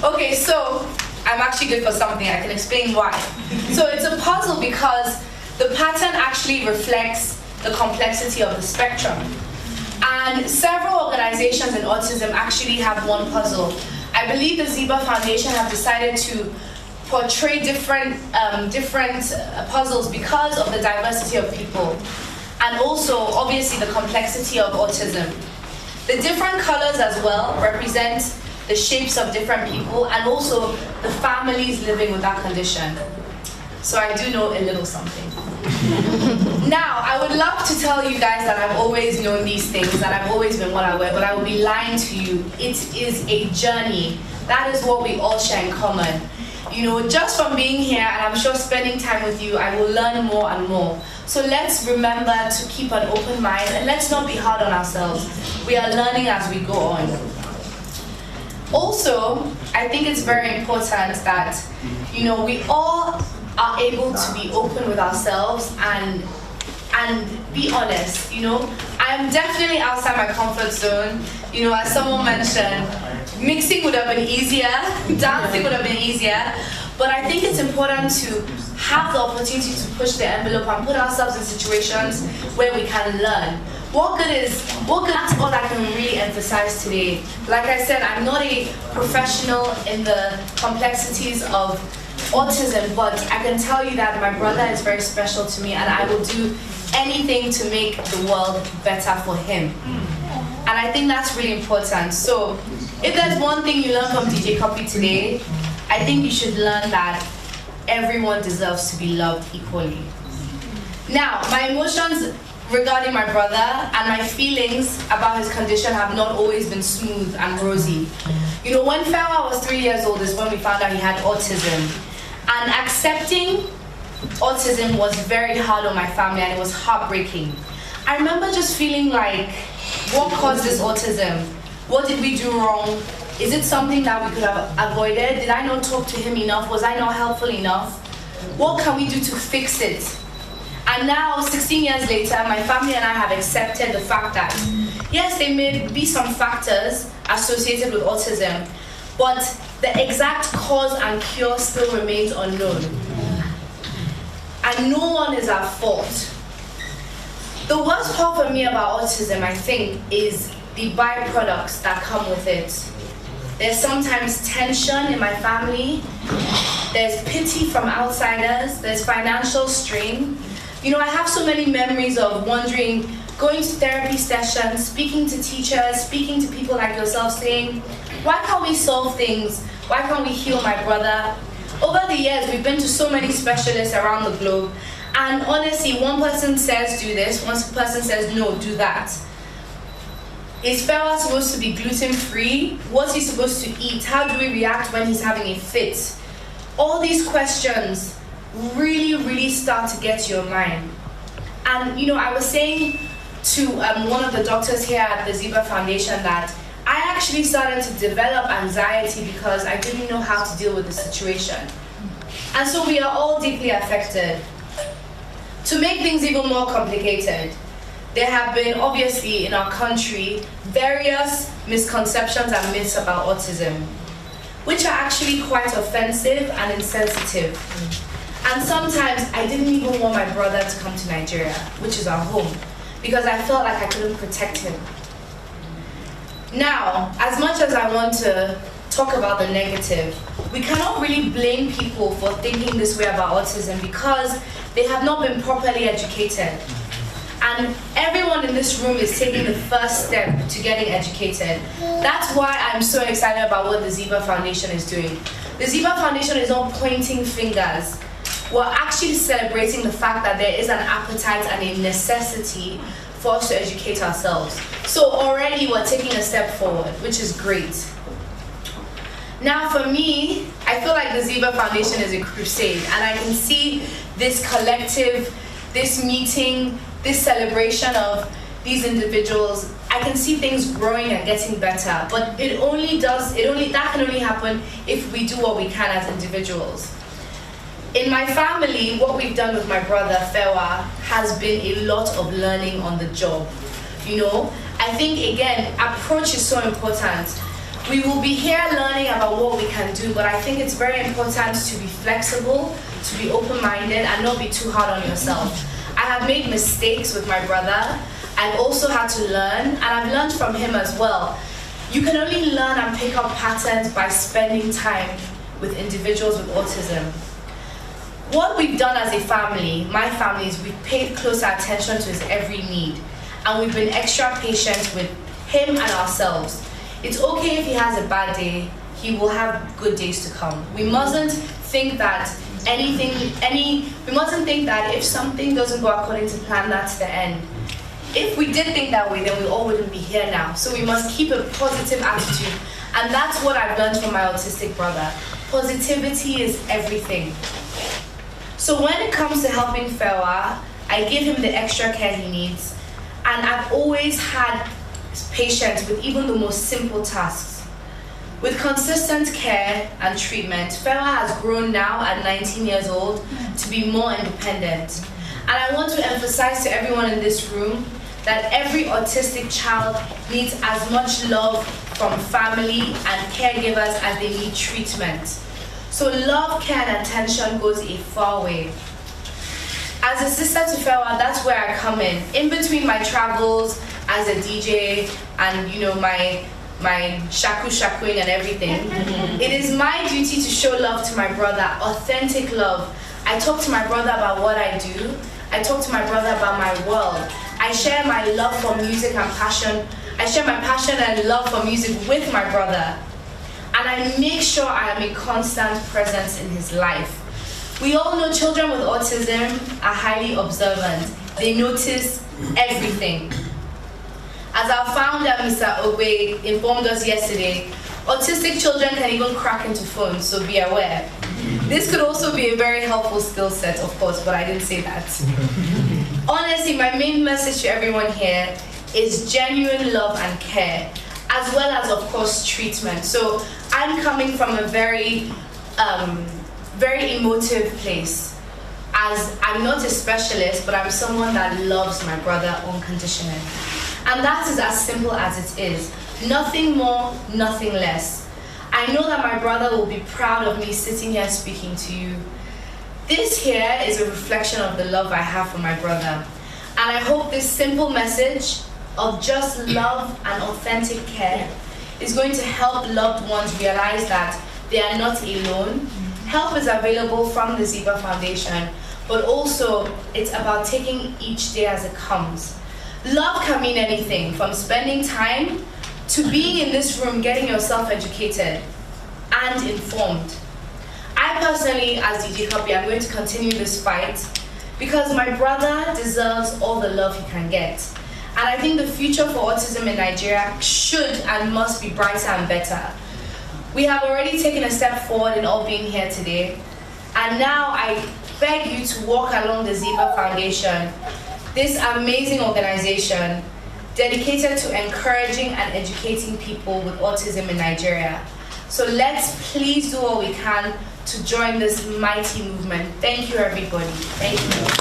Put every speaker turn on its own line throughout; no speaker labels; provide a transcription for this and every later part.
Okay, so I'm actually good for something. I can explain why. So it's a puzzle because the pattern actually reflects the complexity of the spectrum. And several organizations in autism actually have one puzzle. I believe the Zebra Foundation have decided to portray different puzzles because of the diversity of people, and also obviously the complexity of autism. The different colors as well represent the shapes of different people and also the families living with that condition. So I do know a little something. Now, I would love to tell you guys that I've always known these things, that I've always been what I wear, but I would be lying to you. It is a journey. That is what we all share in common. You know, just from being here, and I'm sure spending time with you, I will learn more and more. So let's remember to keep an open mind and let's not be hard on ourselves. We are learning as we go on. Also, I think it's very important that, you know, we all are able to be open with ourselves and be honest, you know. I am definitely outside my comfort zone. You know, as someone mentioned, mixing would have been easier, dancing would have been easier, but I think it's important to have the opportunity to push the envelope and put ourselves in situations where we can learn. That's all I can really emphasize today. Like I said, I'm not a professional in the complexities of autism, but I can tell you that my brother is very special to me and I will do anything to make the world better for him. And I think that's really important. So if there's one thing you learn from DJ Copy today, I think you should learn that everyone deserves to be loved equally. Now, my emotions regarding my brother and my feelings about his condition have not always been smooth and rosy. You know, when Fewa was 3 years old is when we found out he had autism. And accepting autism was very hard on my family and it was heartbreaking. I remember just feeling like, what caused this autism? What did we do wrong? Is it something that we could have avoided? Did I not talk to him enough? Was I not helpful enough? What can we do to fix it? And now, 16 years later, my family and I have accepted the fact that, yes, there may be some factors associated with autism, but the exact cause and cure still remains unknown. And no one is at fault. The worst part for me about autism, I think, is the byproducts that come with it. There's sometimes tension in my family, there's pity from outsiders, there's financial strain. You know, I have so many memories of wondering, going to therapy sessions, speaking to teachers, speaking to people like yourself, saying, why can't we solve things? Why can't we heal my brother? Over the years, we've been to so many specialists around the globe, and honestly, one person says do this, one person says no, do that. Is Fewa supposed to be gluten-free? What's he supposed to eat? How do we react when he's having a fit? All these questions really start to get to your mind. And you know, I was saying to one of the doctors here at the Zebra Foundation that I actually started to develop anxiety because I didn't know how to deal with the situation. And so we are all deeply affected. To make things even more complicated, there have been, obviously, in our country, various misconceptions and myths about autism, which are actually quite offensive and insensitive. And sometimes I didn't even want my brother to come to Nigeria, which is our home, because I felt like I couldn't protect him. Now, as much as I want to talk about the negative, we cannot really blame people for thinking this way about autism because they have not been properly educated. And everyone in this room is taking the first step to getting educated. That's why I'm so excited about what the Zebra Foundation is doing. The Zebra Foundation is not pointing fingers. We're actually celebrating the fact that there is an appetite and a necessity for us to educate ourselves. So already we're taking a step forward, which is great. Now for me, I feel like the Zebra Foundation is a crusade, and I can see this collective, this meeting, this celebration of these individuals. I can see things growing and getting better, but that can only happen if we do what we can as individuals. In my family, what we've done with my brother, Fewa, has been a lot of learning on the job. You know, I think, again, approach is so important. We will be here learning about what we can do, but I think it's very important to be flexible, to be open-minded, and not be too hard on yourself. I have made mistakes with my brother. I've also had to learn, and I've learned from him as well. You can only learn and pick up patterns by spending time with individuals with autism. What we've done as a family, my family, is we've paid closer attention to his every need, and we've been extra patient with him and ourselves. It's okay if he has a bad day, he will have good days to come. We mustn't think that we mustn't think that if something doesn't go according to plan, that's the end. If we did think that way, then we all wouldn't be here now. So we must keep a positive attitude. And that's what I've learned from my autistic brother. Positivity is everything. So when it comes to helping Fewa, I give him the extra care he needs. And I've always had patience with even the most simple tasks. With consistent care and treatment, Fewa has grown now at 19 years old to be more independent. And I want to emphasize to everyone in this room that every autistic child needs as much love from family and caregivers as they need treatment. So love, care, and attention goes a far way. As a sister to Fewa, that's where I come in between my travels as a DJ and my shakuing and everything. It is my duty to show love to my brother, authentic love. I talk to my brother about what I do. I talk to my brother about my world. I share my love for music and passion. I share my passion and love for music with my brother. And I make sure I am a constant presence in his life. We all know children with autism are highly observant. They notice everything. As our founder, Mr. Ogbe, informed us yesterday, autistic children can even crack into phones, so be aware. This could also be a very helpful skill set, of course, but I didn't say that. Honestly, my main message to everyone here is genuine love and care, as well as, of course, treatment. So I'm coming from a very emotive place. As I'm not a specialist, but I'm someone that loves my brother unconditionally. And that is as simple as it is. Nothing more, nothing less. I know that my brother will be proud of me sitting here speaking to you. This here is a reflection of the love I have for my brother. And I hope this simple message of just love and authentic care is going to help loved ones realize that they are not alone. Help is available from the Zebra Foundation, but also it's about taking each day as it comes. Love can mean anything, from spending time to being in this room, getting yourself educated and informed. I personally, as DJ Copy, I'm going to continue this fight because my brother deserves all the love he can get. And I think the future for autism in Nigeria should and must be brighter and better. We have already taken a step forward in all being here today. And now I beg you to walk along the Zebra Foundation, this amazing organization dedicated to encouraging and educating people with autism in Nigeria. So let's please do what we can to join this mighty movement. Thank you, everybody. Thank you.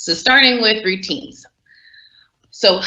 So starting with routines. So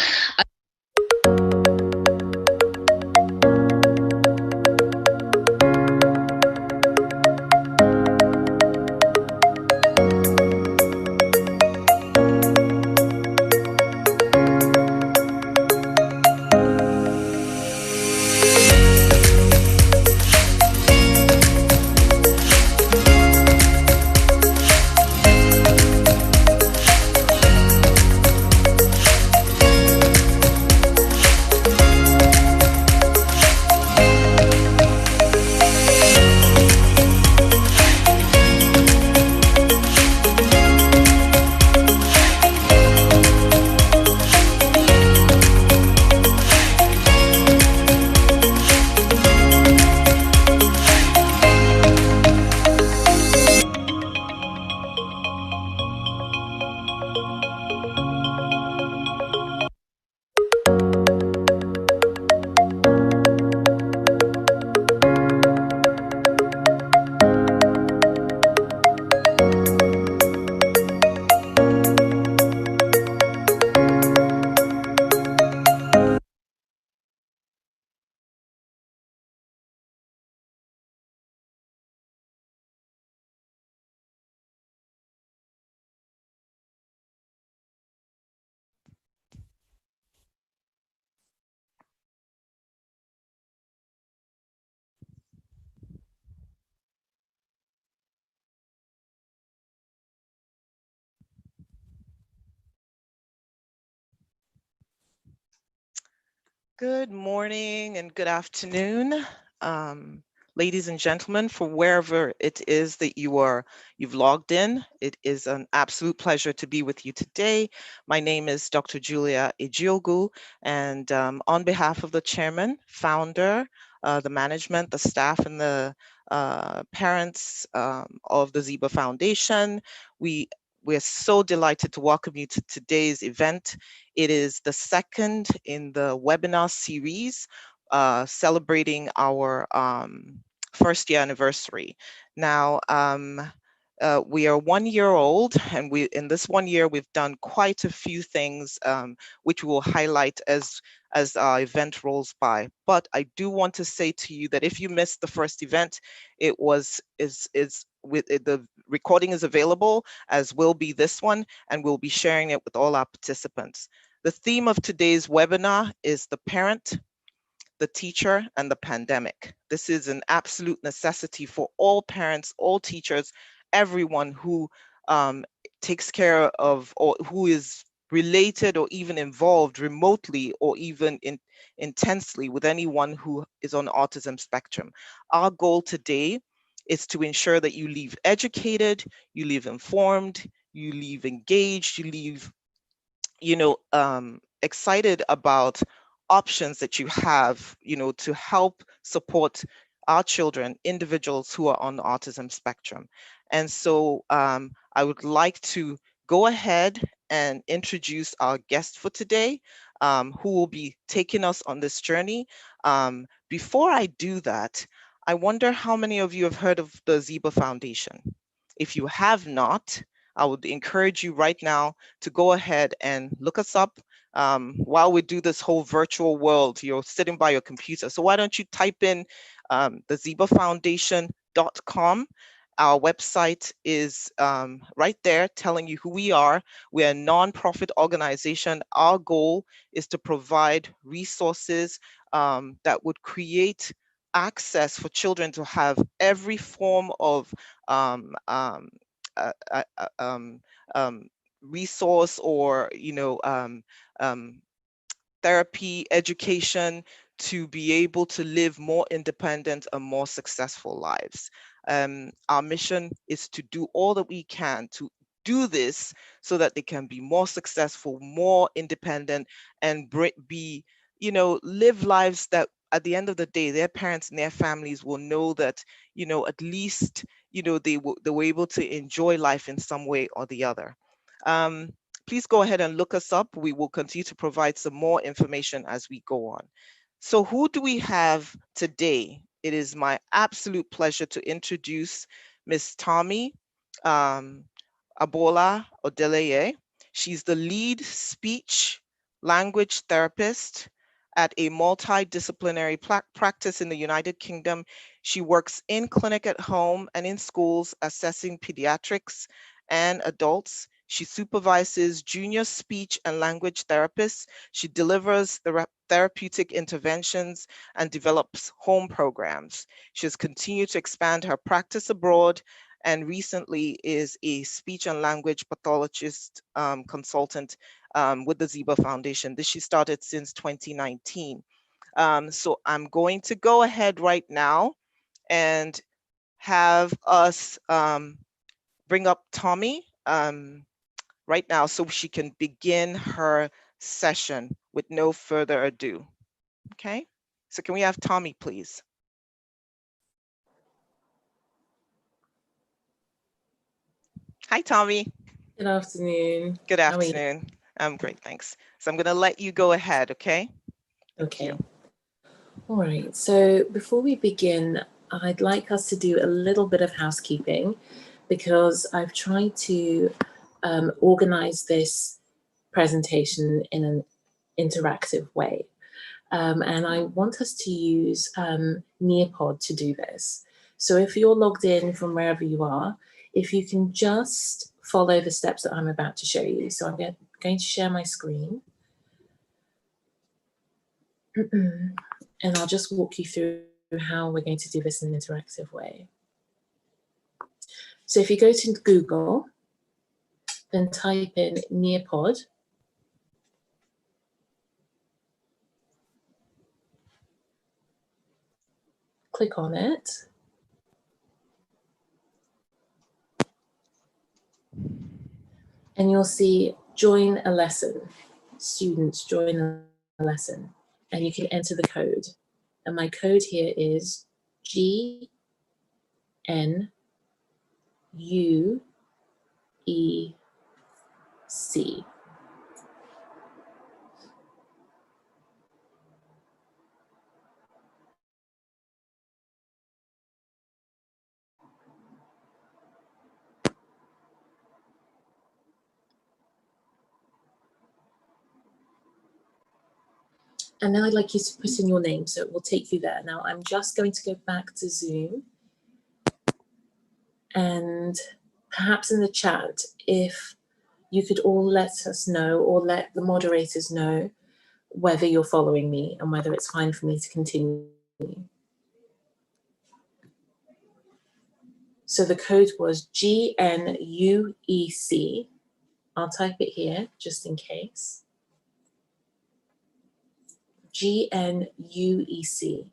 Good morning and good afternoon, um, ladies and gentlemen, from wherever it is that you've logged in. It is an absolute pleasure to be with you today. My name is Dr. Julia Ejiogu, and on behalf of the chairman, founder, the management, the staff, and the parents of the Zeba Foundation, we we're so delighted to welcome you to today's event. It is the second in the webinar series celebrating our first year anniversary. Now, we are 1 year old, and in this 1 year we've done quite a few things, which we'll highlight as our event rolls by. But I do want to say to you that if you missed the first event, it was is with the recording is available, as will be this one, and we'll be sharing it with all our participants. The theme of today's webinar is the parent, the teacher, and the pandemic. This is an absolute necessity for all parents, all teachers, everyone who takes care of or who is related or even involved remotely or even intensely with anyone who is on the autism spectrum. Our goal today is to ensure that you leave educated, you leave informed, you leave engaged, you leave excited about options that you have, to help support our children, individuals who are on the autism spectrum. And so I would like to go ahead and introduce our guest for today, who will be taking us on this journey. Before I do that, I wonder how many of you have heard of the Zeba Foundation. If you have not, I would encourage you right now to go ahead and look us up. While we do this whole virtual world, you're sitting by your computer. So why don't you type in the zebafoundation.com. Our website is right there telling you who we are. We're a nonprofit organization. Our goal is to provide resources that would create access for children to have every form of um, um, uh, uh, uh, um, um, resource or um, therapy, education, to be able to live more independent and more successful lives. Our mission is to do all that we can to do this so that they can be more successful, more independent, and be, live lives that at the end of the day, their parents and their families will know that, at least, they were able to enjoy life in some way or the other. Um, Please go ahead and look us up. We will continue to provide some more information as we go on. So who do we have today? It is my absolute pleasure to introduce Miss Tommy um, Abola Odeleye. She's the lead speech language therapist at a multidisciplinary practice in the United Kingdom. She works in clinic, at home, and in schools, assessing pediatrics and adults. She supervises junior speech and language therapists. She delivers the therapeutic interventions and develops home programs. She has continued to expand her practice abroad, and recently is a speech and language pathologist consultant with the Ziba Foundation. This she started since 2019. So I'm going to go ahead right now and have us bring up Tommy right now so she can begin her session with no further ado. Okay, so can we have Tommy, please? Hi, Tommy.
Good afternoon.
Good afternoon. I'm great, thanks. So I'm going to let you go ahead, okay? Thank you.
All right. So before we begin, I'd like us to do a little bit of housekeeping, because I've tried to organize this presentation in an interactive way. And I want us to use Nearpod to do this. So if you're logged in from wherever you are, if you can just follow the steps that I'm about to show you. So I'm going to share my screen. And I'll just walk you through how we're going to do this in an interactive way. So if you go to Google, then type in Nearpod. Click on it. And you'll see join a lesson. Students join a lesson. And you can enter the code. And my code here is GNUEC. And then I'd like you to put in your name, so it will take you there. Now I'm just going to go back to Zoom, and perhaps in the chat, if you could all let us know, or let the moderators know, whether you're following me and whether it's fine for me to continue. So the code was GNUEC. I'll type it here just in case. GNUEC.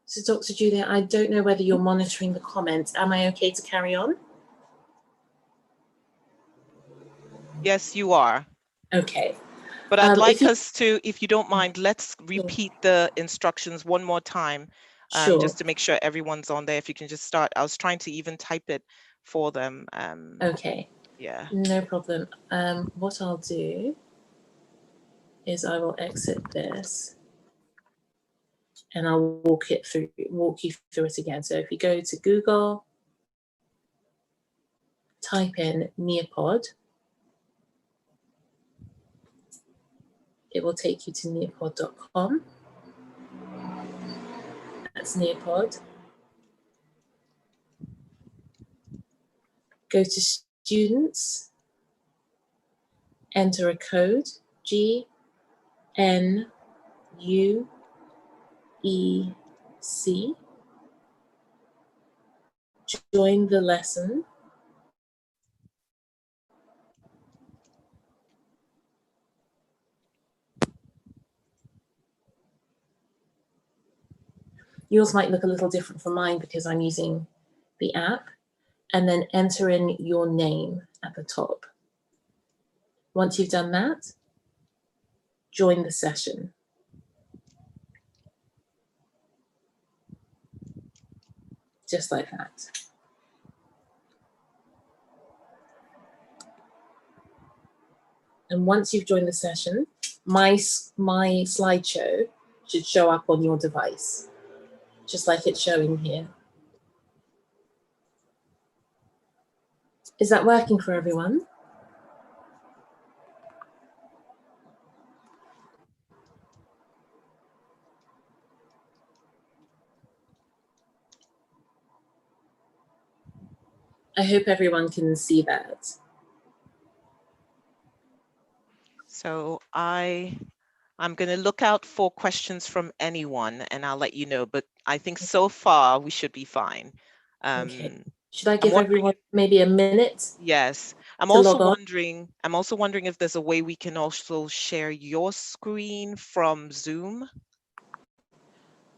So Dr. Julia, I don't know whether you're monitoring the comments. Am I okay to carry on?
Yes, you are.
Okay.
But I'd like us to, if you don't mind, let's repeat the instructions one more time,
sure.
Just to make sure everyone's on there. If you can just start. I was trying to even type it for them.
Okay.
Yeah.
No problem. What I'll do is I will exit this, and I'll walk you through it again. So if you go to Google, type in Nearpod. It will take you to nearpod.com. That's Nearpod. Go to students, enter a code, GNUEC. Join the lesson. Yours might look a little different from mine because I'm using the app, and then enter in your name at the top. Once you've done that, join the session. Just like that. And once you've joined the session, my slideshow should show up on your device, just like it's showing here. Is that working for everyone? I hope everyone can see that.
So I'm going to look out for questions from anyone and I'll let you know, but I think so far we should be fine.
Okay. Should I
I'm
give everyone maybe a minute?
Yes. I'm
to
also
log on?
wondering if there's a way we can also share your screen from Zoom.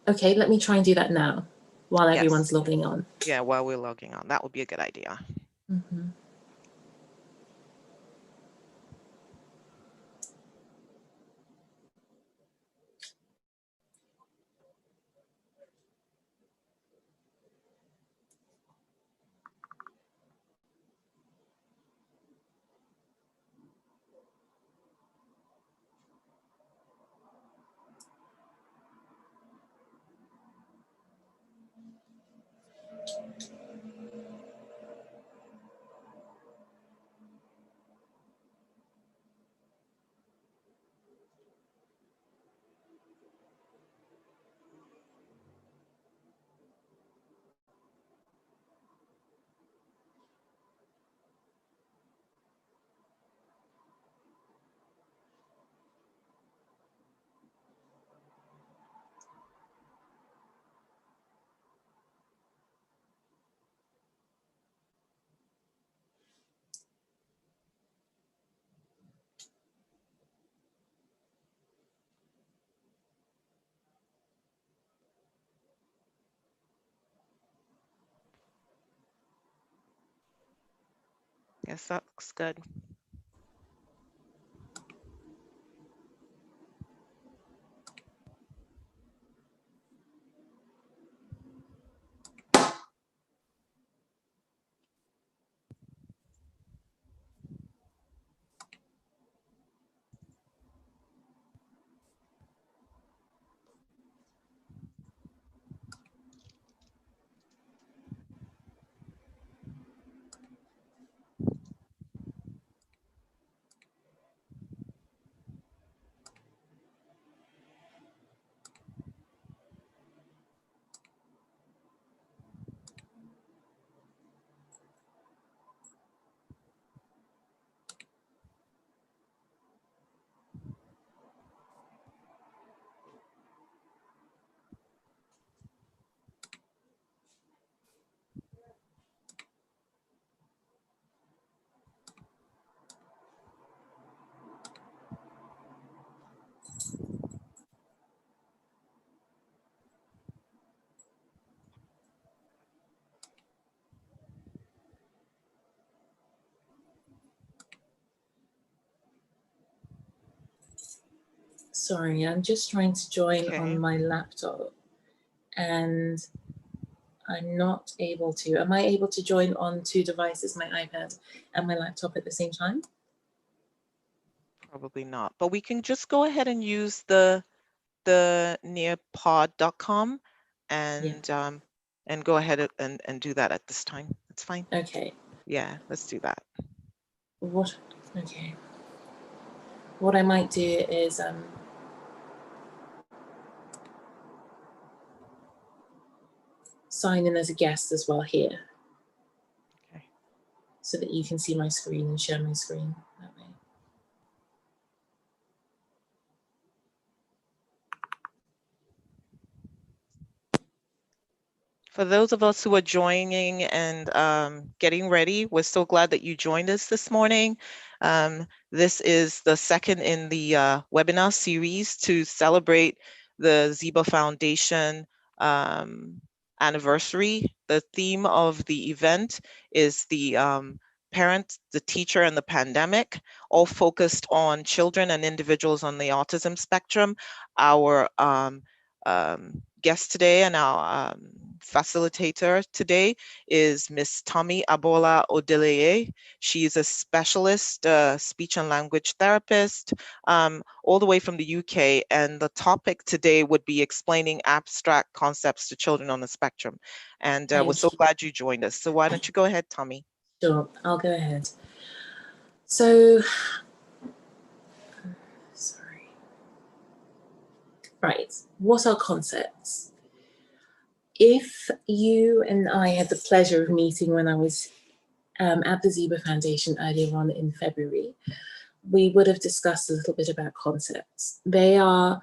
Okay, let me try and do that now while
Yes.
everyone's logging on.
Yeah, while we're logging on. That would be a good idea.
Mm-hmm.
Yes, that looks good.
Sorry, I'm just trying to join
Okay.
on my laptop and I'm not able to. Am I able to join on two devices, my iPad and my laptop at the same time?
Probably not, but we can just go ahead and use the nearpod.com and go ahead and do that at this time. That's fine.
Okay.
Yeah, let's do that.
Okay. What I might do is sign in as a guest as well here.
Okay.
So that you can see my screen and share my screen that way.
For those of us who are joining and getting ready, we're so glad that you joined us this morning. This is the second in the webinar series to celebrate the Ziba Foundation anniversary. The theme of the event is the parent, the teacher, and the pandemic, all focused on children and individuals on the autism spectrum. Our guest today and our facilitator today is Miss Tommy Abola Odeleye. She is a specialist speech and language therapist all the way from the UK, and the topic today would be explaining abstract concepts to children on the spectrum. And we're so glad you joined us. So why don't you go ahead, Tommy?
Sure, I'll go ahead. So, sorry. Right, what are concepts? If you and I had the pleasure of meeting when I was at the Zebra Foundation earlier on in February, we would have discussed a little bit about concepts. They are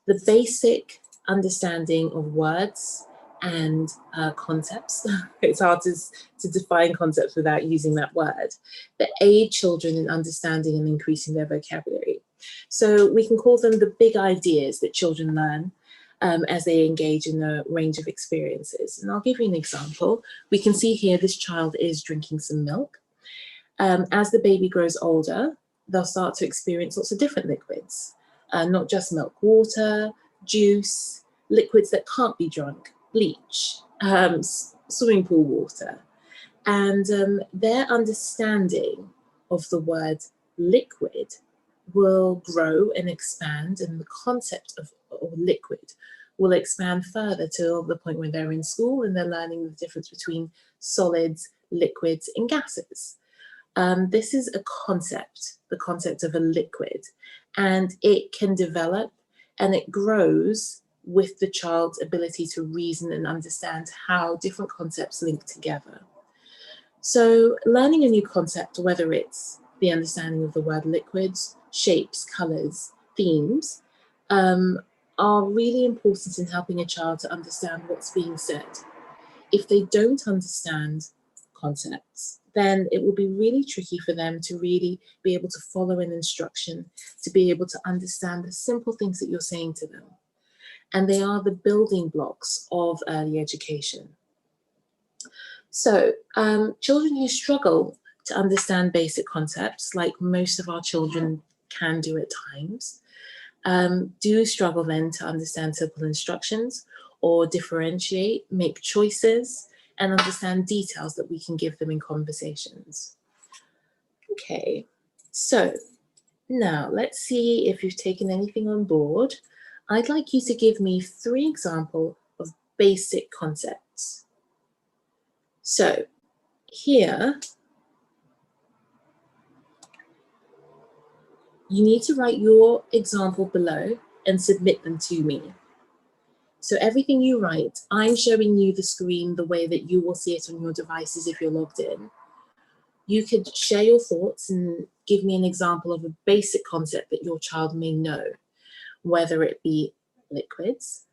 the basic understanding of words and concepts. It's hard to define concepts without using that word, that aid children in understanding and increasing their vocabulary. So we can call them the big ideas that children learn as they engage in a range of experiences. And I'll give you an example. We can see here this child is drinking some milk. As the baby grows older, they'll start to experience lots of different liquids, not just milk, water, juice, liquids that can't be drunk, bleach, swimming pool water. And their understanding of the word liquid will grow and expand, and the concept of liquid will expand further till the point where they're in school and they're learning the difference between solids, liquids, and gases. This is a concept, the concept of a liquid, and it can develop and it grows with the child's ability to reason and understand how different concepts link together. So learning a new concept, whether it's the understanding of the word liquids, shapes, colors, themes, are really important in helping a child to understand what's being said. If they don't understand concepts, then it will be really tricky for them to really be able to follow an instruction, to be able to understand the simple things that you're saying to them. And they are the building blocks of early education. So children who struggle to understand basic concepts, like most of our children can do at times, do struggle then to understand simple instructions or differentiate, make choices, and understand details that we can give them in conversations. Okay, so now let's see if you've taken anything on board. I'd like you to give me 3 examples of basic concepts. So here, you need to write your example below and submit them to me. So everything you write, I'm showing you the screen the way that you will see it on your devices if you're logged in. You could share your thoughts and give me an example of a basic concept that your child may know, whether it be liquids.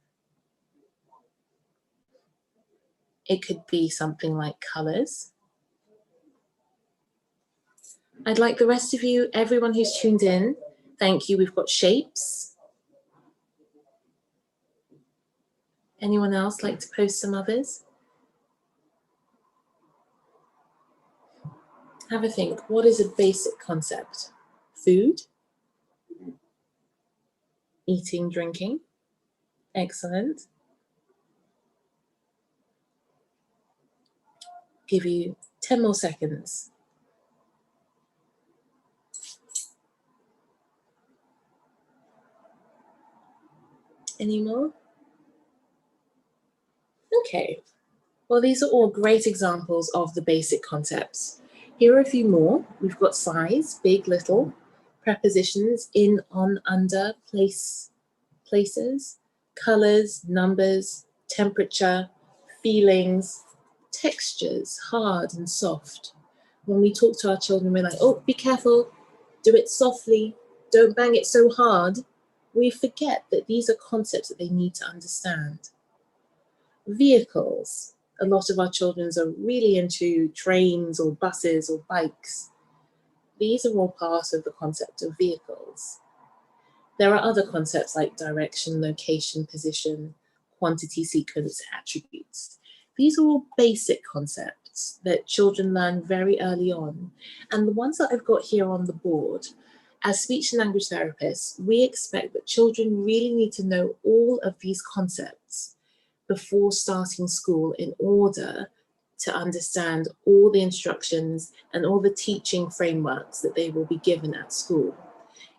It could be something like colors. I'd like the rest of you, everyone who's tuned in, thank you. We've got shapes. Anyone else like to post some others? Have a think. What is a basic concept? Food? Eating, drinking? Excellent. Give you 10 more seconds. Any more? Okay. Well, these are all great examples of the basic concepts. Here are a few more. We've got size, big, little, prepositions, in, on, under, place, places, colors, numbers, temperature, feelings, textures, hard and soft. When we talk to our children, we're like, oh, be careful, do it softly, don't bang it so hard. We forget that these are concepts that they need to understand. Vehicles. A lot of our children are really into trains or buses or bikes. These are all part of the concept of vehicles. There are other concepts like direction, location, position, quantity, sequence, attributes. These are all basic concepts that children learn very early on. And the ones that I've got here on the board, as speech and language therapists, we expect that children really need to know all of these concepts before starting school in order to understand all the instructions and all the teaching frameworks that they will be given at school.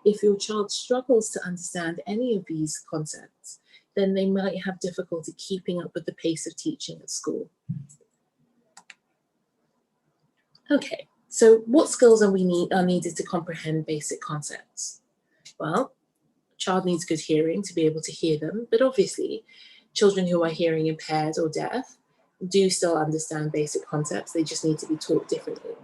If your child struggles to understand any of these concepts, then they might have difficulty keeping up with the pace of teaching at school. Okay, so what skills are needed to comprehend basic concepts? Well, a child needs good hearing to be able to hear them, but obviously children who are hearing impaired or deaf do still understand basic concepts. They just need to be taught differently.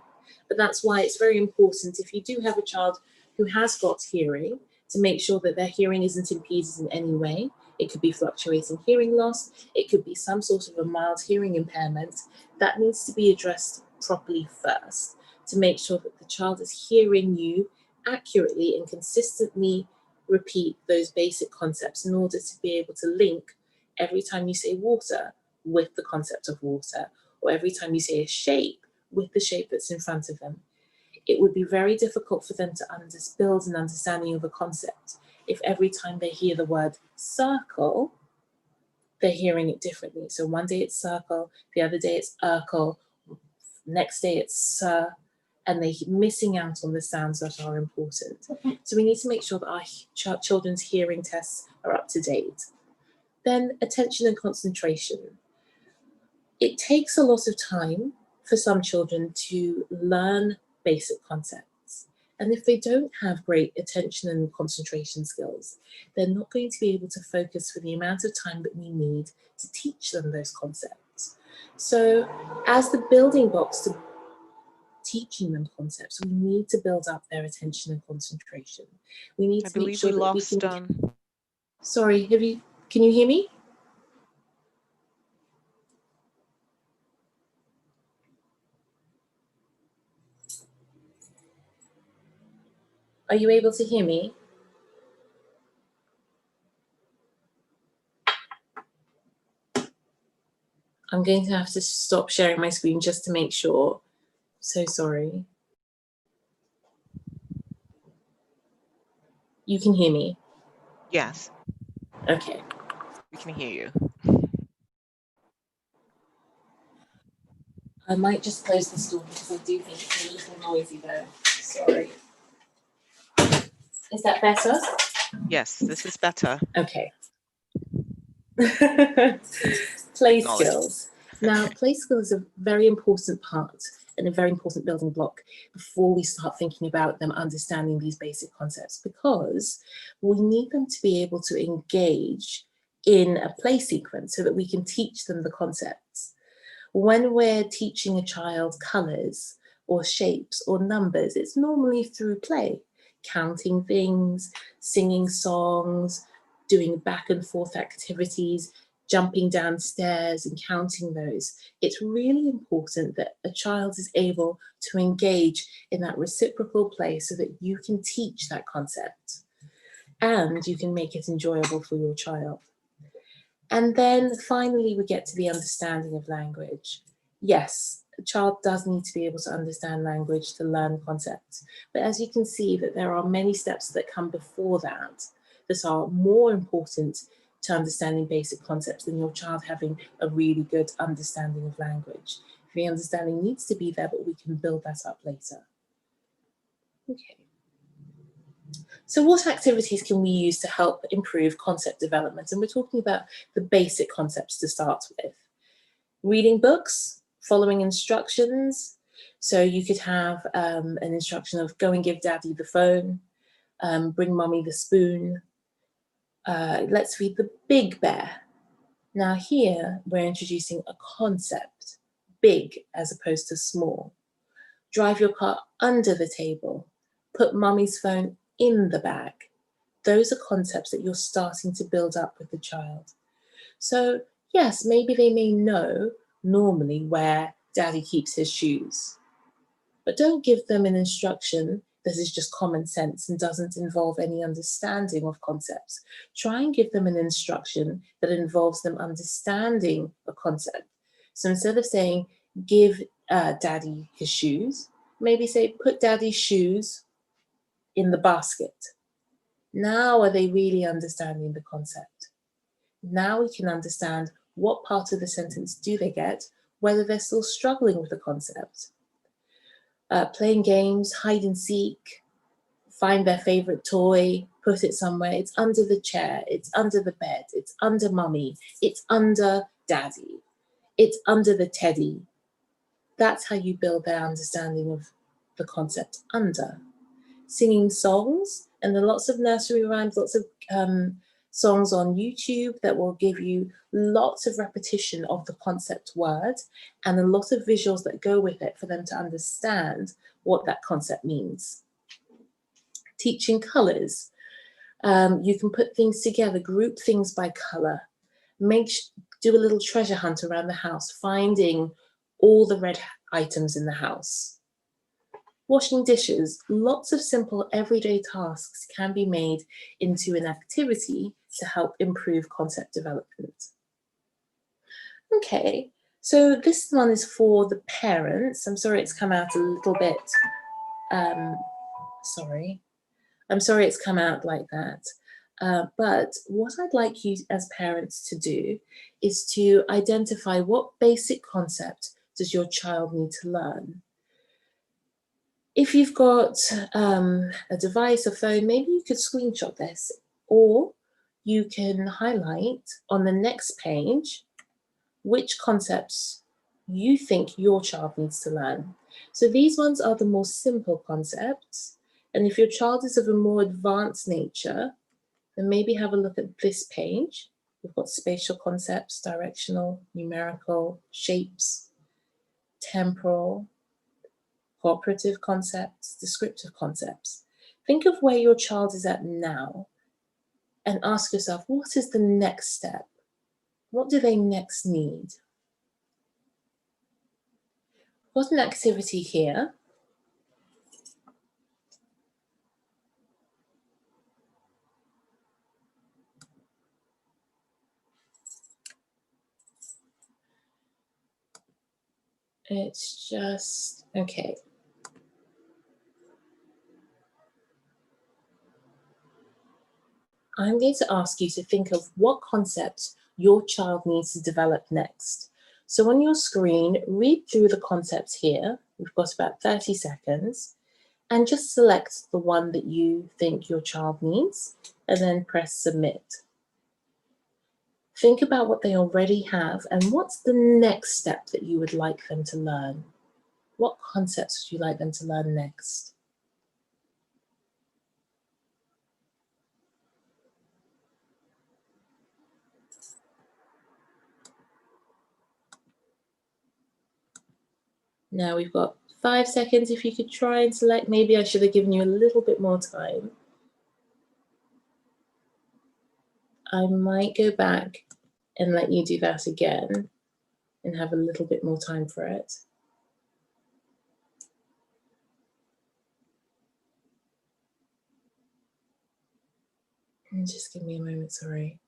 But that's why it's very important, if you do have a child who has got hearing, to make sure that their hearing isn't impeded in any way. It could be fluctuating hearing loss. It could be some sort of a mild hearing impairment. That needs to be addressed properly first to make sure that the child is hearing you accurately and consistently repeat those basic concepts in order to be able to link every time you say water with the concept of water, or every time you say a shape with the shape that's in front of them. It would be very difficult for them to build an understanding of a concept if every time they hear the word circle, they're hearing it differently. So one day it's circle, the other day it's Urkel, next day it's sir, and they're missing out on the sounds that are important. So we need to make sure that our children's hearing tests are up to date. Then attention and concentration. It takes a lot of time for some children to learn basic concepts. And if they don't have great attention and concentration skills, they're not going to be able to focus for the amount of time that we need to teach them those concepts. So as the building blocks to teaching them concepts, we need to build up their attention and concentration. We need to make sure that we can... Sorry, can you hear me? Are you able to hear me? I'm going to have to stop sharing my screen just to make sure. So sorry. You can hear me?
Yes.
Okay.
We can hear you.
I might just close this door because I do think it's a little noisy though. Sorry. Is that better?
Yes, this is better.
Okay. Play skills. Now, play skills is a very important part and a very important building block before we start thinking about them understanding these basic concepts, because we need them to be able to engage in a play sequence so that we can teach them the concepts. When we're teaching a child colours or shapes or numbers, it's normally through play, counting things, singing songs, doing back and forth activities, jumping downstairs and counting those. It's really important that a child is able to engage in that reciprocal play so that you can teach that concept and you can make it enjoyable for your child. And then finally, we get to the understanding of language. Yes, a child does need to be able to understand language to learn concepts. But as you can see, that there are many steps that come before that are more important to understanding basic concepts than your child having a really good understanding of language. The understanding needs to be there, but we can build that up later. Okay. So what activities can we use to help improve concept development? And we're talking about the basic concepts to start with. Reading books, following instructions. So you could have an instruction of go and give daddy the phone, bring mommy the spoon. Let's read The Big Bear. Now here we're introducing a concept, big as opposed to small. Drive your car under the table. Put mommy's phone in the bag. Those are concepts that you're starting to build up with the child. So yes, maybe they may know normally where daddy keeps his shoes, but don't give them an instruction that is just common sense and doesn't involve any understanding of concepts. Try and give them an instruction that involves them understanding a concept. So instead of saying, give daddy his shoes, maybe say, put daddy's shoes in the basket. Now are they really understanding the concept? Now we can understand what part of the sentence do they get, whether they're still struggling with the concept. Playing games, hide and seek, find their favorite toy, put it somewhere. It's under the chair, it's under the bed, it's under mummy, it's under daddy, it's under the teddy. That's how you build their understanding of the concept under. Singing songs, and there are lots of nursery rhymes, lots of songs on YouTube that will give you lots of repetition of the concept word and a lot of visuals that go with it for them to understand what that concept means. Teaching colours. You can put things together, group things by colour. Do a little treasure hunt around the house, finding all the red items in the house. Washing dishes, lots of simple everyday tasks can be made into an activity to help improve concept development. Okay, so this one is for the parents. I'm sorry it's come out a little bit, I'm sorry it's come out like that. But what I'd like you as parents to do is to identify what basic concept does your child need to learn. If you've got a device, a phone, maybe you could screenshot this, or you can highlight on the next page which concepts you think your child needs to learn. So these ones are the more simple concepts. And if your child is of a more advanced nature, then maybe have a look at this page. We've got spatial concepts, directional, numerical, shapes, temporal, cooperative concepts, descriptive concepts. Think of where your child is at now and ask yourself, what is the next step? What do they next need? Got an activity here. It's just, okay. I'm going to ask you to think of what concept your child needs to develop next. So on your screen, read through the concepts here. We've got about 30 seconds, and just select the one that you think your child needs, and then press submit. Think about what they already have, and what's the next step that you would like them to learn? What concepts would you like them to learn next? Now we've got 5 seconds. If you could try and select, maybe I should have given you a little bit more time. I might go back and let you do that again and have a little bit more time for it. And just give me a moment, sorry.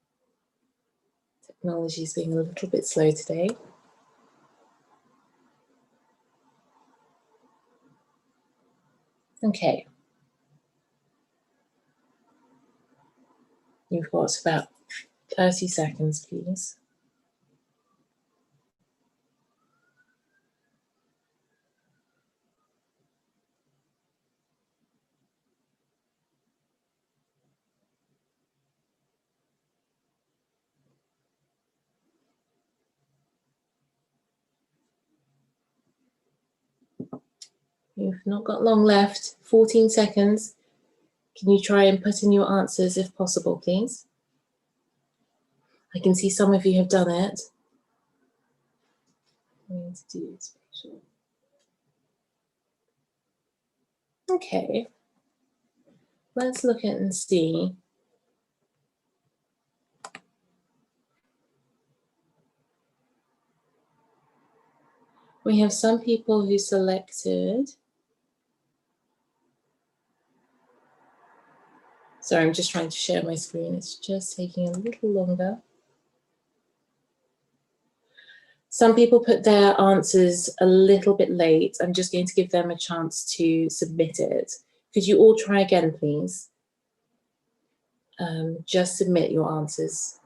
Technology is being a little bit slow today. Okay. You've got about 30 seconds, please. You've not got long left, 14 seconds. Can you try and put in your answers if possible, please? I can see some of you have done it. I'm going to do spatial. Okay. Let's look at and see. We have some people who selected. Sorry, I'm just trying to share my screen. It's just taking a little longer. Some people put their answers a little bit late. I'm just going to give them a chance to submit it. Could you all try again, please? Just submit your answers.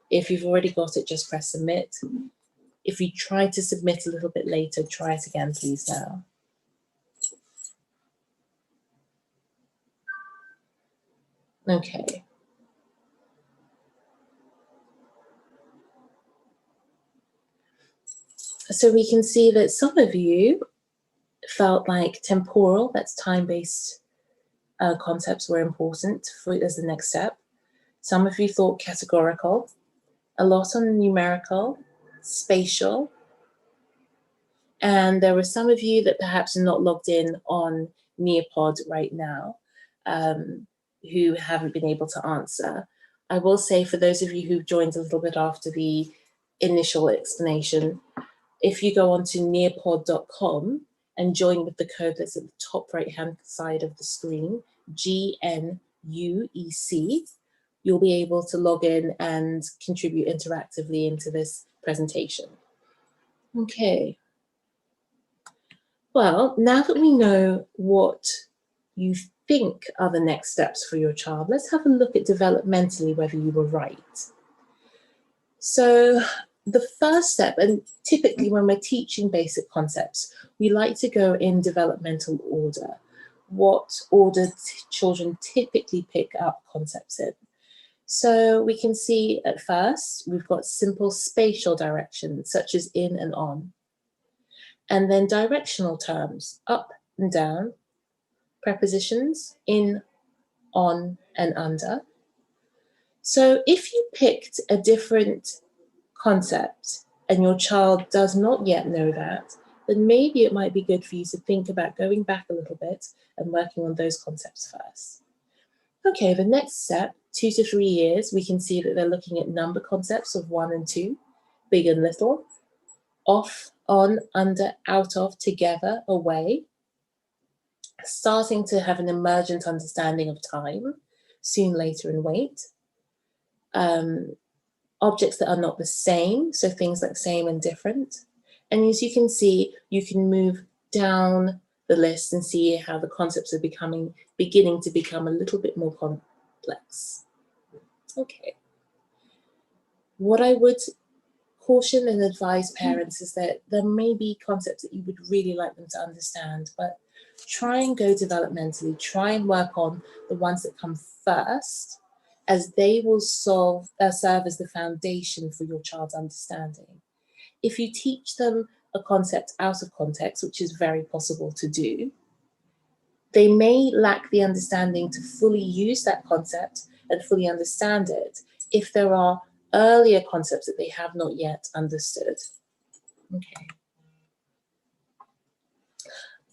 If you've already got it, just press submit. If you try to submit a little bit later, try it again, please, now. Okay. So we can see that some of you felt like temporal, that's time-based concepts were important as the next step. Some of you thought categorical, a lot on numerical, spatial, and there were some of you that perhaps are not logged in on Nearpod right now, who haven't been able to answer. I will say for those of you who joined a little bit after the initial explanation, if you go onto nearpod.com and join with the code that's at the top right-hand side of the screen, GNUEC, you'll be able to log in and contribute interactively into this presentation. Okay. Well, now that we know what you think are the next steps for your child, let's have a look at developmentally whether you were right. So the first step, and typically when we're teaching basic concepts, we like to go in developmental order. What order children typically pick up concepts in. So we can see at first, we've got simple spatial directions, such as in and on. And then directional terms, up and down, prepositions, in, on, and under. So if you picked a different concept and your child does not yet know that, then maybe it might be good for you to think about going back a little bit and working on those concepts first. Okay, the next step, 2 to 3 years, we can see that they're looking at number concepts of 1 and 2, big and little, off, on, under, out of, together, away, starting to have an emergent understanding of time, soon, later, and wait. Objects that are not the same, so things like same and different. And as you can see, you can move down the list and see how the concepts are beginning to become a little bit more complex. Okay. What I would caution and advise parents is that there may be concepts that you would really like them to understand, but try and go developmentally, try and work on the ones that come first, as they will serve as the foundation for your child's understanding. If you teach them a concept out of context, which is very possible to do, they may lack the understanding to fully use that concept and fully understand it if there are earlier concepts that they have not yet understood. Okay.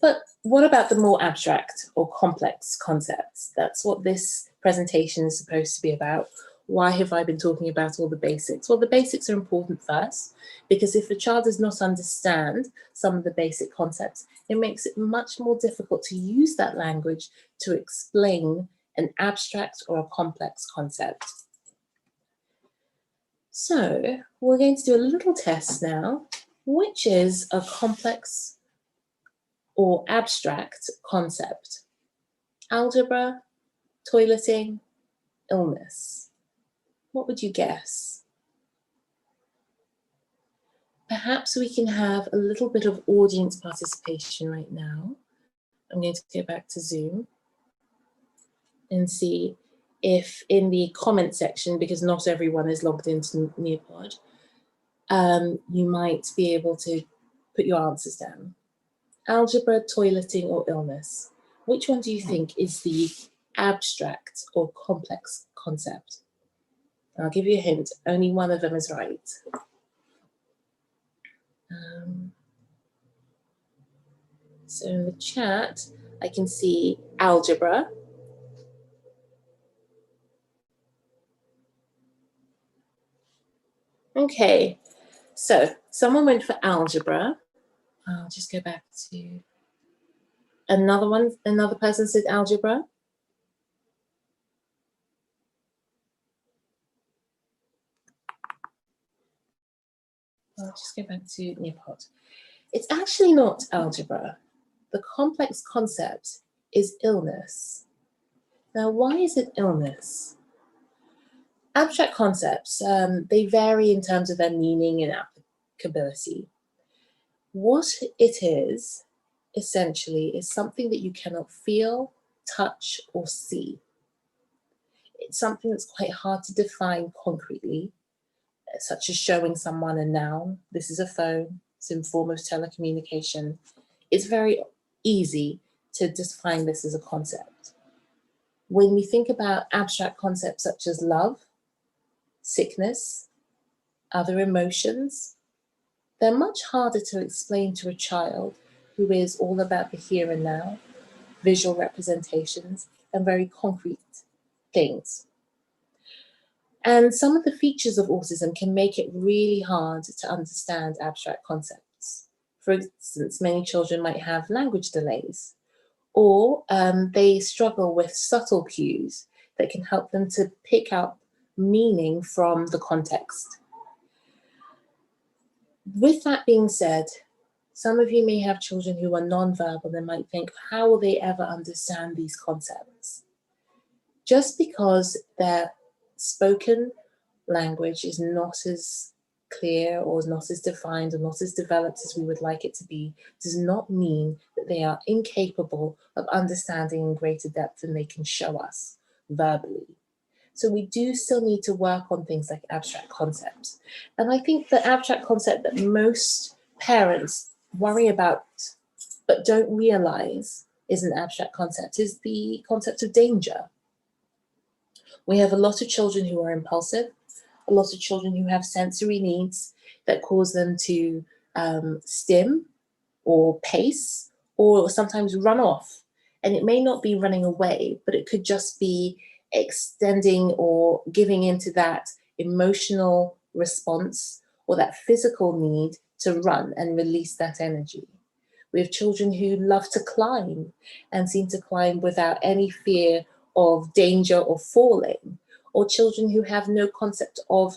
But what about the more abstract or complex concepts? That's what this presentation is supposed to be about. Why have I been talking about all the basics? Well, the basics are important first, because if a child does not understand some of the basic concepts, it makes it much more difficult to use that language to explain an abstract or a complex concept. So we're going to do a little test now, which is a complex or abstract concept. Algebra, toileting, illness. What would you guess? Perhaps we can have a little bit of audience participation right now. I'm going to go back to Zoom and see if in the comment section, because not everyone is logged into Nearpod, you might be able to put your answers down. Algebra, toileting, or illness. Which one do you think is the abstract or complex concept? I'll give you a hint, only one of them is right. So in the chat, I can see algebra. Okay, so someone went for algebra. I'll just go back to another one. Another person said algebra. I'll just go back to Nearpod. It's actually not algebra. The complex concept is illness. Now, why is it illness? Abstract concepts, they vary in terms of their meaning and applicability. What it is, essentially, is something that you cannot feel, touch, or see. It's something that's quite hard to define concretely, such as showing someone a noun. This is a phone. some form of telecommunication, it's very easy to define this as a concept. When we think about abstract concepts such as love, sickness, other emotions, they're much harder to explain to a child who is all about the here and now, visual representations, and very concrete things. And some of the features of autism can make it really hard to understand abstract concepts. For instance, many children might have language delays, or they struggle with subtle cues that can help them to pick up meaning from the context. With that being said, some of you may have children who are nonverbal and might think, how will they ever understand these concepts? Just because their spoken language is not as clear or not as defined or not as developed as we would like it to be, does not mean that they are incapable of understanding in greater depth than they can show us verbally. So we do still need to work on things like abstract concepts. And I think the abstract concept that most parents worry about but don't realize is an abstract concept is the concept of danger. We have a lot of children who are impulsive, a lot of children who have sensory needs that cause them to stim or pace or sometimes run off. And it may not be running away, but it could just be extending or giving into that emotional response or that physical need to run and release that energy. We have children who love to climb and seem to climb without any fear of danger or falling, or children who have no concept of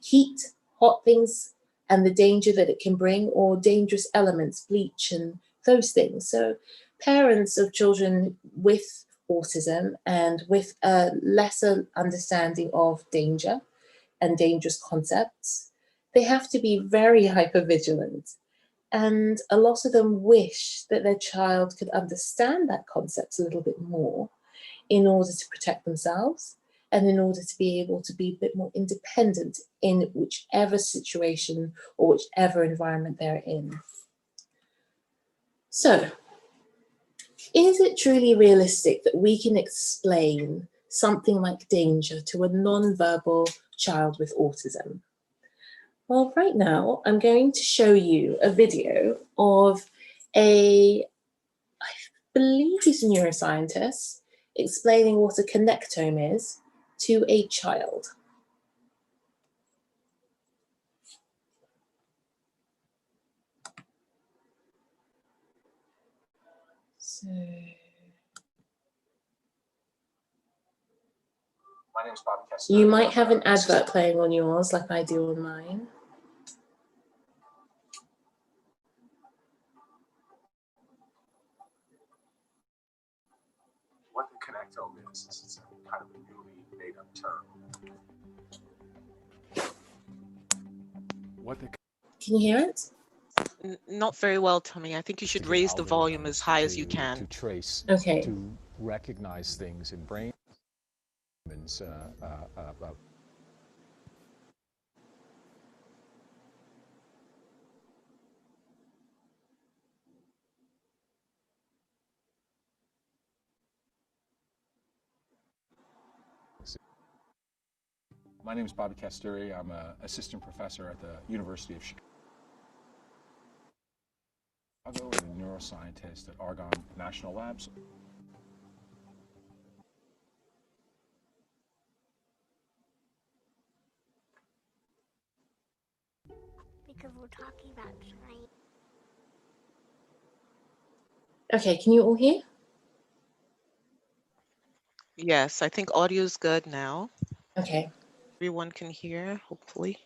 heat, hot things, and the danger that it can bring, or dangerous elements, bleach and those things. So parents of children with autism and with a lesser understanding of danger and dangerous concepts, they have to be very hypervigilant. And a lot of them wish that their child could understand that concept a little bit more in order to protect themselves and in order to be able to be a bit more independent in whichever situation or whichever environment they're in. So, is it truly realistic that we can explain something like danger to a non-verbal child with autism? Well, right now, I'm going to show you a video of I believe he's a neuroscientist, explaining what a connectome is to a child. So,
my name is Bobby Kessler.
You might have an advert playing on yours, like I do on mine.
What the connectome is it's a kind of a newly made up term.
Can you hear it?
Not very well, Tommy. I think you should raise the volume as high as you can.
To trace,
Okay.
to recognize things in brain.
My name is Bobby Casturi. I'm an assistant professor at the University of Chicago and a neuroscientist at Argonne National Labs.
Because we're talking about science.
Okay, can you all hear?
Yes, I think audio is good now.
Okay.
Everyone can hear, hopefully.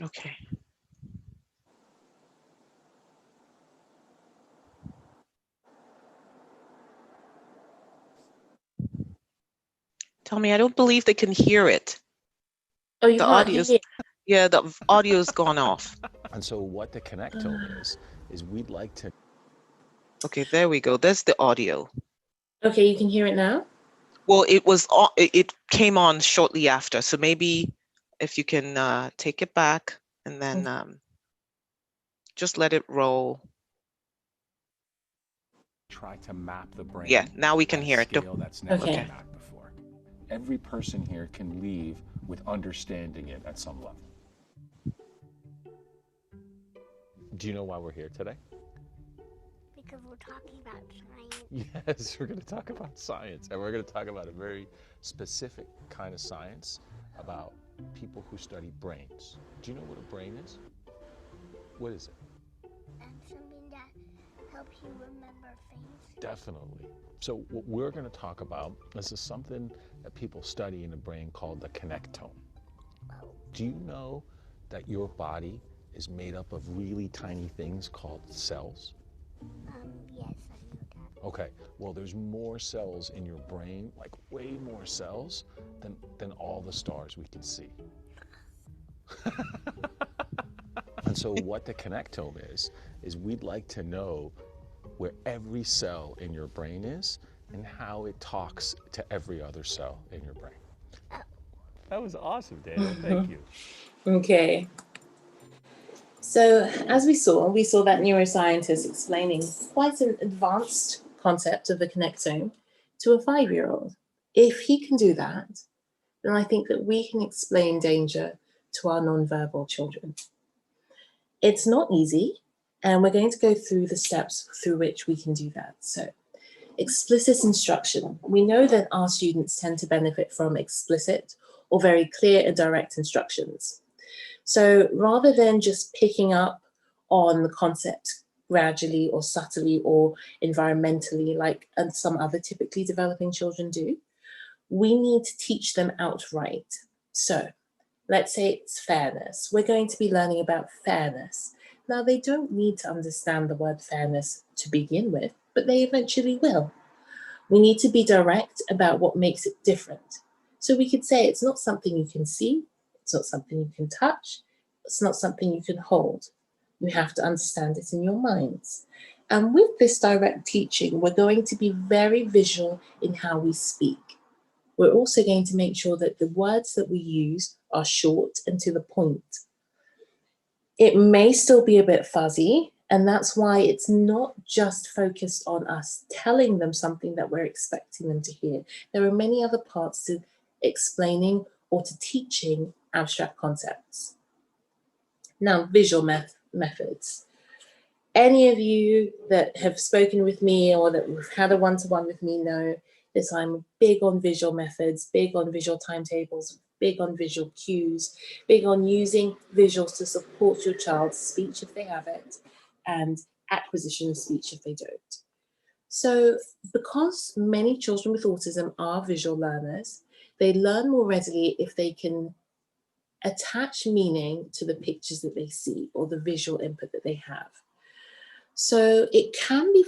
Okay. Tell me, I don't believe they can hear it.
Oh, you
The
can't
audio's,
hear.
yeah, the audio's gone off.
And so what the connectome is we'd like to
Okay, there we go. There's the audio.
Okay, you can hear it now?
Well, it came on shortly after, so maybe if you can take it back and then just let it roll.
Try to map the brain.
Yeah, now we can
at a
hear it.
scale that's never
Okay.
been mapped before. Every person here can leave with understanding it at some level.
Do you know why we're here today?
Because we're talking about science.
Yes, we're going to talk about science, and we're going to talk about a very specific kind of science about people who study brains. Do you know what a brain is? What is it?
And something that helps you remember things.
Definitely. So what we're going to talk about is something that people study in the brain called the connectome. Do you know that your body is made up of really tiny things called cells?
Yes, I know that.
Okay, well, there's more cells in your brain, like way more cells than all the stars we can see. And so what the connectome is we'd like to know where every cell in your brain is and how it talks to every other cell in your brain. That was awesome, Daniel. Thank you.
Okay. So as we saw that neuroscientist explaining quite an advanced concept of the connectome to a 5-year-old. If he can do that, then I think that we can explain danger to our nonverbal children. It's not easy, and we're going to go through the steps through which we can do that. So, explicit instruction. We know that our students tend to benefit from explicit or very clear and direct instructions. So rather than just picking up on the concept gradually or subtly or environmentally like some other typically developing children do, we need to teach them outright. So let's say it's fairness. We're going to be learning about fairness. Now, they don't need to understand the word fairness to begin with, but they eventually will. We need to be direct about what makes it different. So we could say it's not something you can see, it's not something you can touch, it's not something you can hold. You have to understand it in your minds. And with this direct teaching, we're going to be very visual in how we speak. We're also going to make sure that the words that we use are short and to the point. It may still be a bit fuzzy, and that's why it's not just focused on us telling them something that we're expecting them to hear. There are many other parts to explaining or to teaching abstract concepts. Now, visual methods. Any of you that have spoken with me or that have had a one-to-one with me know that I'm big on visual methods, big on visual timetables, big on visual cues, big on using visuals to support your child's speech if they have it, and acquisition of speech if they don't. So because many children with autism are visual learners, they learn more readily if they can attach meaning to the pictures that they see or the visual input that they have. So it can be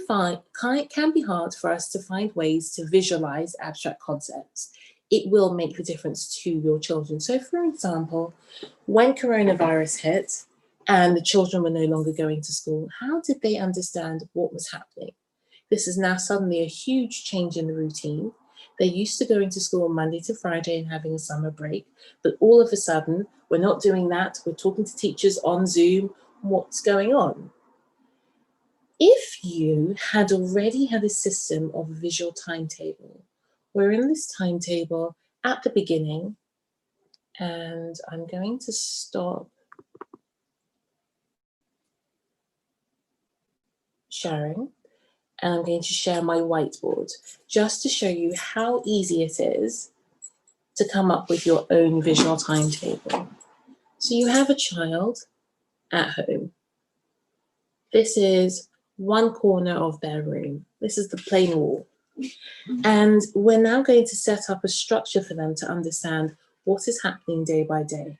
hard for us to find ways to visualize abstract concepts. It will make the difference to your children. So for example, when coronavirus hit and the children were no longer going to school, how did they understand what was happening? This is now suddenly a huge change in the routine. They're used to going to school Monday to Friday and having a summer break, but all of a sudden, we're not doing that. We're talking to teachers on Zoom. What's going on? If you had already had a system of a visual timetable, we're in this timetable at the beginning, and I'm going to stop sharing, and I'm going to share my whiteboard just to show you how easy it is to come up with your own visual timetable. So you have a child at home. This is one corner of their room. This is the plain wall. And we're now going to set up a structure for them to understand what is happening day by day.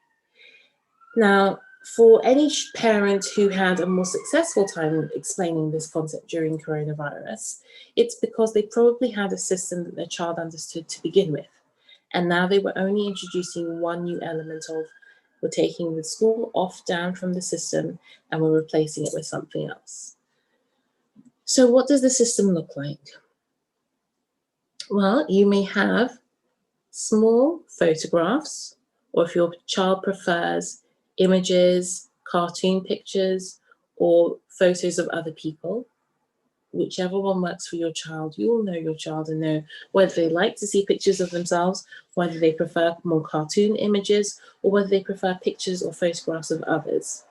Now, For any parent who had a more successful time explaining this concept during coronavirus, it's because they probably had a system that their child understood to begin with. And now they were only introducing one new element of, we're taking the school off down from the system and we're replacing it with something else. So what does the system look like? Well, you may have small photographs, or if your child prefers, images, cartoon pictures, or photos of other people. Whichever one works for your child, you will know your child and know whether they like to see pictures of themselves, whether they prefer more cartoon images, or whether they prefer pictures or photographs of others.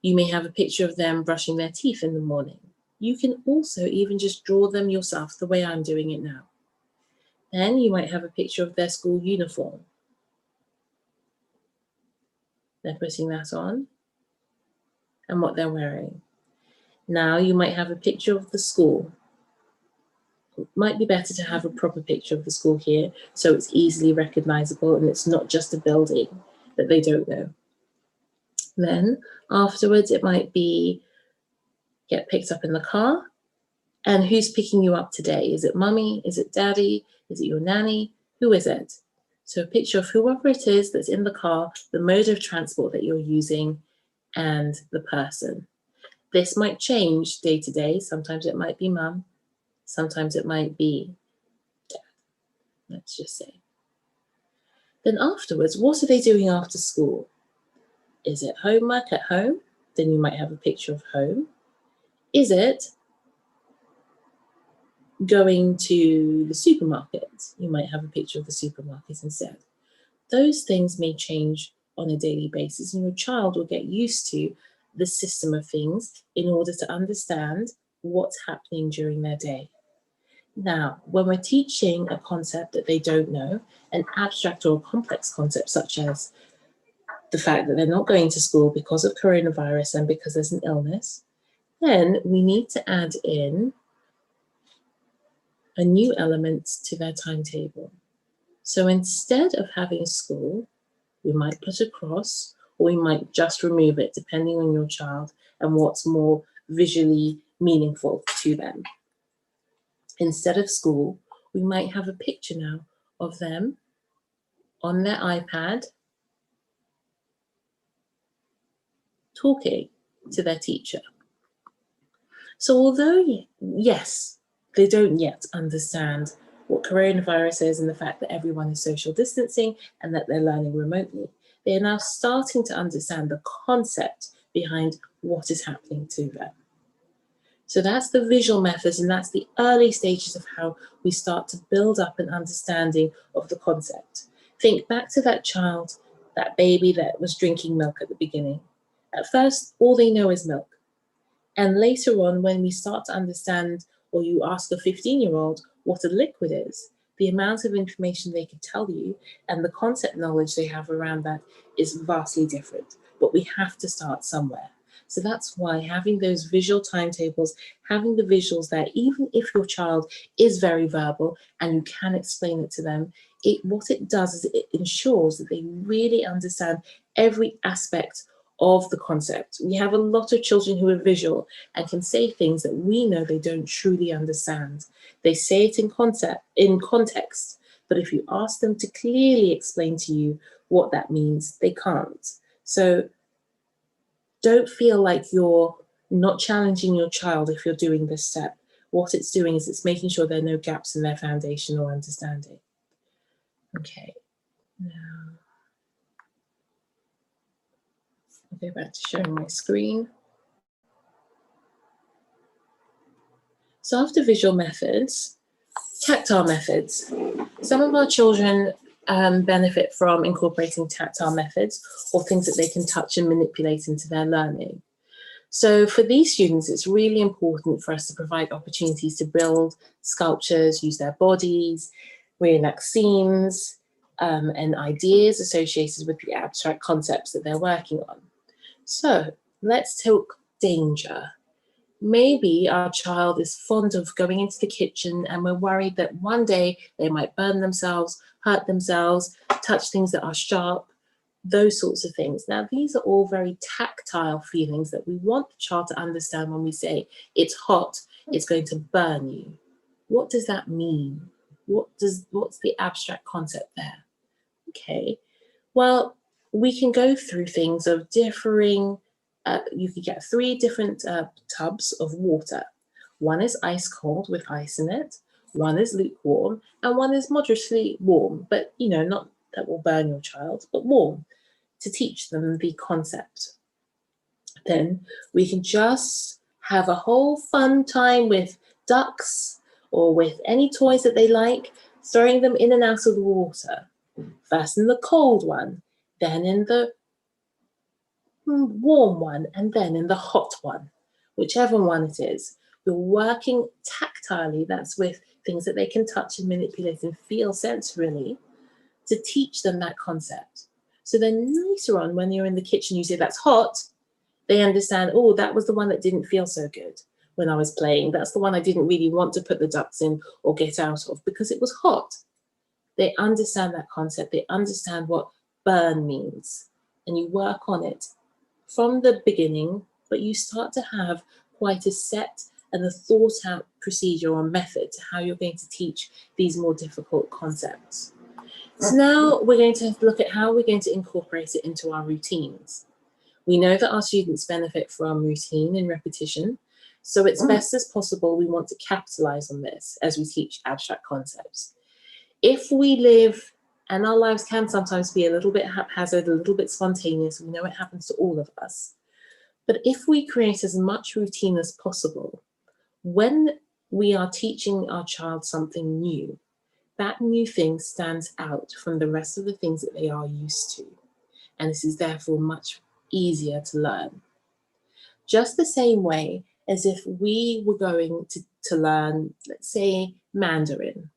You may have a picture of them brushing their teeth in the morning. You can also even just draw them yourself the way I'm doing it now. Then you might have a picture of their school uniform. They're putting that on and what they're wearing. Now you might have a picture of the school. It might be better to have a proper picture of the school here so it's easily recognizable and it's not just a building that they don't know. Then afterwards it might be get picked up in the car, and who's picking you up today? Is it mummy? Is it daddy? Is it your nanny? Who is it? So a picture of whoever it is that's in the car, the mode of transport that you're using, and the person. This might change day to day. Sometimes it might be mum. Sometimes it might be dad, let's just say. Then afterwards, what are they doing after school? Is it homework at home? Then you might have a picture of home. Is it going to the supermarket? You might have a picture of the supermarket instead. Those things may change on a daily basis, and your child will get used to the system of things in order to understand what's happening during their day. Now, when we're teaching a concept that they don't know, an abstract or complex concept such as the fact that they're not going to school because of coronavirus and because there's an illness, then we need to add in a new element to their timetable. So instead of having school, we might put a cross, or we might just remove it depending on your child and what's more visually meaningful to them. Instead of school, we might have a picture now of them on their iPad talking to their teacher. So although, yes, they don't yet understand what coronavirus is and the fact that everyone is social distancing and that they're learning remotely, they are now starting to understand the concept behind what is happening to them. So that's the visual methods, and that's the early stages of how we start to build up an understanding of the concept. Think back to that child, that baby that was drinking milk at the beginning. At first, all they know is milk. And later on, when we start to understand, or you ask a 15-year-old what a liquid is, the amount of information they can tell you and the concept knowledge they have around that is vastly different. But we have to start somewhere. So that's why having those visual timetables, having the visuals there, even if your child is very verbal and you can explain it to them, what it does is it ensures that they really understand every aspect of the concept. We have a lot of children who are visual and can say things that we know they don't truly understand. They say it in context, but if you ask them to clearly explain to you what that means, they can't. So don't feel like you're not challenging your child if you're doing this step. What it's doing is it's making sure there are no gaps in their foundation or understanding. Okay, now I'll go back to showing my screen. So after visual methods, tactile methods. Some of our children benefit from incorporating tactile methods or things that they can touch and manipulate into their learning. So for these students, it's really important for us to provide opportunities to build sculptures, use their bodies, reenact scenes, and ideas associated with the abstract concepts that they're working on. So let's talk danger. Maybe our child is fond of going into the kitchen and we're worried that one day they might burn themselves, hurt themselves, touch things that are sharp. those sorts of things. Now, these are all very tactile feelings that we want the child to understand when we say it's hot, it's going to burn you. What does that mean? What's the abstract concept there? Okay, well, we can go through things of differing, you could get 3 different tubs of water. One is ice cold with ice in it, one is lukewarm, and one is moderately warm, but not that will burn your child, but warm, to teach them the concept. Then we can just have a whole fun time with ducks or with any toys that they like, throwing them in and out of the water. First in the cold one, then in the warm one, and then in the hot one, whichever one it is. You're working tactilely, that's with things that they can touch and manipulate and feel sensorily, to teach them that concept. So then later on, when you're in the kitchen, you say that's hot, they understand, oh, that was the one that didn't feel so good when I was playing. That's the one I didn't really want to put the ducks in or get out of because it was hot. They understand that concept. They understand what burn means. And you work on it from the beginning, but you start to have quite a set and a thought out procedure or method to how you're going to teach these more difficult concepts. So now we're going to look at how we're going to incorporate it into our routines. We know that our students benefit from routine and repetition, so it's best as possible we want to capitalize on this as we teach abstract concepts. If we live, and our lives can sometimes be a little bit haphazard, a little bit spontaneous, we know it happens to all of us, but if we create as much routine as possible, when we are teaching our child something new, that new thing stands out from the rest of the things that they are used to. And this is therefore much easier to learn. Just the same way as if we were going to learn, let's say, Mandarin.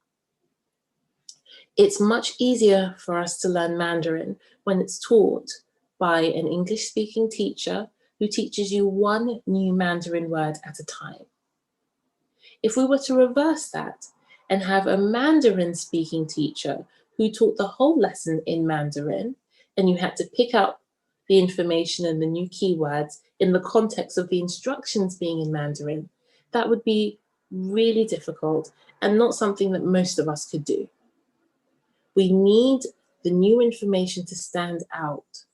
It's much easier for us to learn Mandarin when it's taught by an English-speaking teacher who teaches you one new Mandarin word at a time. If we were to reverse that and have a Mandarin speaking teacher who taught the whole lesson in Mandarin, and you had to pick up the information and the new keywords in the context of the instructions being in Mandarin, that would be really difficult and not something that most of us could do. We need the new information to stand out,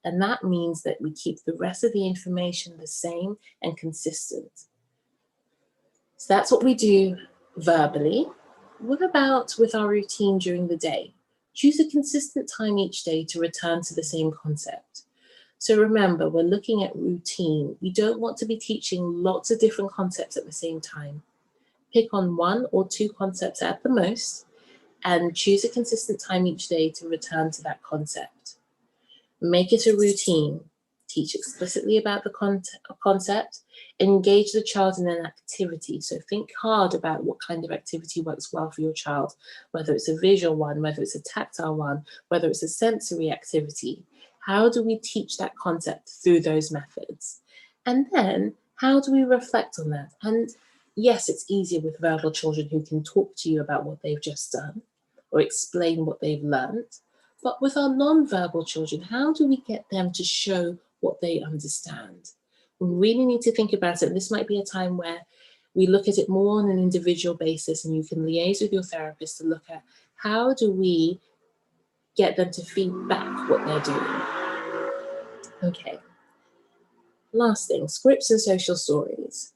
and that means that we keep the rest of the information the same and consistent. So that's what we do verbally. What about with our routine during the day? Choose a consistent time each day to return to the same concept. So remember, we're looking at routine. You don't want to be teaching lots of different concepts at the same time. Pick on 1 or 2 concepts at the most and choose a consistent time each day to return to that concept. Make it a routine. Teach explicitly about the concept. Engage the child in an activity. So think hard about what kind of activity works well for your child, whether it's a visual one, whether it's a tactile one, whether it's a sensory activity. How do we teach that concept through those methods? And then how do we reflect on that? And yes, it's easier with verbal children who can talk to you about what they've just done or explain what they've learned. But with our non-verbal children, how do we get them to show what they understand? We really need to think about it. And this might be a time where we look at it more on an individual basis, and you can liaise with your therapist to look at how do we get them to feed back what they're doing. Okay. Last thing, scripts and social stories.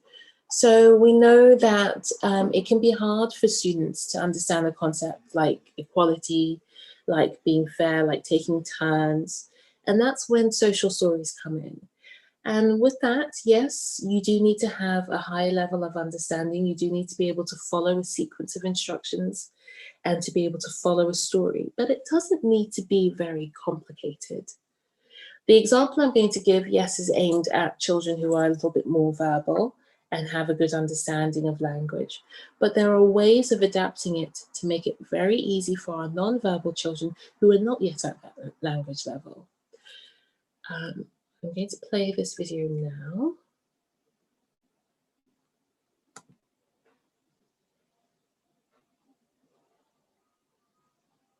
So we know that it can be hard for students to understand a concept like equality, like being fair, like taking turns. And that's when social stories come in. And with that, yes, you do need to have a high level of understanding. You do need to be able to follow a sequence of instructions and to be able to follow a story, but it doesn't need to be very complicated. The example I'm going to give, yes, is aimed at children who are a little bit more verbal and have a good understanding of language. But there are ways of adapting it to make it very easy for our non-verbal children who are not yet at that language level. I'm going to play this video now.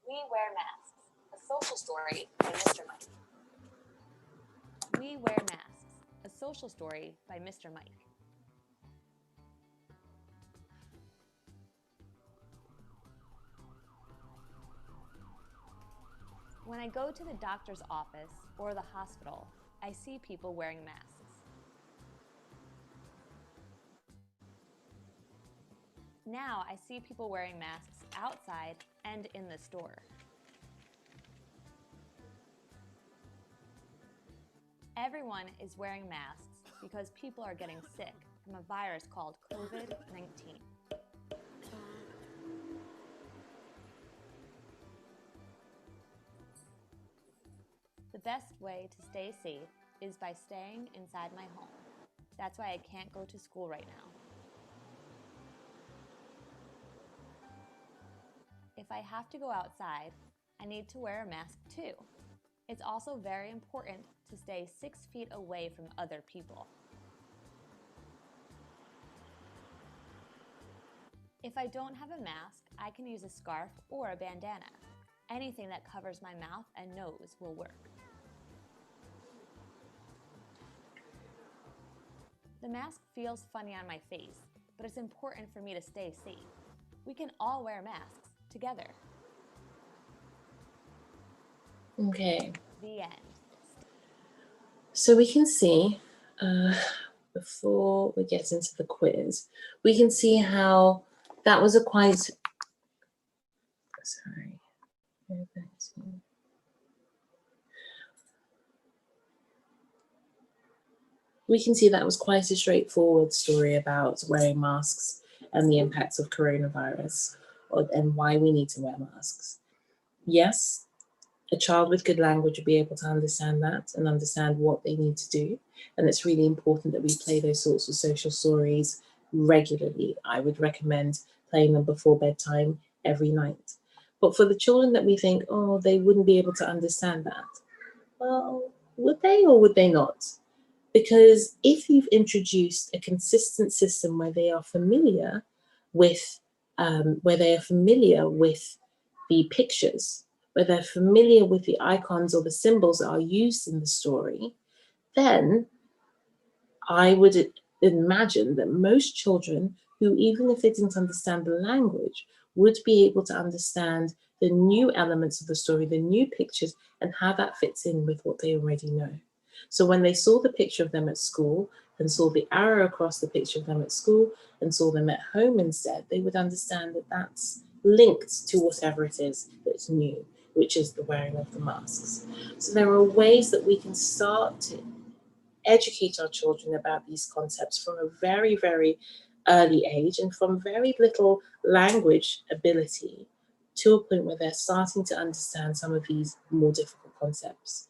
We wear masks. A social story by Mr. Mike.
We Wear Masks, a social story by Mr. Mike. When I go to the doctor's office or the hospital, I see people wearing masks. Now I see people wearing masks outside and in the store. Everyone is wearing masks because people are getting sick from a virus called COVID-19. The best way to stay safe is by staying inside my home. That's why I can't go to school right now. If I have to go outside, I need to wear a mask too. It's also very important to stay 6 feet away from other people. If I don't have a mask, I can use a scarf or a bandana. Anything that covers my mouth and nose will work. The mask feels funny on my face, but it's important for me to stay safe. We can all wear masks together.
Okay.
The end.
So we can see, before we get into the quiz, we can see how that was a quite, sorry. We can see that was quite a straightforward story about wearing masks and the impacts of coronavirus and why we need to wear masks. Yes, a child with good language will be able to understand that and understand what they need to do. And it's really important that we play those sorts of social stories regularly. I would recommend playing them before bedtime every night. But for the children that we think, oh, they wouldn't be able to understand that, well, would they or would they not? Because if you've introduced a consistent system where they are familiar with the pictures, where they're familiar with the icons or the symbols that are used in the story, then I would imagine that most children who, even if they didn't understand the language, would be able to understand the new elements of the story, the new pictures, and how that fits in with what they already know. So when they saw the picture of them at school and saw the arrow across the picture of them at school and saw them at home instead, they would understand that that's linked to whatever it is that's new, which is the wearing of the masks. So there are ways that we can start to educate our children about these concepts from a very, very early age and from very little language ability to a point where they're starting to understand some of these more difficult concepts.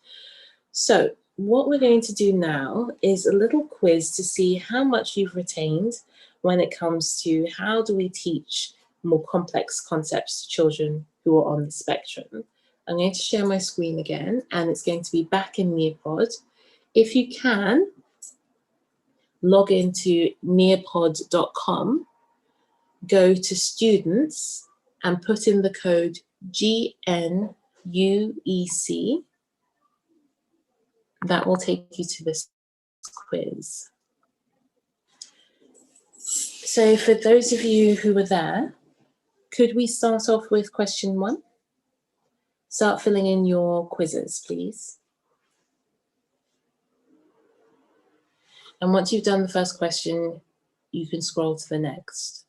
So what we're going to do now is a little quiz to see how much you've retained when it comes to how do we teach more complex concepts to children who are on the spectrum. I'm going to share my screen again, and it's going to be back in Nearpod. If you can, log into nearpod.com, go to students and put in the code GNUEC. That will take you to this quiz. So for those of you who were there, could we start off with question 1? Start filling in your quizzes, please. And once you've done the first question, you can scroll to the next.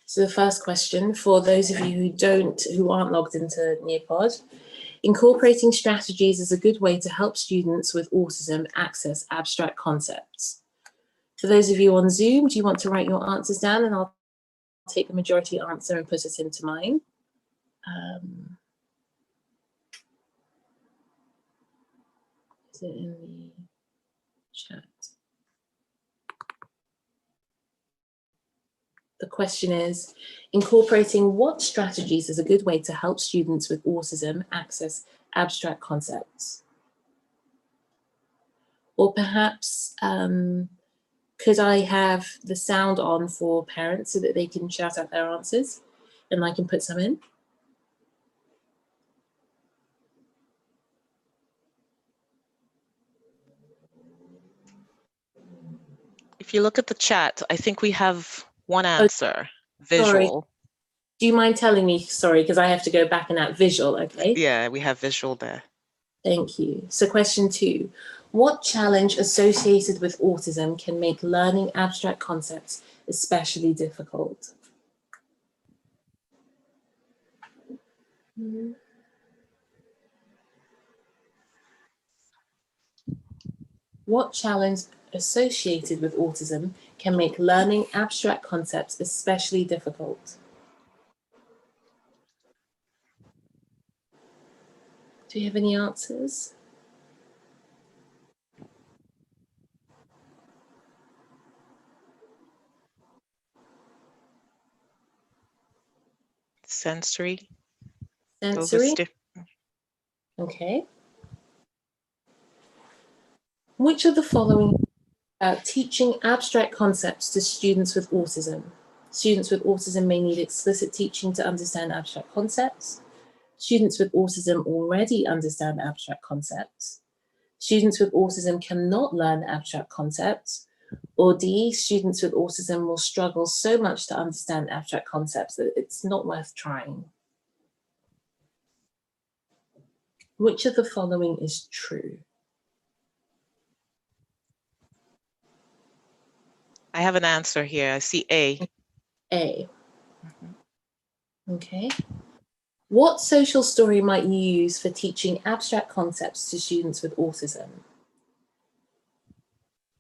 So the first question, for those of you who aren't logged into Nearpod, incorporating strategies is a good way to help students with autism access abstract concepts. For those of you on Zoom, do you want to write your answers down, and I'll take the majority answer and put it into mine. Is it in the chat? The question is, incorporating what strategies is a good way to help students with autism access abstract concepts? Or perhaps, could I have the sound on for parents so that they can shout out their answers and I can put some in?
If you look at the chat, I think we have one answer,
Sorry.
visual.
Do you mind telling me, sorry, because I have to go back and at visual, okay?
Yeah, we have visual there.
Thank you. So question 2, what challenge associated with autism can make learning abstract concepts especially difficult? What challenge associated with autism can make learning abstract concepts especially difficult? Do you have any answers?
Sensory.
Sensory? Okay. Which of the following teaching abstract concepts to students with autism? Students with autism may need explicit teaching to understand abstract concepts. Students with autism already understand abstract concepts. Students with autism cannot learn abstract concepts. Or D, students with autism will struggle so much to understand abstract concepts that it's not worth trying. Which of the following is true?
I have an answer here. I see A.
A. Okay. What social story might you use for teaching abstract concepts to students with autism?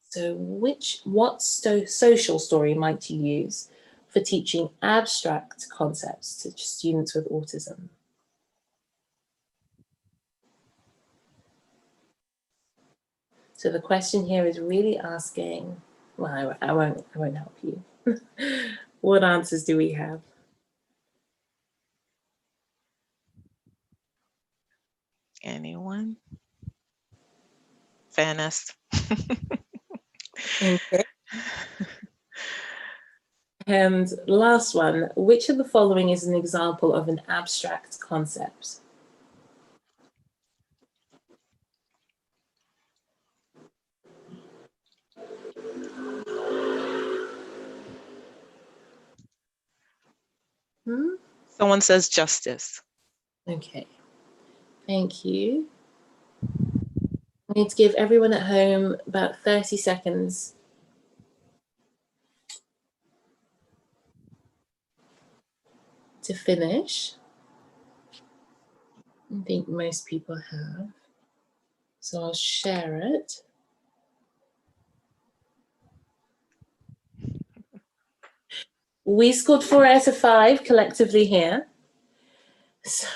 So what social story might you use for teaching abstract concepts to students with autism? So the question here is really asking, well, I won't help you. What answers do we have?
Anyone? Fairness.
Okay. And last one, which of the following is an example of an abstract concept?
Someone says justice.
Okay, thank you. I need to give everyone at home about 30 seconds to finish. I think most people have. So I'll share it. We scored 4 out of 5 collectively here. So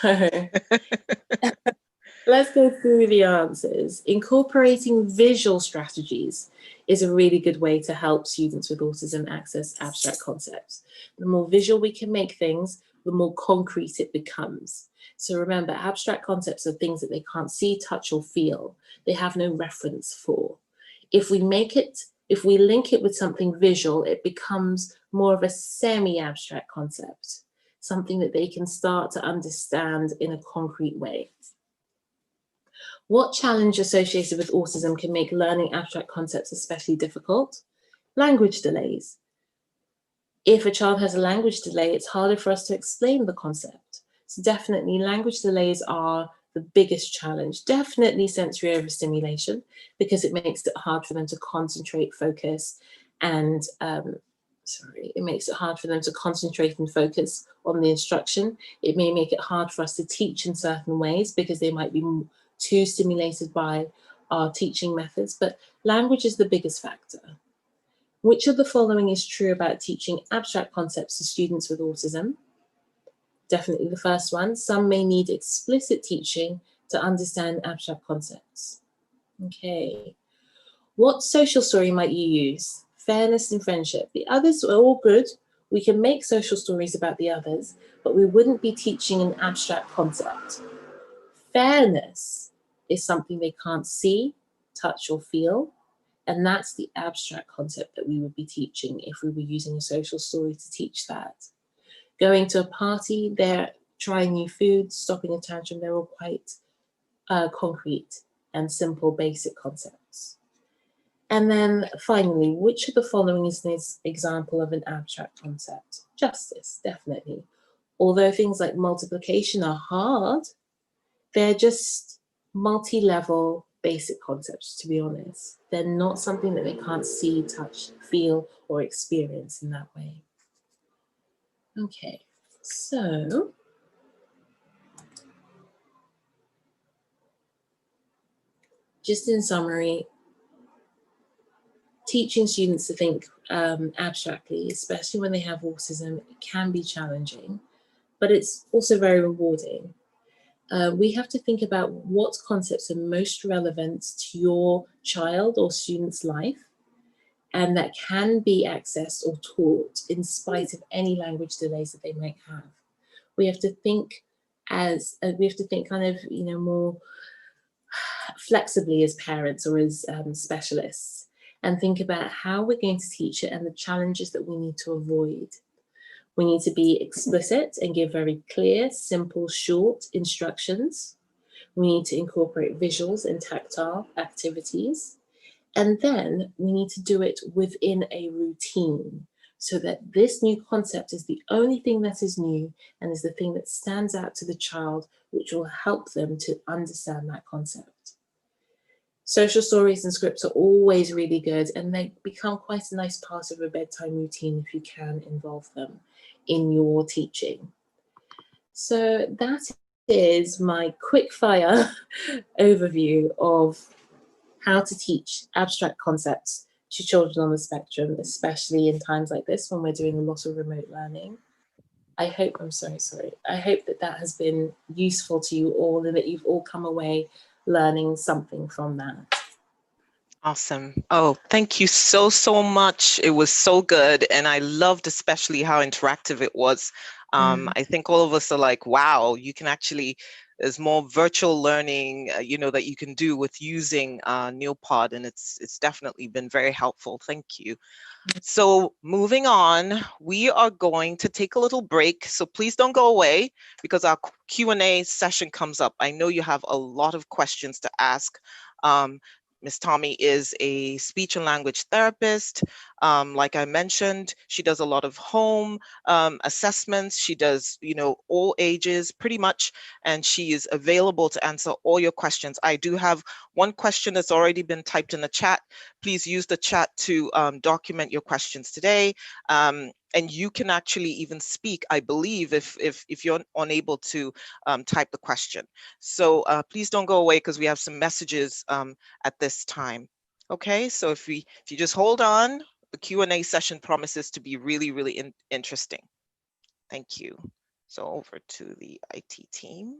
let's go through the answers. Incorporating visual strategies is a really good way to help students with autism access abstract concepts. The more visual we can make things, the more concrete it becomes. So remember, abstract concepts are things that they can't see, touch, or feel. They have no reference for. If we link it with something visual, it becomes more of a semi-abstract concept, something that they can start to understand in a concrete way. What challenge associated with autism can make learning abstract concepts especially difficult? Language delays. If a child has a language delay, it's harder for us to explain the concept. So definitely language delays are the biggest challenge. Definitely sensory overstimulation, because it makes it hard for them to concentrate, focus, and it makes it hard for them to concentrate and focus on the instruction. It may make it hard for us to teach in certain ways because they might be too stimulated by our teaching methods, but language is the biggest factor. Which of the following is true about teaching abstract concepts to students with autism? Definitely the first one. Some may need explicit teaching to understand abstract concepts. Okay. What social story might you use? Fairness and friendship. The others are all good. We can make social stories about the others, but we wouldn't be teaching an abstract concept. Fairness is something they can't see, touch, or feel. And that's the abstract concept that we would be teaching if we were using a social story to teach that. Going to a party, they're trying new foods, stopping a tantrum, they're all quite concrete and simple, basic concepts. And then finally, which of the following is an example of an abstract concept? Justice, definitely. Although things like multiplication are hard, they're just multi-level basic concepts, to be honest. They're not something that they can't see, touch, feel, or experience in that way. Okay, so just in summary, teaching students to think abstractly, especially when they have autism, can be challenging, but it's also very rewarding. We have to think about what concepts are most relevant to your child or student's life, and that can be accessed or taught in spite of any language delays that they might have. We have to think kind of, more flexibly as parents or as specialists, and think about how we're going to teach it and the challenges that we need to avoid. We need to be explicit and give very clear, simple, short instructions. We need to incorporate visuals and tactile activities. And then we need to do it within a routine so that this new concept is the only thing that is new and is the thing that stands out to the child, which will help them to understand that concept. Social stories and scripts are always really good, and they become quite a nice part of a bedtime routine if you can involve them in your teaching. So that is my quick fire overview of how to teach abstract concepts to children on the spectrum, especially in times like this when we're doing a lot of remote learning. I hope that has been useful to you all and that you've all come away learning something from that.
Awesome. Oh, thank you so, so much. It was so good. And I loved especially how interactive it was. I think all of us are like, wow, you can actually, there's more virtual learning, that you can do with using Neopod, and it's definitely been very helpful. Thank you. So moving on, we are going to take a little break. So please don't go away because our Q&A session comes up. I know you have a lot of questions to ask. Ms. Tommy is a speech and language therapist. Like I mentioned, she does a lot of home assessments. She does, all ages pretty much, and she is available to answer all your questions. I do have one question that's already been typed in the chat. Please use the chat to document your questions today. And you can actually even speak, I believe, if you're unable to type the question. So please don't go away because we have some messages at this time. Okay, so if you just hold on, the Q&A session promises to be really, really interesting. Thank you. So over to the IT team.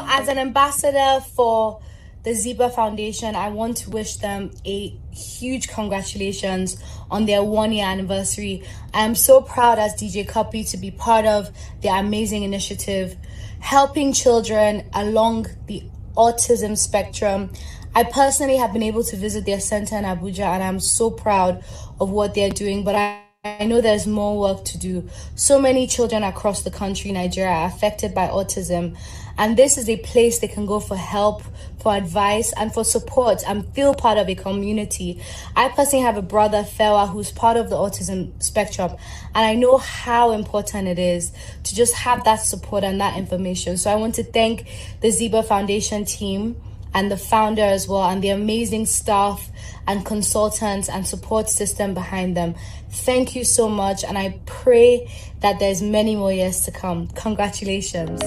As an ambassador for the Zebra Foundation, I want to wish them a huge congratulations on their 1-year anniversary. I am so proud as DJ Cuppy to be part of their amazing initiative, helping children along the autism spectrum. I personally have been able to visit their center in Abuja, and I'm so proud of what they're doing, but I know there's more work to do. So many children across the country, Nigeria, are affected by autism, and this is a place they can go for help, for advice, and for support, and feel part of a community. I personally have a brother, Fewa, who's part of the autism spectrum, and I know how important it is to just have that support and that information. So I want to thank the Zebra Foundation team and the founder as well, and the amazing staff and consultants and support system behind them. Thank you so much, and I pray that there's many more years to come. Congratulations.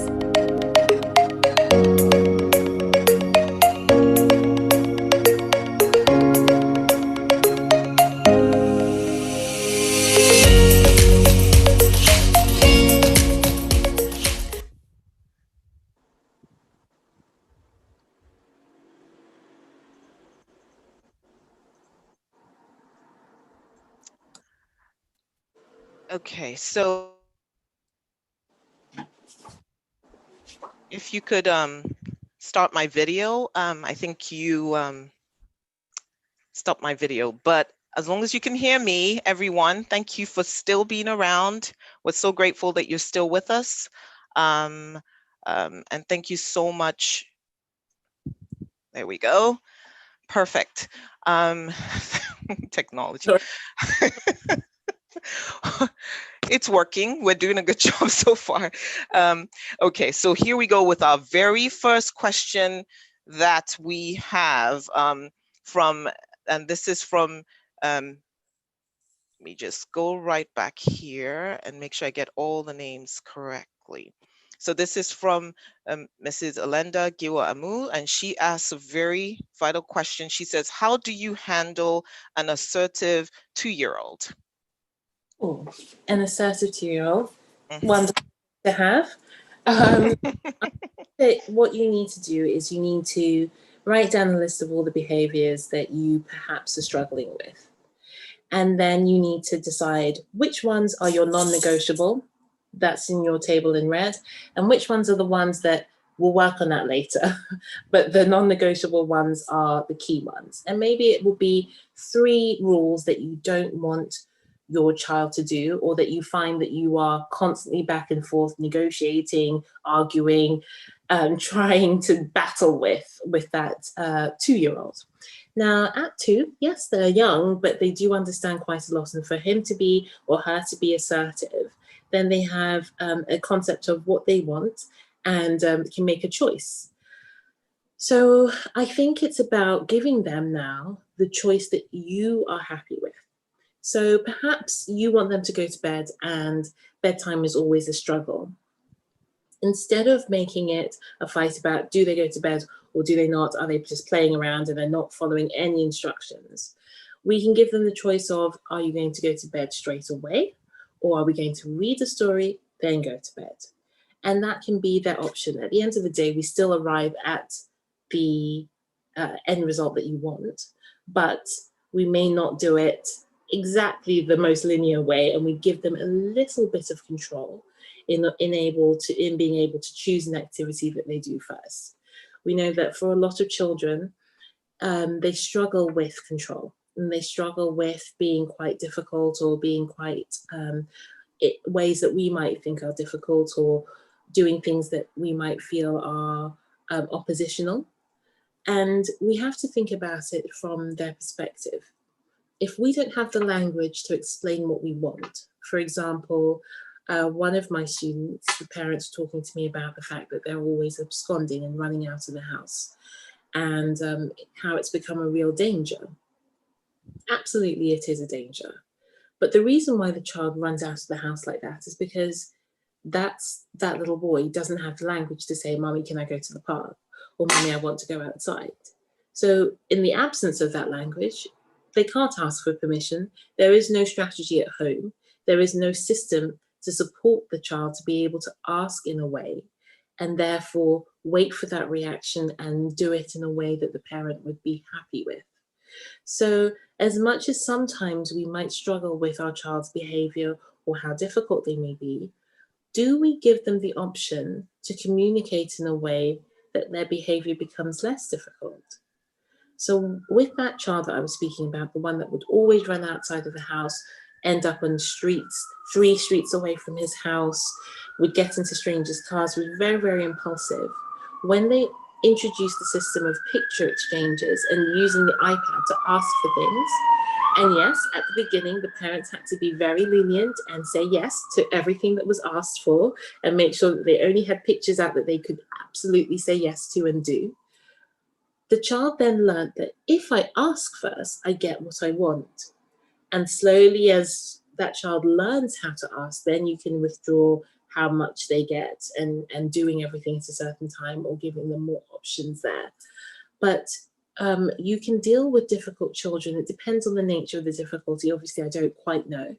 Okay, so if you could start my video, I think you stopped my video, but as long as you can hear me, everyone, thank you for still being around. We're so grateful that you're still with us. And thank you so much. There we go. Perfect. Technology. It's working. We're doing a good job so far. Okay, so here we go with our very first question that we have from, and this is from, let me just go right back here and make sure I get all the names correctly. So this is from Mrs. Alenda Giwa Amu, and she asks a very vital question. She says, how do you handle an assertive 2-year-old?
Oh, an assertive 2-year-old,
Mhm.
wonderful to have. What you need to do is you need to write down a list of all the behaviors that you perhaps are struggling with. And then you need to decide which ones are your non-negotiable, that's in your table in red, and which ones are the ones that we'll work on that later. But the non-negotiable ones are the key ones. And maybe it will be 3 rules that you don't want your child to do, or that you find that you are constantly back and forth negotiating, arguing, trying to battle with that 2-year-old. Now, at 2, yes, they're young, but they do understand quite a lot. And for him to be, or her to be assertive, then they have a concept of what they want and can make a choice. So I think it's about giving them now the choice that you are happy with. So perhaps you want them to go to bed and bedtime is always a struggle. Instead of making it a fight about do they go to bed or do they not, are they just playing around and they're not following any instructions, we can give them the choice of, are you going to go to bed straight away, or are we going to read a story, then go to bed? And that can be their option. At the end of the day, we still arrive at the end result that you want, but we may not do it exactly the most linear way, and we give them a little bit of control in being able to choose an activity that they do first. We know that for a lot of children, they struggle with control, and they struggle with being quite difficult, or being quite ways that we might think are difficult, or doing things that we might feel are oppositional. And we have to think about it from their perspective. If we don't have the language to explain what we want, for example, one of my students, the parents were talking to me about the fact that they're always absconding and running out of the house, and how it's become a real danger. Absolutely, it is a danger. But the reason why the child runs out of the house like that is because that little boy doesn't have the language to say, Mommy, can I go to the park? Or Mommy, I want to go outside. So in the absence of that language, they can't ask for permission. There is no strategy at home. There is no system to support the child to be able to ask in a way, and therefore wait for that reaction and do it in a way that the parent would be happy with. So as much as sometimes we might struggle with our child's behavior or how difficult they may be, do we give them the option to communicate in a way that their behavior becomes less difficult? So with that child that I was speaking about, the one that would always run outside of the house, end up on streets, 3 streets away from his house, would get into strangers' cars, was very, very impulsive. When they introduced the system of picture exchanges and using the iPad to ask for things, and yes, at the beginning, the parents had to be very lenient and say yes to everything that was asked for, and make sure that they only had pictures out that they could absolutely say yes to and do. The child then learned that if I ask first, I get what I want. And slowly, as that child learns how to ask, then you can withdraw how much they get, and doing everything at a certain time, or giving them more options there. But you can deal with difficult children. It depends on the nature of the difficulty. Obviously, I don't quite know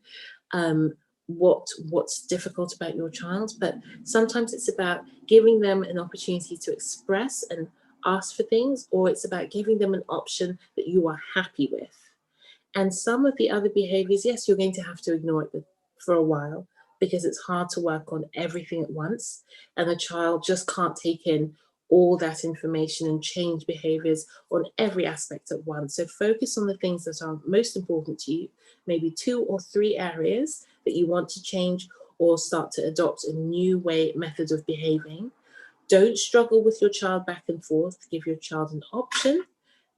what's difficult about your child, but sometimes it's about giving them an opportunity to express and ask for things, or it's about giving them an option that you are happy with. And some of the other behaviors, yes, you're going to have to ignore it for a while because it's hard to work on everything at once, and the child just can't take in all that information and change behaviors on every aspect at once. So focus on the things that are most important to you, maybe 2 or 3 areas that you want to change or start to adopt a new method of behaving. Don't struggle with your child back and forth. Give your child an option,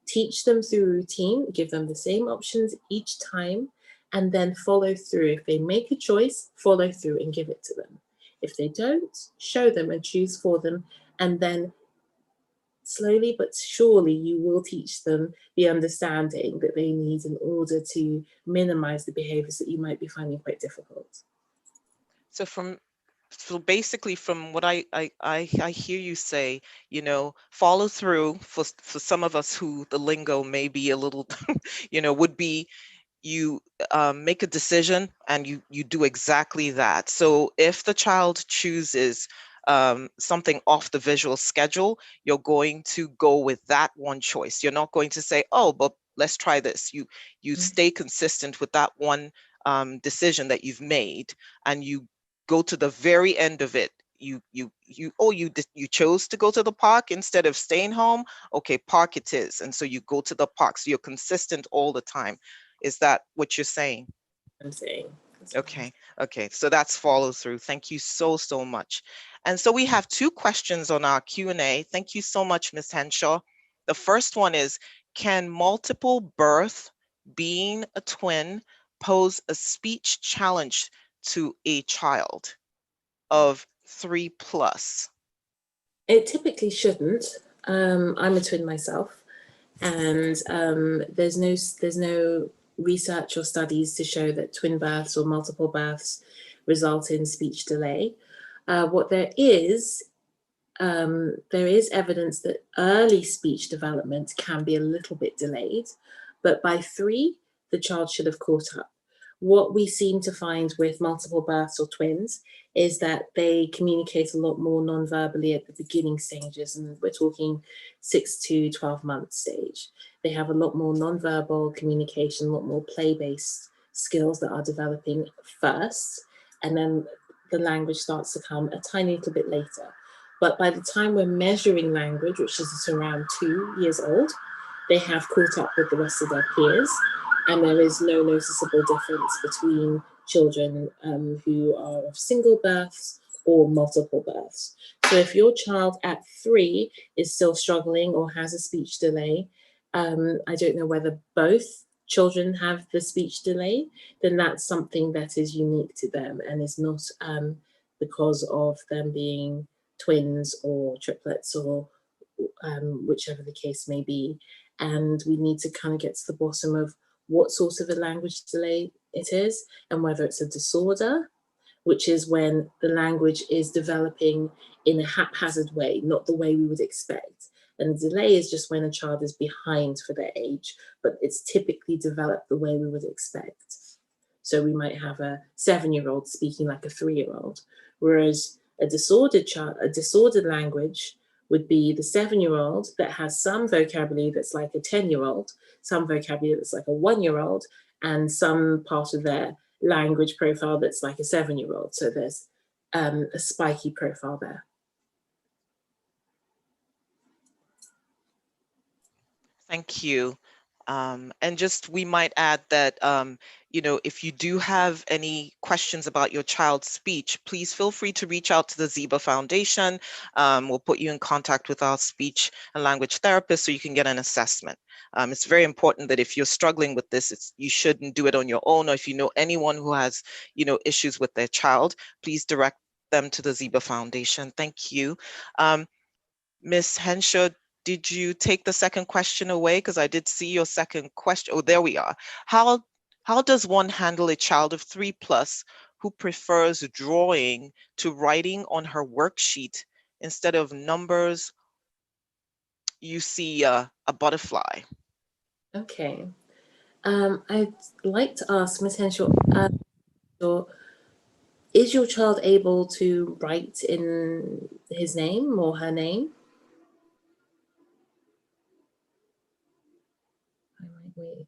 teach them through routine, give them the same options each time, and then follow through. If they make a choice, follow through and give it to them. If they don't, show them and choose for them, and then slowly but surely you will teach them the understanding that they need in order to minimize the behaviors that you might be finding quite difficult.
So basically from what I hear you say, you know, follow through for some of us who the lingo may be a little, you know, would be you make a decision and you do exactly that. So if the child chooses something off the visual schedule, you're going to go with that one choice. You're not going to say, oh, but let's try this. You stay consistent with that one decision that you've made, and you go to the very end of it. You chose to go to the park instead of staying home. Okay, park it is. And so you go to the park. So you're consistent all the time. Is that what you're saying?
I'm saying.
Okay, okay. So that's follow through. Thank you so much. And so we have 2 questions on our Q&A. Thank you so much, Ms. Henshaw. The first one is, can multiple birth, being a twin, pose a speech challenge to a child of 3+?
It typically shouldn't. I'm a twin myself, and there's no research or studies to show that twin births or multiple births result in speech delay. What there is evidence that early speech development can be a little bit delayed, but by 3, the child should have caught up. What we seem to find with multiple births or twins is that they communicate a lot more non-verbally at the beginning stages, and we're talking 6 to 12 month stage. They have a lot more non-verbal communication, a lot more play-based skills that are developing first, and then the language starts to come a tiny little bit later. But by the time we're measuring language, which is around 2 years old, they have caught up with the rest of their peers, and there is no noticeable difference between children who are of single births or multiple births. So if your child at 3 is still struggling or has a speech delay, I don't know whether both children have the speech delay, then that's something that is unique to them and is not because of them being twins or triplets or whichever the case may be. And we need to kind of get to the bottom of what sort of a language delay it is and whether it's a disorder, which is when the language is developing in a haphazard way, not the way we would expect. And the delay is just when a child is behind for their age, but it's typically developed the way we would expect. So we might have a 7-year-old speaking like a 3-year-old, whereas a disordered language would be the 7-year-old that has some vocabulary that's like a 10-year-old, some vocabulary that's like a 1-year-old, and some part of their language profile that's like a 7-year-old. So there's a spiky profile there.
Thank you. And just we might add that, you know, if you do have any questions about your child's speech, please feel free to reach out to the Zeba Foundation. We'll put you in contact with our speech and language therapist so you can get an assessment. It's very important that if you're struggling with this, you shouldn't do it on your own, or if you know anyone who has, you know, issues with their child, please direct them to the Zeba Foundation. Thank you. Ms. Henshaw, did you take the second question away? Because I did see your second question. Oh, there we are. How does one handle a child of 3+ who prefers drawing to writing on her worksheet instead of numbers? You see a butterfly.
Okay. I'd like to ask Ms. Henshaw, is your child able to write in his name or her name? I might wait.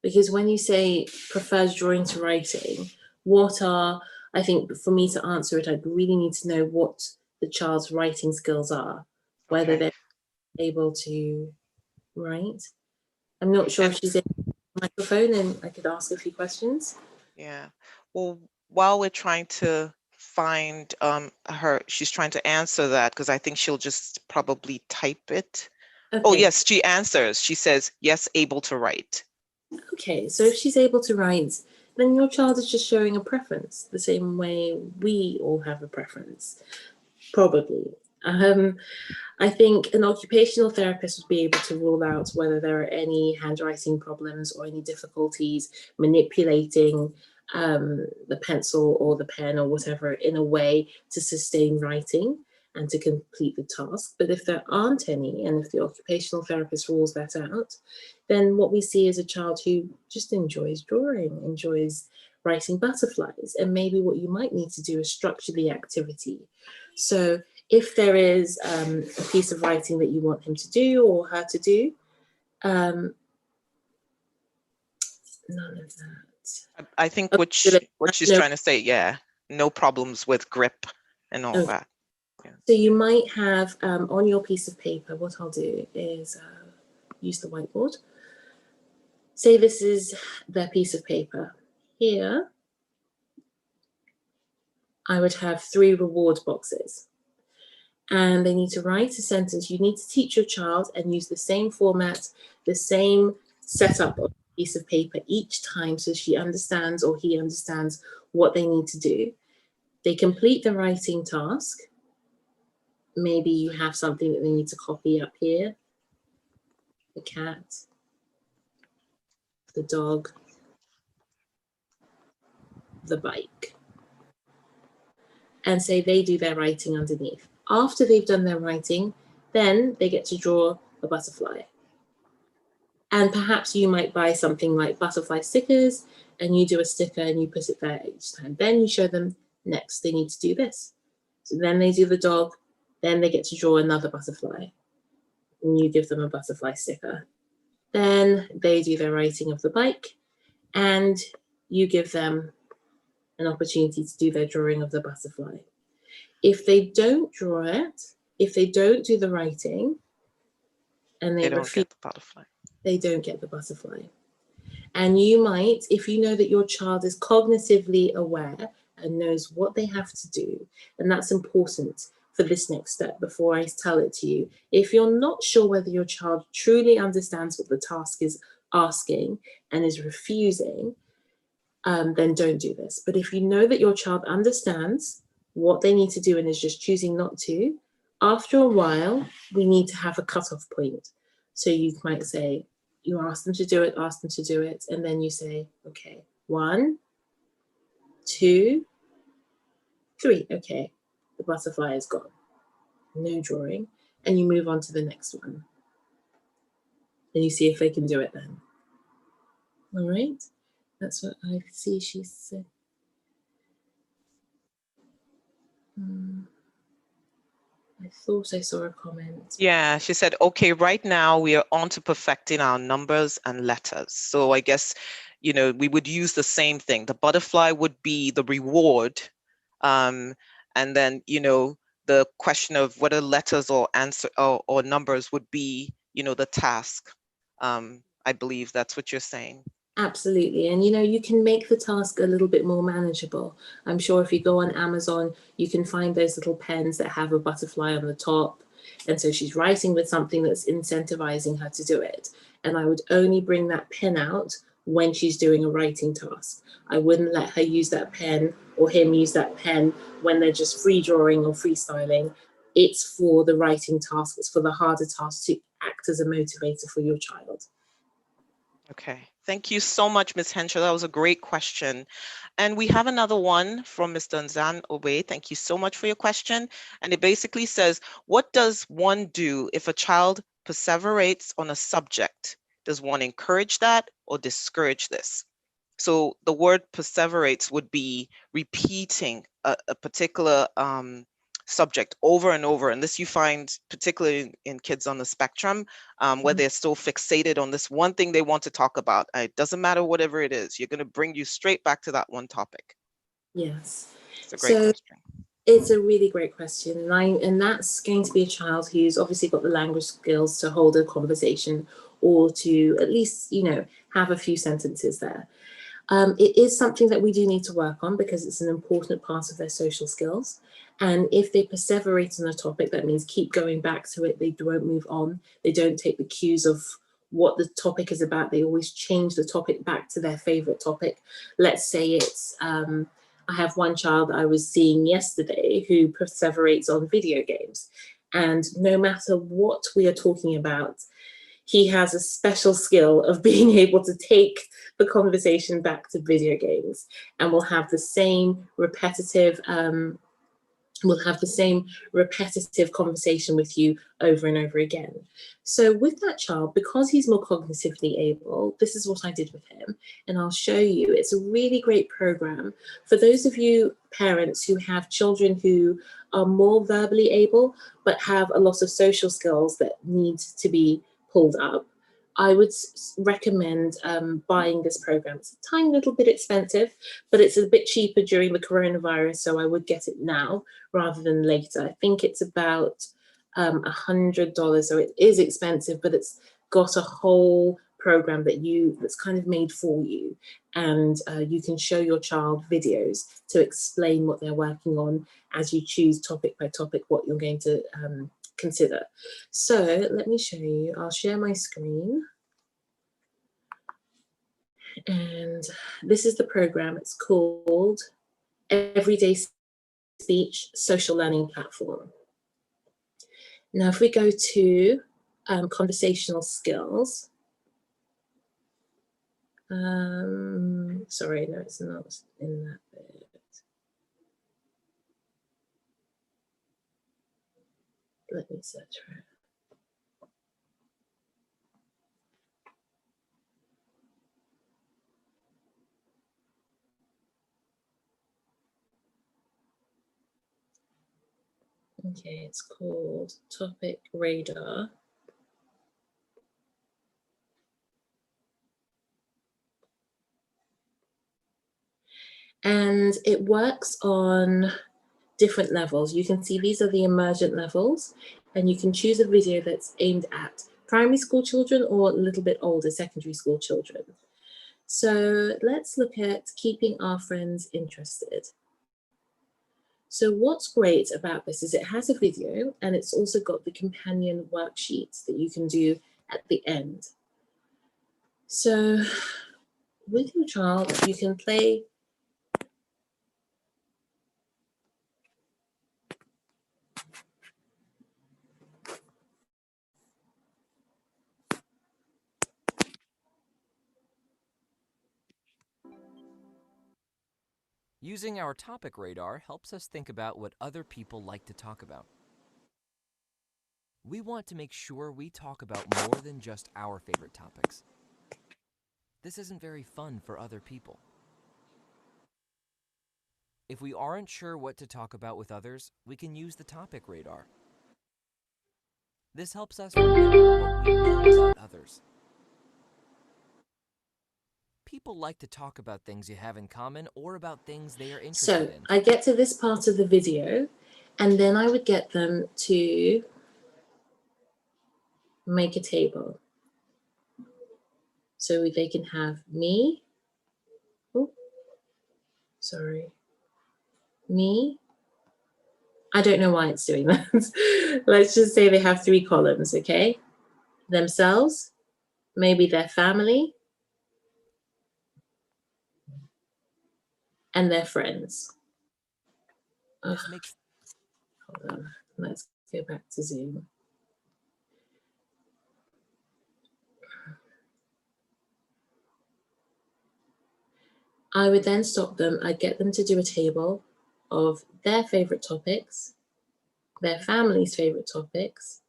Because when you say prefers drawing to writing, I think for me to answer it, I'd really need to know what the child's writing skills are, whether
Okay.
they're able to write. I'm not sure if she's in the microphone and I could ask a few questions.
Yeah. Well, while we're trying to find her, she's trying to answer that because I think she'll just probably type it.
Okay.
Oh, yes, she answers. She says, yes, able to write.
Okay, so if she's able to write, then your child is just showing a preference, the same way we all have a preference, probably. I think an occupational therapist would be able to rule out whether there are any handwriting problems or any difficulties manipulating the pencil or the pen or whatever in a way to sustain writing and to complete the task. But if there aren't any, and if the occupational therapist rules that out, then what we see is a child who just enjoys drawing, enjoys writing butterflies. And maybe what you might need to do is structure the activity. So if there is a piece of writing that you want him to do or her to do, none of that.
I think what she's trying to say, yeah, no problems with grip and all that. Yeah.
So you might have on your piece of paper, what I'll do is use the whiteboard. Say this is their piece of paper. Here, I would have 3 reward boxes. And they need to write a sentence. You need to teach your child and use the same format, the same setup of a piece of paper each time so she understands or he understands what they need to do. They complete the writing task. Maybe you have something that they need to copy up here. The cat, the dog, the bike. And say they do their writing underneath. After they've done their writing, then they get to draw a butterfly. And perhaps you might buy something like butterfly stickers and you do a sticker and you put it there each time. Then you show them next, they need to do this. So then they do the dog, then they get to draw another butterfly and you give them a butterfly sticker. Then they do their writing of the bike and you give them an opportunity to do their drawing of the butterfly. If they don't draw it, if they don't do the writing and they
don't get the butterfly.
They don't get the butterfly. And you might, if you know that your child is cognitively aware and knows what they have to do, and that's important for this next step before I tell it to you. If you're not sure whether your child truly understands what the task is asking and is refusing, then don't do this. But if you know that your child understands what they need to do and is just choosing not to, after a while, we need to have a cutoff point. So you might say, you ask them to do it, and then you say, okay, 1, 2, 3, okay, the butterfly is gone, no drawing, and you move on to the next one. And you see if they can do it then. All right, that's what I see she said. I thought I saw a comment.
Yeah, she said, okay, right now we are on to perfecting our numbers and letters. So I guess, you know, we would use the same thing. The butterfly would be the reward. And then, you know, the question of whether letters or or numbers would be, you know, the task. I believe that's what you're saying.
Absolutely. And, you know, you can make the task a little bit more manageable. I'm sure if you go on Amazon, you can find those little pens that have a butterfly on the top. And so she's writing with something that's incentivizing her to do it. And I would only bring that pen out when she's doing a writing task. I wouldn't let her use that pen or him use that pen when they're just free drawing or freestyling. It's for the writing task. It's for the harder task to act as a motivator for your child.
Okay, thank you so much, Ms. Henshaw. That was a great question. And we have another one from Mr. Nzan Obe. Thank you so much for your question. And it basically says, what does one do if a child perseverates on a subject? Does one encourage that or discourage this? So the word perseverates would be repeating a particular subject over and over. And this you find particularly in kids on the spectrum, where they're still fixated on this one thing they want to talk about. It doesn't matter whatever it is, you're going to bring you straight back to that one topic.
Yes.
It's a great question.
It's a really great question, and that's going to be a child who's obviously got the language skills to hold a conversation or to at least, you know, have a few sentences there. It is something that we do need to work on because it's an important part of their social skills. And if they perseverate on a topic, that means keep going back to it. They won't move on. They don't take the cues of what the topic is about. They always change the topic back to their favorite topic. Let's say it's, I have one child I was seeing yesterday who perseverates on video games. And no matter what we are talking about, he has a special skill of being able to take the conversation back to video games, and will have the same repetitive conversation with you over and over again. So with that child, because he's more cognitively able, this is what I did with him, and I'll show you. It's a really great program for those of you parents who have children who are more verbally able but have a lot of social skills that need to be pulled up. I would recommend buying this program. It's a tiny little bit expensive, but it's a bit cheaper during the coronavirus, so I would get it now rather than later. I think it's about $100, so it is expensive, but it's got a whole program that's kind of made for you, and you can show your child videos to explain what they're working on as you choose topic by topic what you're going to consider. So let me show you. I'll share my screen. And this is the program. It's called Everyday Speech Social Learning Platform. Now, if we go to conversational skills, sorry, no, it's not in that bit. Let me search for it. Okay, it's called Topic Radar. And it works on different levels. You can see these are the emergent levels, and you can choose a video that's aimed at primary school children or a little bit older secondary school children. So let's look at keeping our friends interested. So what's great about this is it has a video, and it's also got the companion worksheets that you can do at the end. So with your child, you can play
Using our topic radar helps us think about what other people like to talk about. We want to make sure we talk about more than just our favorite topics. This isn't very fun for other people. If we aren't sure what to talk about with others, we can use the topic radar. This helps us remember what we know about others. People like to talk about things you have in common or about things they are interested in.
So I get to this part of the video, and then I would get them to make a table. So they can have me, me. I don't know why it's doing that. Let's just say they have 3 columns, okay? Themselves, maybe their family, and their friends. Hold on, let's go back to Zoom. I would then stop them. I'd get them to do a table of their favorite topics, their family's favorite topics,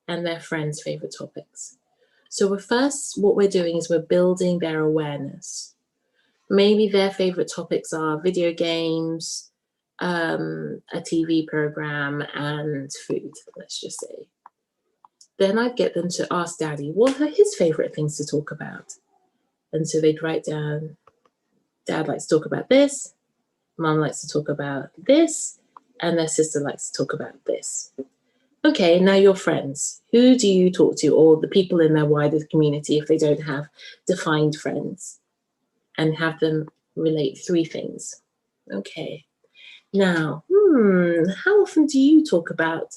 and their friends' favorite topics. So what we're doing is we're building their awareness. Maybe their favorite topics are video games, a TV program and food, let's just say. Then I'd get them to ask Daddy what are his favorite things to talk about. And so they'd write down, Dad likes to talk about this, Mom likes to talk about this, and their sister likes to talk about this. Okay, now you're friends. Who do you talk to, or the people in their wider community if they don't have defined friends? And have them relate 3 things. Okay. Now, how often do you talk about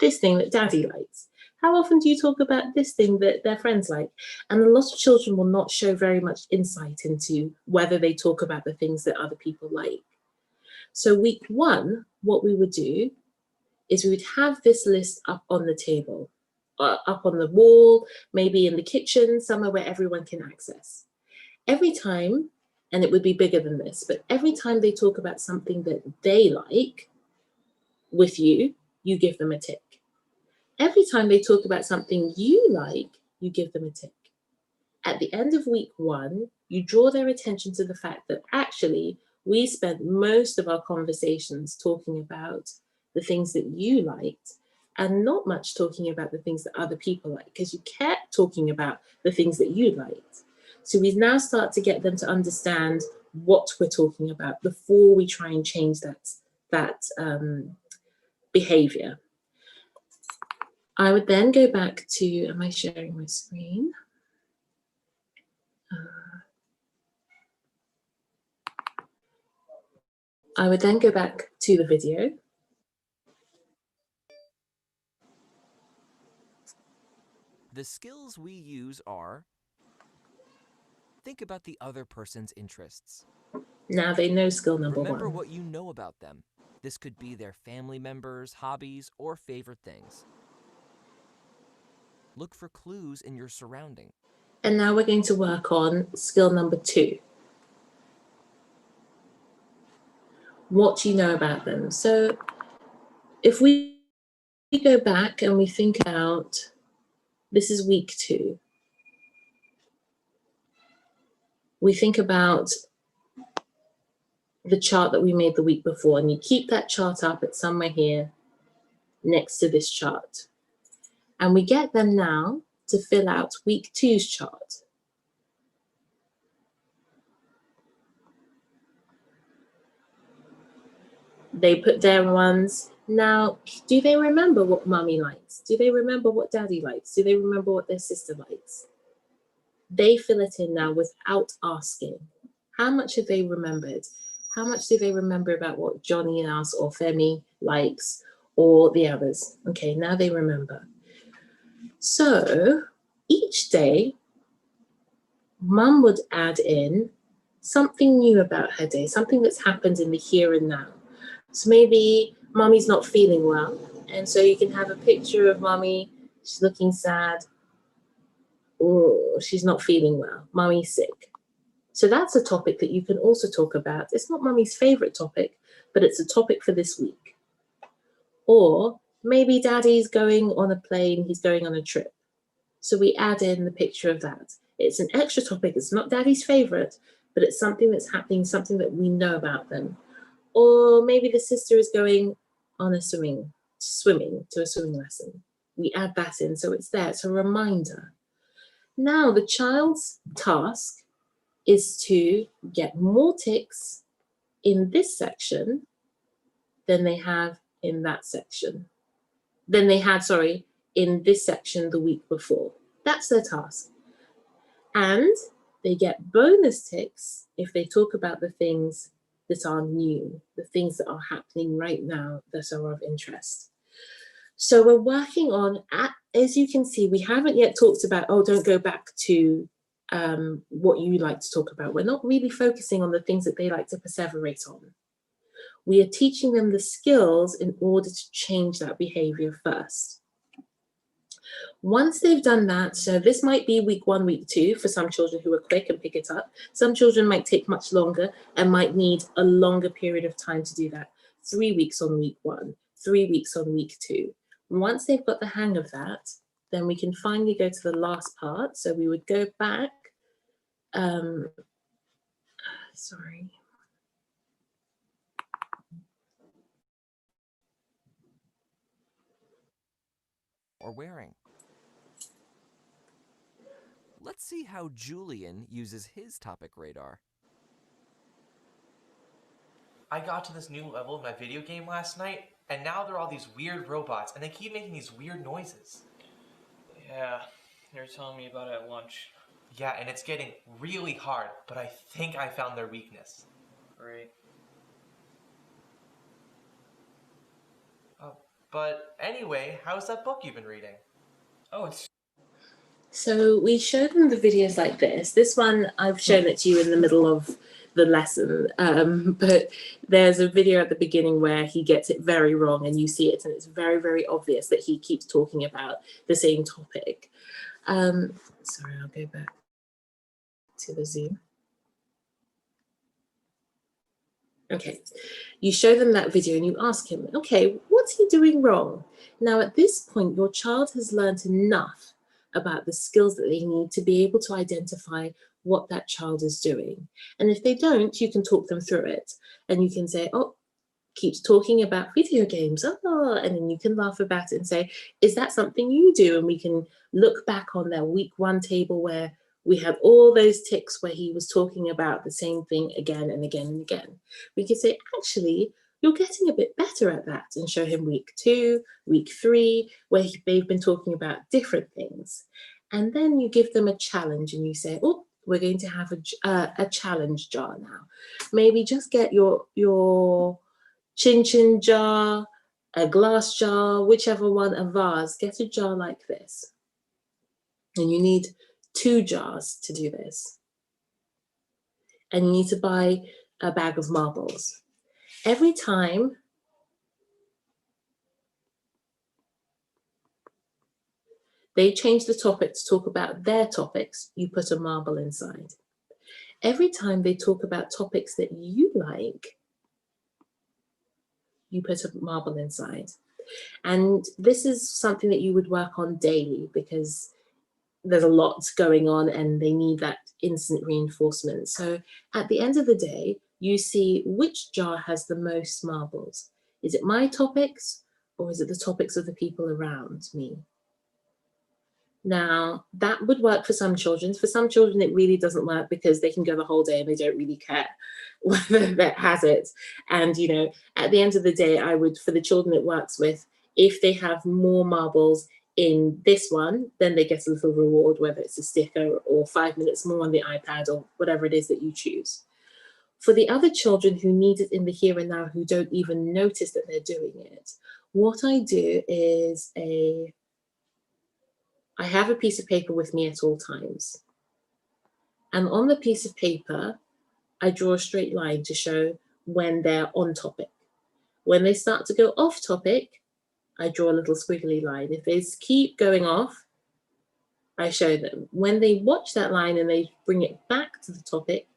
this thing that Daddy likes? How often do you talk about this thing that their friends like? And a lot of children will not show very much insight into whether they talk about the things that other people like. So week 1, what we would do is we would have this list up on the table, up on the wall, maybe in the kitchen, somewhere where everyone can access. Every time, and it would be bigger than this, but every time they talk about something that they like with you, you give them a tick. Every time they talk about something you like, you give them a tick. At the end of week 1, you draw their attention to the fact that actually we spent most of our conversations talking about the things that you liked and not much talking about the things that other people like, because you kept talking about the things that you liked. So we now start to get them to understand what we're talking about before we try and change that behavior. I would then go back to, am I sharing my screen? I would then go back to the video.
The skills we use are: think about the other person's interests.
Now they know skill number 1.
Remember what you know about them. This could be their family members, hobbies, or favorite things. Look for clues in your surroundings.
And now we're going to work on skill number 2. What do you know about them? So if we go back and we think about, this is week 2. We think about the chart that we made the week before, and you keep that chart up at somewhere here next to this chart. And we get them now to fill out week 2's chart. They put their ones. Now, do they remember what Mummy likes? Do they remember what Daddy likes? Do they remember what their sister likes? They fill it in now without asking. How much have they remembered? How much do they remember about what Johnny and us or Femi likes or the others? Okay, now they remember. So each day, Mum would add in something new about her day, something that's happened in the here and now. So maybe Mummy's not feeling well, and so you can have a picture of Mummy. She's looking sad. Oh, she's not feeling well. Mummy's sick. So that's a topic that you can also talk about. It's not Mummy's favorite topic, but it's a topic for this week. Or maybe Daddy's going on a plane, he's going on a trip. So we add in the picture of that. It's an extra topic. It's not Daddy's favorite, but it's something that's happening, something that we know about them. Or maybe the sister is going on a swimming to a swimming lesson. We add that in, so it's there. It's a reminder. Now the child's task is to get more ticks in this section than they have in that section. Than they had, in this section the week before. That's their task. And they get bonus ticks if they talk about the things that are new, the things that are happening right now that are of interest. So we're working on, as you can see, we haven't yet talked about, don't go back to what you like to talk about. We're not really focusing on the things that they like to perseverate on. We are teaching them the skills in order to change that behavior first. Once they've done that, so this might be week 1, week 2 for some children who are quick and pick it up. Some children might take much longer and might need a longer period of time to do that. 3 weeks on week 1, 3 weeks on week 2. Once they've got the hang of that, then we can finally go to the last part. So we would go back,
or wearing. Let's see how Julian uses his topic radar.
I got to this new level in my video game last night, and now there are all these weird robots, and they keep making these weird noises.
Yeah, they were telling me about it at lunch.
Yeah, and it's getting really hard, but I think I found their weakness.
Great.
But anyway, how's that book you've been reading?
Oh, it's...
So we showed them the videos like this. This one, I've shown it to you in the middle of the lesson, but there's a video at the beginning where he gets it very wrong and you see it, and it's very, very obvious that he keeps talking about the same topic. Sorry, I'll go back to the Zoom. Okay, you show them that video and you ask him, okay, what's he doing wrong? Now, at this point, your child has learned enough about the skills that they need to be able to identify what that child is doing. And if they don't, you can talk them through it. And you can say, oh, keeps talking about video games. Oh, and then you can laugh about it and say, is that something you do? And we can look back on their week 1 table where we had all those ticks where he was talking about the same thing again and again and again. We could say, actually, you're getting a bit better at that, and show him week 2, week 3, where they've been talking about different things. And then you give them a challenge and you say, oh, we're going to have a challenge jar now. Maybe just get your chin chin jar, a glass jar, whichever one, a vase, get a jar like this. And you need 2 jars to do this. And you need to buy a bag of marbles. Every time they change the topic to talk about their topics, you put a marble inside. Every time they talk about topics that you like, you put a marble inside. And this is something that you would work on daily because there's a lot going on and they need that instant reinforcement. So at the end of the day, you see which jar has the most marbles. Is it my topics or is it the topics of the people around me? Now, that would work for some children. For some children, it really doesn't work because they can go the whole day and they don't really care whether that has it. And, you know, at the end of the day, I would, for the children it works with, if they have more marbles in this one, then they get a little reward, whether it's a sticker or 5 minutes more on the iPad or whatever it is that you choose. For the other children who need it in the here and now, who don't even notice that they're doing it, what I do is I have a piece of paper with me at all times. And on the piece of paper, I draw a straight line to show when they're on topic. When they start to go off topic, I draw a little squiggly line. If they keep going off, I show them. When they watch that line and they bring it back to the topic,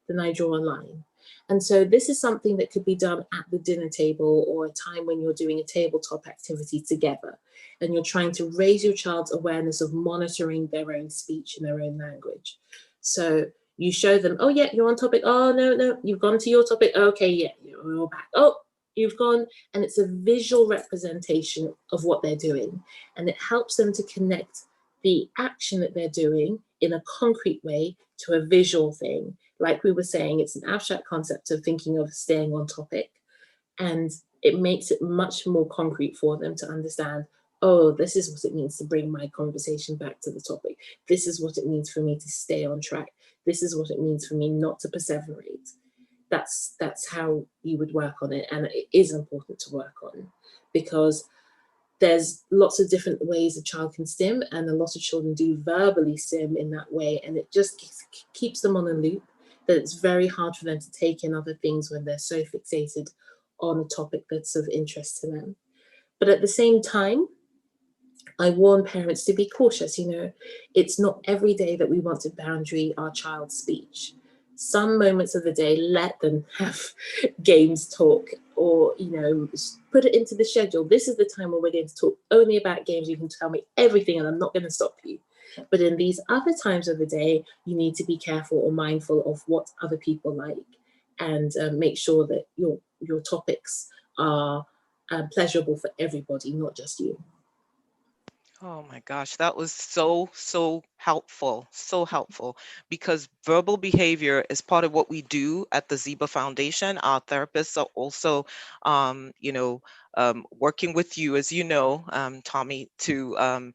then I draw a line. And so this is something that could be done at the dinner table or a time when you're doing a tabletop activity together and you're trying to raise your child's awareness of monitoring their own speech and their own language. So you show them, oh yeah, you're on topic. Oh no, you've gone to your topic. Okay, yeah, you're back. Oh, you've gone. And it's a visual representation of what they're doing. And it helps them to connect the action that they're doing in a concrete way to a visual thing. Like we were saying, it's an abstract concept of thinking of staying on topic, and it makes it much more concrete for them to understand, oh, this is what it means to bring my conversation back to the topic. This is what it means for me to stay on track. This is what it means for me not to perseverate. That's how you would work on it, and it is important to work on because there's lots of different ways a child can stim, and a lot of children do verbally stim in that way, and it just keeps them on a loop that it's very hard for them to take in other things when they're so fixated on a topic that's of interest to them. But at the same time, I warn parents to be cautious. You know, it's not every day that we want to boundary our child's speech. Some moments of the day, let them have games talk, or, you know, put it into the schedule. This is the time when we're going to talk only about games. You can tell me everything and I'm not going to stop you. But in these other times of the day, you need to be careful or mindful of what other people like, and make sure that your topics are pleasurable for everybody, not just you.
Oh my gosh, that was so helpful, because verbal behavior is part of what we do at the Zeba Foundation. Our therapists are also, working with you, as you know, Tommy, to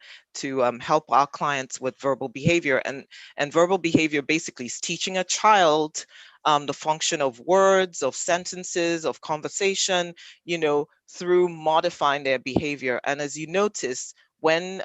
help our clients with verbal behavior. And verbal behavior basically is teaching a child the function of words, of sentences, of conversation, through modifying their behavior. And as you notice, when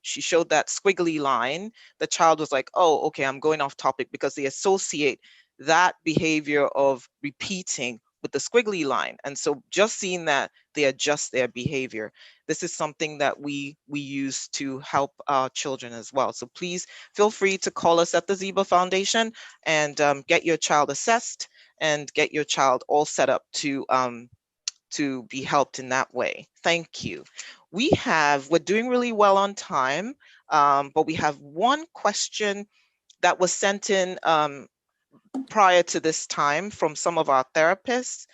she showed that squiggly line, the child was like, oh, okay, I'm going off topic, because they associate that behavior of repeating with the squiggly line. And so just seeing that, they adjust their behavior. This is something that we use to help our children as well. So please feel free to call us at the Zeba Foundation and get your child assessed and get your child all set up to be helped in that way. Thank you. We're doing really well on time, but we have one question that was sent in prior to this time from some of our therapists.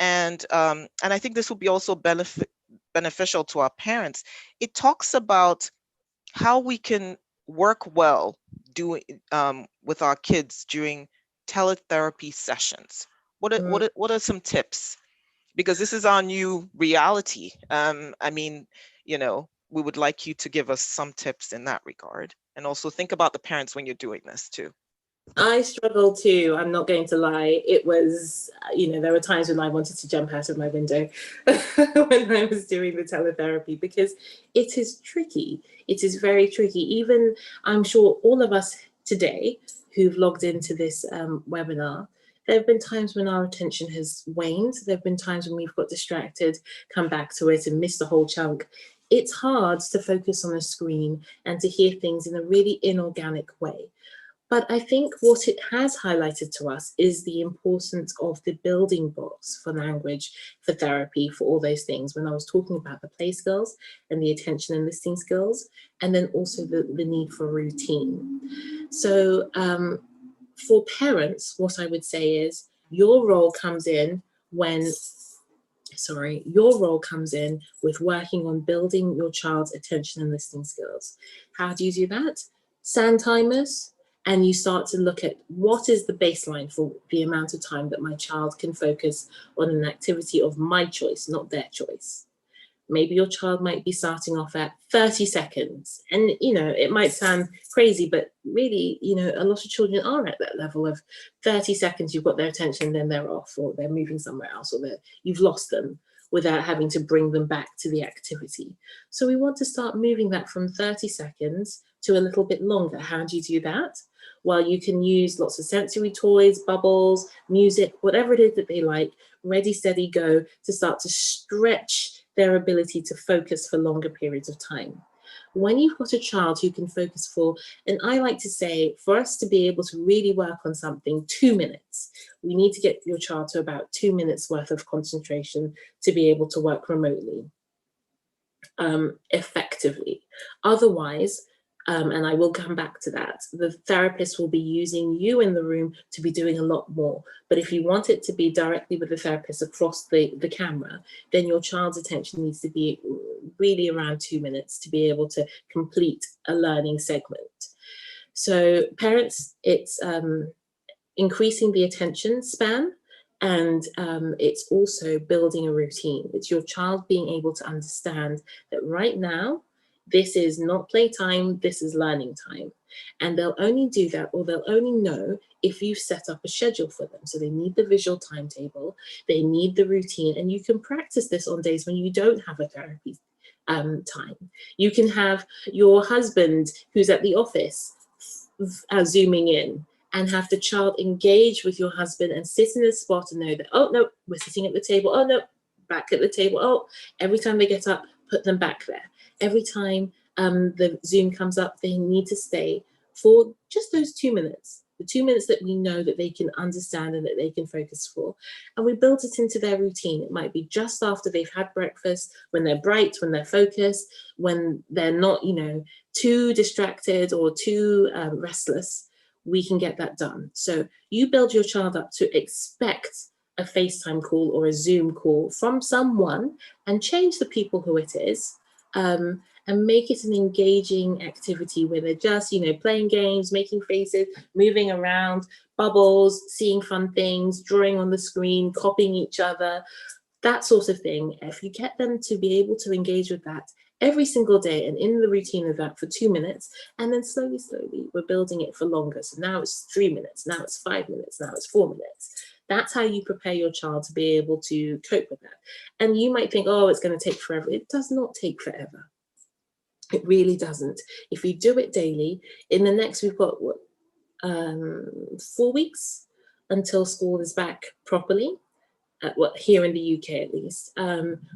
And I think this will be also beneficial to our parents. It talks about how we can work well with our kids during teletherapy sessions. What are some tips? Because this is our new reality. We would like you to give us some tips in that regard. And also think about the parents when you're doing this too.
I struggled too, I'm not going to lie. It was, there were times when I wanted to jump out of my window when I was doing the teletherapy, because it is tricky. It is very tricky. Even, I'm sure all of us today who've logged into this webinar, there have been times when our attention has waned. There have been times when we've got distracted, come back to it and missed a whole chunk. It's hard to focus on a screen and to hear things in a really inorganic way. But I think what it has highlighted to us is the importance of the building blocks for language, for therapy, for all those things. When I was talking about the play skills and the attention and listening skills, and then also the need for routine. So for parents, what I would say is your role comes in with working on building your child's attention and listening skills. How do you do that? Sand timers. And you start to look at what is the baseline for the amount of time that my child can focus on an activity of my choice, not their choice. Maybe your child might be starting off at 30 seconds. And, it might sound crazy, but really, a lot of children are at that level of 30 seconds, you've got their attention, then they're off, or they're moving somewhere else, or you've lost them without having to bring them back to the activity. So we want to start moving that from 30 seconds to a little bit longer. How do you do that? Well, you can use lots of sensory toys, bubbles, music, whatever it is that they like, ready, steady, go, to start to stretch their ability to focus for longer periods of time. When you've got a child who can focus for, and I like to say, for us to be able to really work on something, 2 minutes, we need to get your child to about 2 minutes worth of concentration to be able to work remotely effectively. Otherwise, and I will come back to that, the therapist will be using you in the room to be doing a lot more. But if you want it to be directly with the therapist across the camera, then your child's attention needs to be really around 2 minutes to be able to complete a learning segment. So parents, it's increasing the attention span, and it's also building a routine. It's your child being able to understand that right now, this is not playtime, this is learning time. And they'll only do that, or they'll only know if you've set up a schedule for them. So they need the visual timetable, they need the routine, and you can practice this on days when you don't have a therapy time. You can have your husband who's at the office zooming in, and have the child engage with your husband and sit in a spot and know that, oh no, we're sitting at the table, oh no, back at the table, oh, every time they get up, put them back there. Every time the Zoom comes up, they need to stay for just those 2 minutes, the 2 minutes that we know that they can understand and that they can focus for. And we build it into their routine. It might be just after they've had breakfast, when they're bright, when they're focused, when they're not, too distracted or too restless. We can get that done. So you build your child up to expect a FaceTime call or a Zoom call from someone, and change the people who it is. And and make it an engaging activity where they're just, playing games, making faces, moving around, bubbles, seeing fun things, drawing on the screen, copying each other, that sort of thing. If you get them to be able to engage with that every single day and in the routine of that for 2 minutes, and then slowly, we're building it for longer. So now it's 3 minutes, now it's 5 minutes, now it's 4 minutes. That's how you prepare your child to be able to cope with that. And you might think, oh, it's going to take forever. It does not take forever. It really doesn't. If you do it daily, in the next, we've got 4 weeks until school is back properly. Here in the UK at least.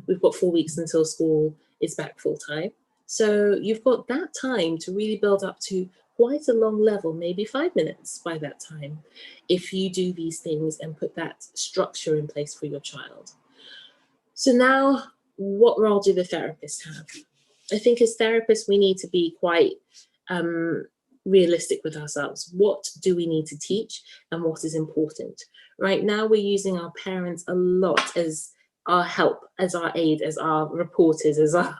We've got 4 weeks until school is back full time. So you've got that time to really build up to quite a long level, maybe 5 minutes by that time, if you do these things and put that structure in place for your child. So now, what role do the therapists have? I think as therapists, we need to be quite realistic with ourselves. What do we need to teach and what is important? Right now, we're using our parents a lot as our help, as our aid, as our reporters, as our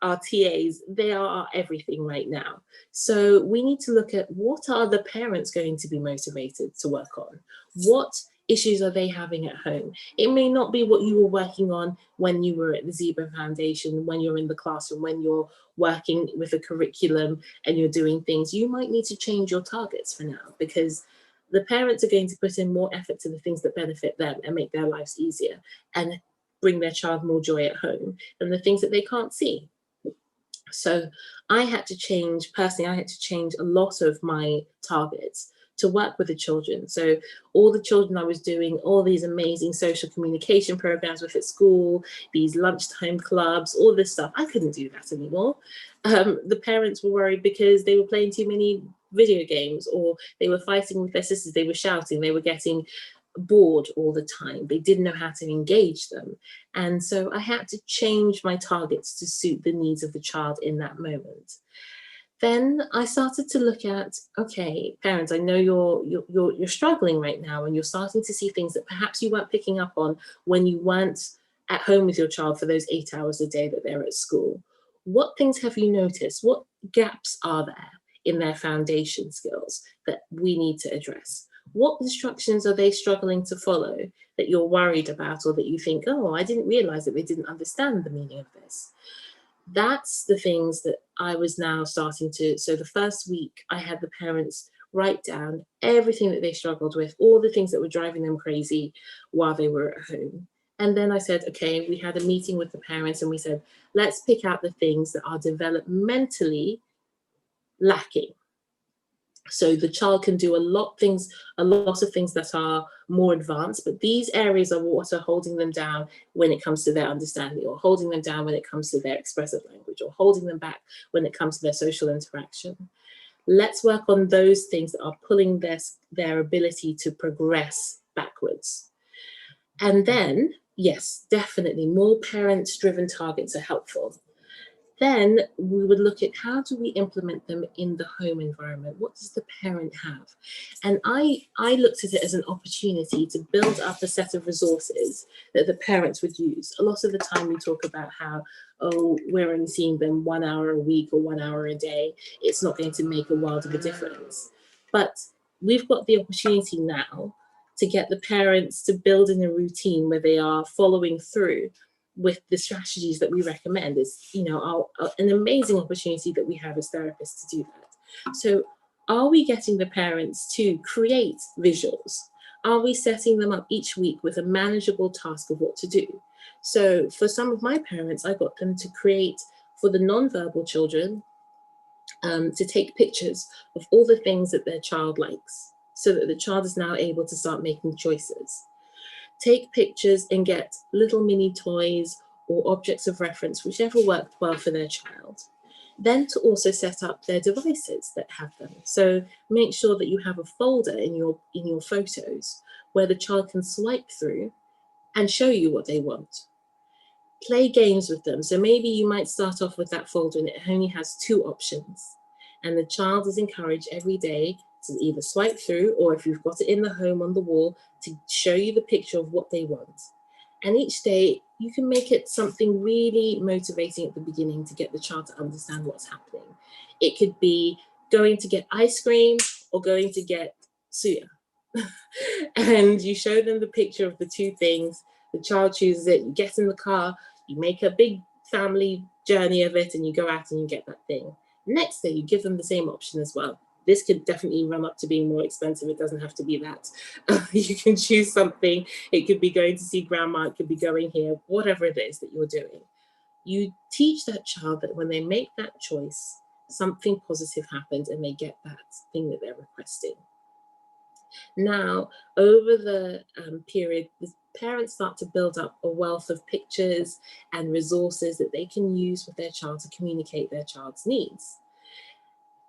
TAs. They are our everything right now. So we need to look at what are the parents going to be motivated to work on? What issues are they having at home? It may not be what you were working on when you were at the Zebra Foundation, when you're in the classroom, when you're working with a curriculum and you're doing things. You might need to change your targets for now, because the parents are going to put in more effort to the things that benefit them and make their lives easier and bring their child more joy at home than the things that they can't see. So I had to change a lot of my targets to work with the children. So all the children I was doing all these amazing social communication programs with at school, these lunchtime clubs, all this stuff, I couldn't do that anymore. The parents were worried because they were playing too many video games, or they were fighting with their sisters, they were shouting, they were getting bored all the time. They didn't know how to engage them. And so I had to change my targets to suit the needs of the child in that moment. Then I started to look at, okay, parents, I know you're struggling right now, and you're starting to see things that perhaps you weren't picking up on when you weren't at home with your child for those 8 hours a day that they're at school. What things have you noticed? What gaps are there in their foundation skills that we need to address? What instructions are they struggling to follow that you're worried about, or that you think, oh, I didn't realize that they didn't understand the meaning of this? That's the things that I was now starting to. So the first week I had the parents write down everything that they struggled with, all the things that were driving them crazy while they were at home. And then I said, okay, we had a meeting with the parents and we said, let's pick out the things that are developmentally lacking. So the child can do a lot of things that are more advanced, but these areas are what are holding them down when it comes to their understanding, or holding them down when it comes to their expressive language, or holding them back when it comes to their social interaction. Let's work on those things that are pulling their ability to progress backwards. And then, yes, definitely more parents-driven targets are helpful. Then we would look at, how do we implement them in the home environment? What does the parent have? And I looked at it as an opportunity to build up a set of resources that the parents would use. A lot of the time we talk about how, oh, we're only seeing them 1 hour a week or 1 hour a day. It's not going to make a world of a difference. But we've got the opportunity now to get the parents to build in a routine where they are following through with the strategies that we recommend. Is, an amazing opportunity that we have as therapists to do that. So are we getting the parents to create visuals? Are we setting them up each week with a manageable task of what to do? So for some of my parents, I got them to create, for the non-verbal children, to take pictures of all the things that their child likes, so that the child is now able to start making choices. Take pictures and get little mini toys or objects of reference, whichever worked well for their child. Then to also set up their devices that have them. So make sure that you have a folder in your photos where the child can swipe through and show you what they want. Play games with them. So maybe you might start off with that folder and it only has 2 options. And the child is encouraged every day to either swipe through, or if you've got it in the home on the wall, to show you the picture of what they want. And each day you can make it something really motivating at the beginning to get the child to understand what's happening. It could be going to get ice cream or going to get suya. And you show them the picture of the two things. The child chooses it, you get in the car, you make a big family journey of it, and you go out and you get that thing. Next day, you give them the same option as well. This could definitely run up to being more expensive. It doesn't have to be that. You can choose something. It could be going to see grandma. It could be going here, whatever it is that you're doing. You teach that child that when they make that choice, something positive happens and they get that thing that they're requesting. Now, over the period, the parents start to build up a wealth of pictures and resources that they can use with their child to communicate their child's needs.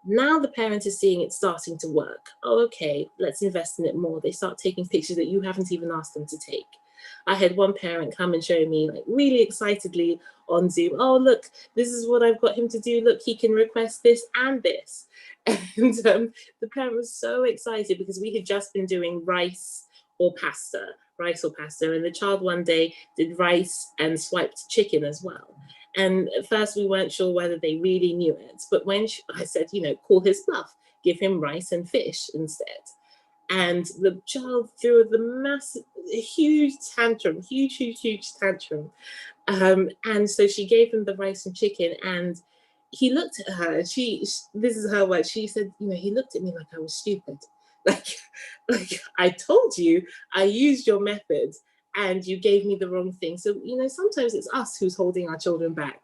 Now the parent is seeing it starting to work. Oh, okay, let's invest in it more. They start taking pictures that you haven't even asked them to take. I had one parent come and show me, like, really excitedly on Zoom, oh, look, this is what I've got him to do. Look, he can request this and this. And the parent was so excited because we had just been doing rice or pasta. And the child one day did rice and swiped chicken as well. And at first we weren't sure whether they really knew it. But when I said, you know, call his bluff, give him rice and fish instead. And the child threw a huge tantrum. And so she gave him the rice and chicken, and he looked at her, and this is her word, she said, you know, he looked at me like I was stupid. Like I told you, I used your method, and you gave me the wrong thing. So, you know, sometimes it's us who's holding our children back.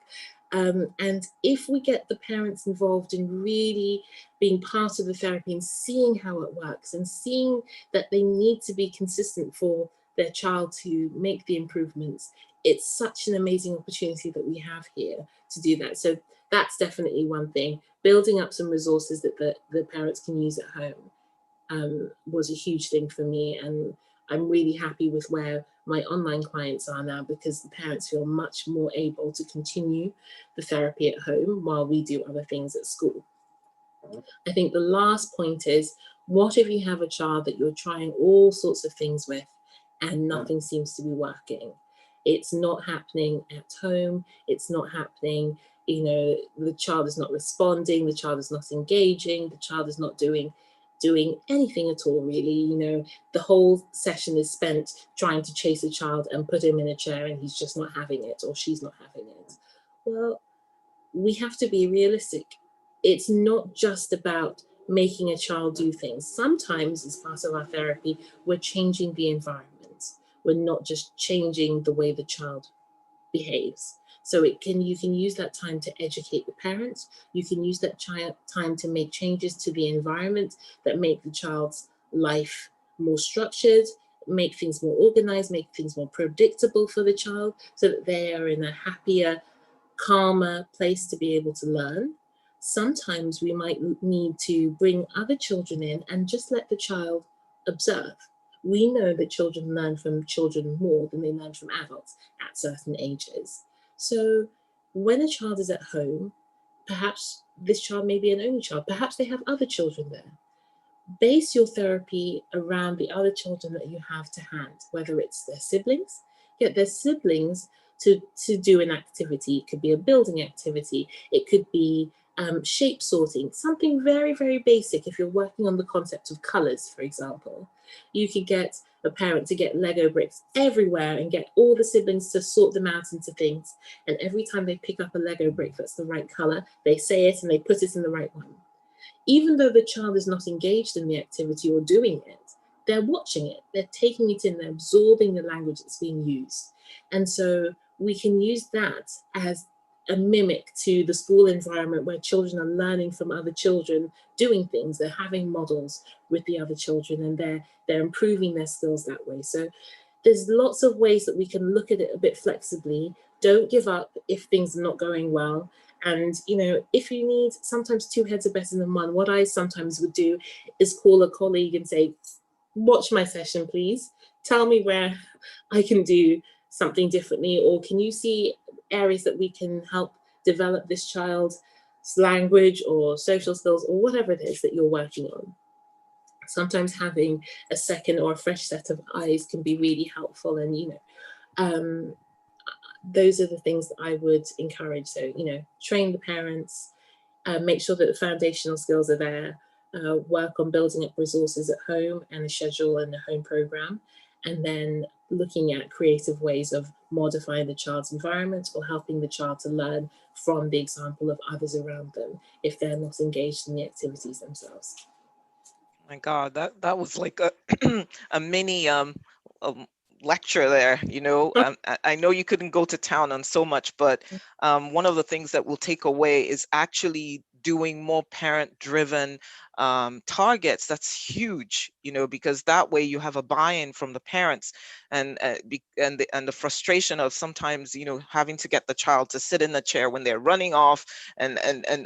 And if we get the parents involved in really being part of the therapy and seeing how it works and seeing that they need to be consistent for their child to make the improvements, it's such an amazing opportunity that we have here to do that. So that's definitely one thing. Building up some resources that the parents can use at home was a huge thing for me. And I'm really happy with where my online clients are now, because the parents feel much more able to continue the therapy at home while we do other things at school. I think the last point is, what if you have a child that you're trying all sorts of things with and nothing seems to be working? It's not happening at home. It's not happening, you know, the child is not responding, the child is not engaging, the child is not doing anything at all, really. You know, the whole session is spent trying to chase a child and put him in a chair, and he's just not having it, or she's not having it. Well, we have to be realistic. It's not just about making a child do things. Sometimes, as part of our therapy, we're changing the environment. We're not just changing the way the child behaves. So you can use that time to educate the parents. You can use that time to make changes to the environment that make the child's life more structured, make things more organized, make things more predictable for the child, so that they are in a happier, calmer place to be able to learn. Sometimes we might need to bring other children in and just let the child observe. We know that children learn from children more than they learn from adults at certain ages. So when a child is at home, perhaps this child may be an only child, perhaps they have other children there. Base your therapy around the other children that you have to hand, whether it's their siblings, get their siblings to do an activity. It could be a building activity, it could be shape sorting, something very, very basic. If you're working on the concept of colors, for example, you could get a parent to get Lego bricks everywhere and get all the siblings to sort them out into things. And every time they pick up a Lego brick that's the right color, they say it and they put it in the right one. Even though the child is not engaged in the activity or doing it, they're watching it, they're taking it in, they're absorbing the language that's being used. And so we can use that as a mimic to the school environment, where children are learning from other children doing things. They're having models with the other children, and they're improving their skills that way. So there's lots of ways that we can look at it a bit flexibly. Don't give up if things are not going well. And, you know, if you need, sometimes two heads are better than one. What I sometimes would do is call a colleague and say, watch my session, please. Tell me where I can do something differently, or can you see areas that we can help develop this child's language or social skills or whatever it is that you're working on. Sometimes having a second or a fresh set of eyes can be really helpful. And, you know, those are the things that I would encourage. So, train the parents, make sure that the foundational skills are there, work on building up resources at home and a schedule and a home program, and then looking at creative ways of modifying the child's environment or helping the child to learn from the example of others around them if they're not engaged in the activities themselves.
My God, that was like a a mini lecture there. I know you couldn't go to town on so much, but one of the things that we'll take away is actually doing more parent-driven targets. That's huge, because that way you have a buy-in from the parents, and the frustration of sometimes having to get the child to sit in the chair when they're running off, and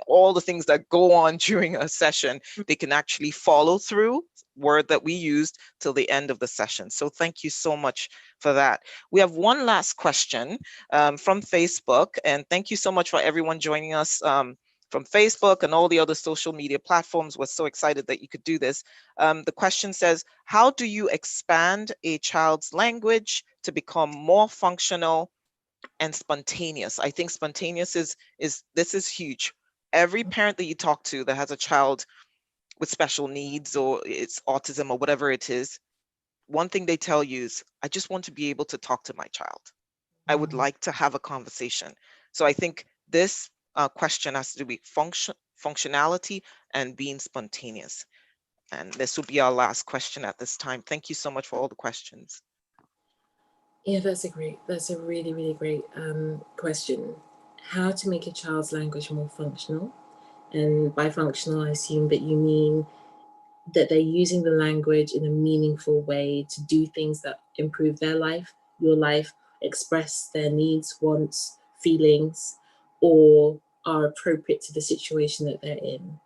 all the things that go on during a session, they can actually follow through, word that we used, till the end of the session. So thank you so much for that. We have one last question from Facebook, and thank you so much for everyone joining us from Facebook and all the other social media platforms. We're so excited that you could do this. The question says, how do you expand a child's language to become more functional and spontaneous? I think spontaneous is huge. Every parent that you talk to that has a child with special needs, or it's autism or whatever it is, one thing they tell you is, I just want to be able to talk to my child. I would like to have a conversation. So I think this question has to do with functionality and being spontaneous. And this will be our last question at this time. Thank you so much for all the questions.
Yeah, that's a really, really great question. How to make a child's language more functional. And by functional, I assume that you mean that they're using the language in a meaningful way to do things that improve their life, your life, express their needs, wants, feelings, or are appropriate to the situation that they're in.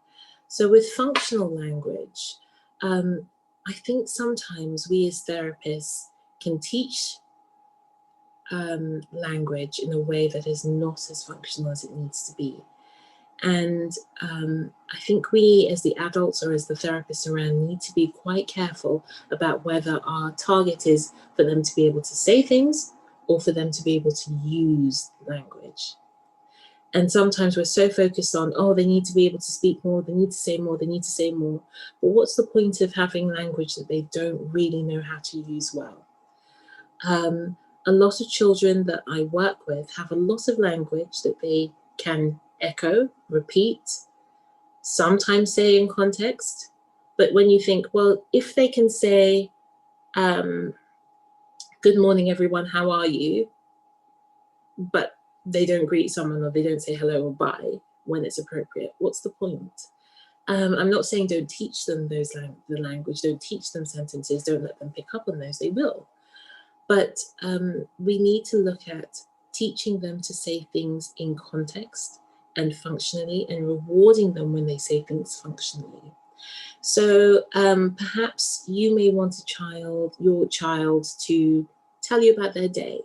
So with functional language, I think sometimes we as therapists can teach language in a way that is not as functional as it needs to be. And I think we as the adults or as the therapists around need to be quite careful about whether our target is for them to be able to say things or for them to be able to use language. And sometimes we're so focused on, oh, they need to be able to speak more, they need to say more, they need to say more. But what's the point of having language that they don't really know how to use well? A lot of children that I work with have a lot of language that they can echo, repeat, sometimes say in context. But when you think, well, if they can say, good morning, everyone, how are you? But they don't greet someone, or they don't say hello or bye when it's appropriate, what's the point? I'm not saying don't teach them the language, don't teach them sentences, don't let them pick up on those, they will. But we need to look at teaching them to say things in context and functionally, and rewarding them when they say things functionally. So perhaps you may want your child to tell you about their day,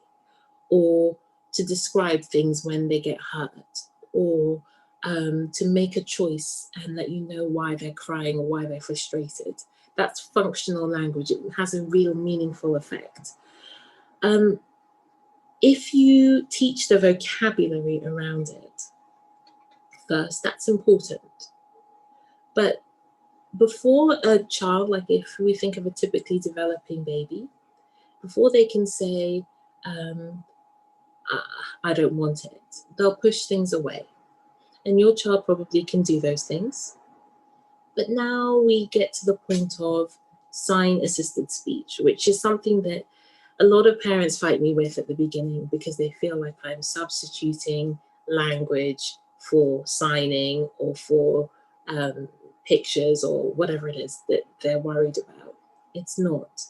or to describe things when they get hurt, or to make a choice and let you know why they're crying or why they're frustrated. That's functional language. It has a real meaningful effect. If you teach the vocabulary around it first, that's important. But before a child, like if we think of a typically developing baby, before they can say, I don't want it, they'll push things away. And your child probably can do those things. But now we get to the point of sign-assisted speech, which is something that a lot of parents fight me with at the beginning, because they feel like I'm substituting language for signing or for pictures or whatever it is that they're worried about. It's not.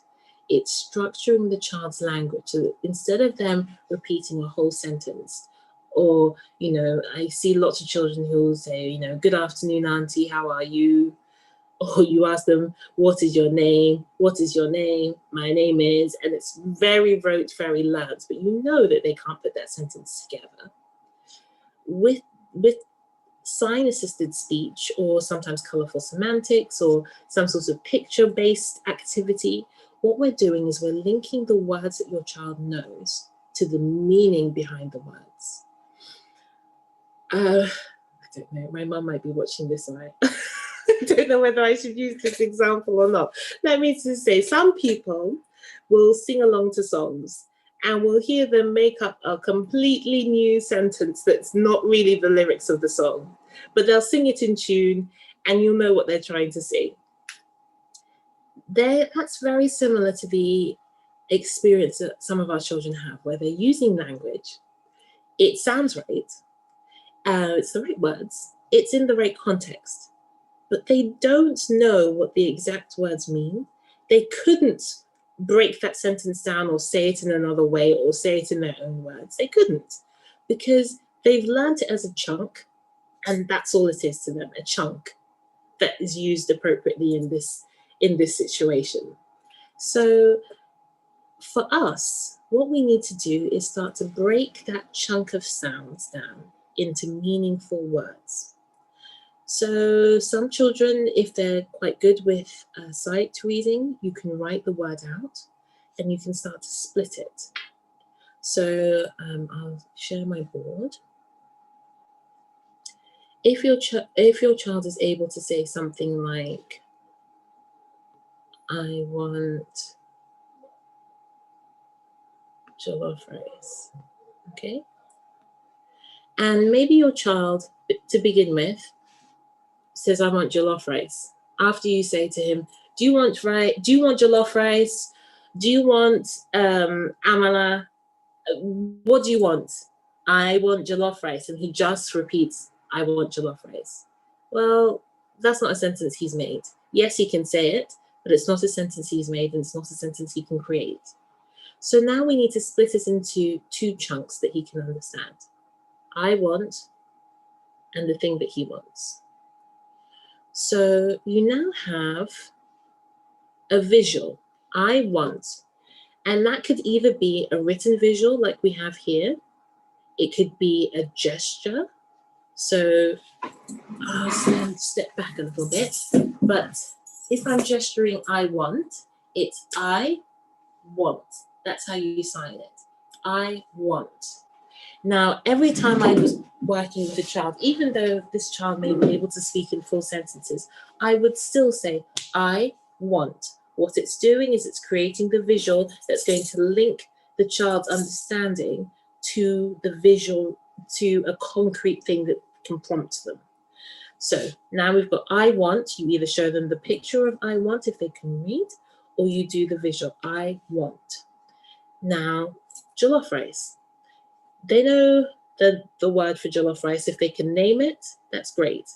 It's structuring the child's language so that instead of them repeating a whole sentence, or, I see lots of children who will say, good afternoon, auntie, how are you? Or you ask them, what is your name? What is your name? My name is, and it's very rote, very learned, but you know that they can't put that sentence together. With sign-assisted speech, or sometimes colorful semantics, or some sort of picture-based activity, what we're doing is we're linking the words that your child knows to the meaning behind the words. I don't know, my mum might be watching this, right? I don't know whether I should use this example or not. Let me just say, some people will sing along to songs and we'll hear them make up a completely new sentence that's not really the lyrics of the song, but they'll sing it in tune and you'll know what they're trying to say. That's very similar to the experience that some of our children have, where they're using language. It sounds right, it's the right words, it's in the right context, but they don't know what the exact words mean. They couldn't break that sentence down or say it in another way or say it in their own words. They couldn't, because they've learned it as a chunk, and that's all it is to them, a chunk that is used appropriately in this situation. So for us, what we need to do is start to break that chunk of sounds down into meaningful words. So some children, if they're quite good with sight reading, you can write the word out and you can start to split it. So I'll share my board. If your child is able to say something like, I want jollof rice, okay? And maybe your child, to begin with, says, I want jollof rice. After you say to him, do you want jollof rice? Do you want amala? What do you want? I want jollof rice. And he just repeats, I want jollof rice. Well, that's not a sentence he's made. Yes, he can say it, but it's not a sentence he's made and it's not a sentence he can create. So now we need to split it into two chunks that he can understand. I want and the thing that he wants. So you now have a visual, I want, and that could either be a written visual like we have here. It could be a gesture. So I'll step back a little bit, but if I'm gesturing I want, it's I want. That's how you sign it. I want. Now, every time I was working with a child, even though this child may be able to speak in full sentences, I would still say, I want. What it's doing is it's creating the visual that's going to link the child's understanding to the visual, to a concrete thing that can prompt them. So now we've got I want. You either show them the picture of I want if they can read, or you do the visual, I want. Now, jollof rice. They know the word for jollof rice. If they can name it, that's great.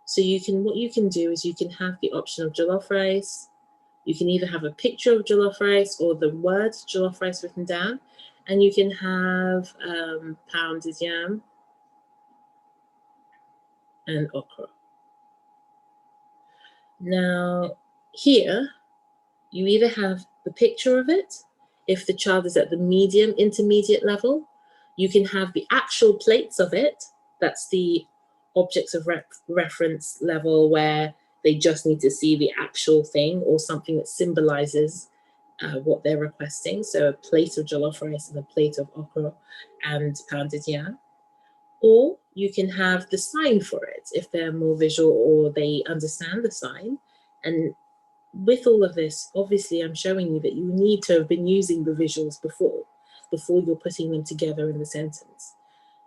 So what you can do is you can have the option of jollof rice. You can either have a picture of jollof rice or the word jollof rice written down, and you can have pounded yam and okra. Now, here, you either have the picture of it, if the child is at the medium intermediate level. You can have the actual plates of it. That's the objects of reference level where they just need to see the actual thing or something that symbolizes what they're requesting. So a plate of jollof rice and a plate of okra and pounded yam. Or you can have the sign for it if they're more visual or they understand the sign. And with all of this, obviously I'm showing you that you need to have been using the visuals before you're putting them together in the sentence.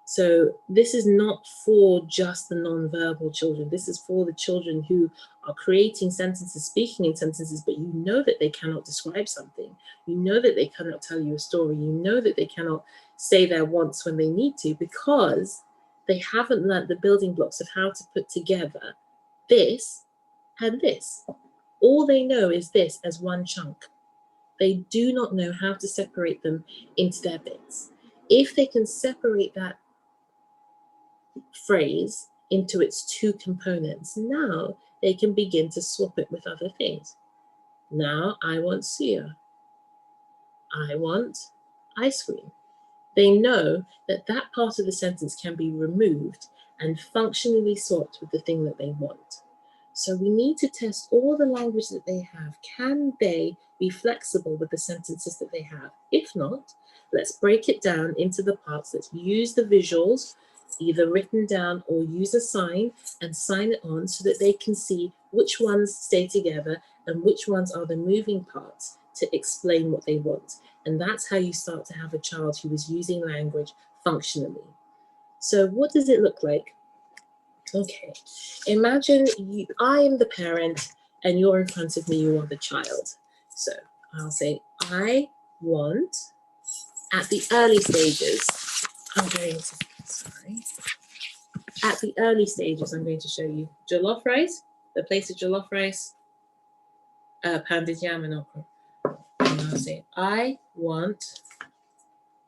So this is not for just the non-verbal children. This is for the children who are creating sentences, speaking in sentences, but you know that they cannot describe something. You know that they cannot tell you a story. You know that they cannot say their wants when they need to, because they haven't learnt the building blocks of how to put together this and this. All they know is this as one chunk. They do not know how to separate them into their bits. If they can separate that phrase into its two components, now they can begin to swap it with other things. Now I want suya. I want ice cream. They know that that part of the sentence can be removed and functionally swapped with the thing that they want. So we need to test all the language that they have. Can they be flexible with the sentences that they have? If not, let's break it down into the parts. Let's use the visuals, either written down or use a sign and sign it on so that they can see which ones stay together and which ones are the moving parts to explain what they want. And that's how you start to have a child who is using language functionally. So what does it look like? Okay, imagine I am the parent and you're in front of me, you are the child. So I'll say, I want, at the early stages, I'm going to, sorry. At the early stages, I'm going to show you jollof rice, the place of jollof rice, pounded yam and okra. And I'll say, I want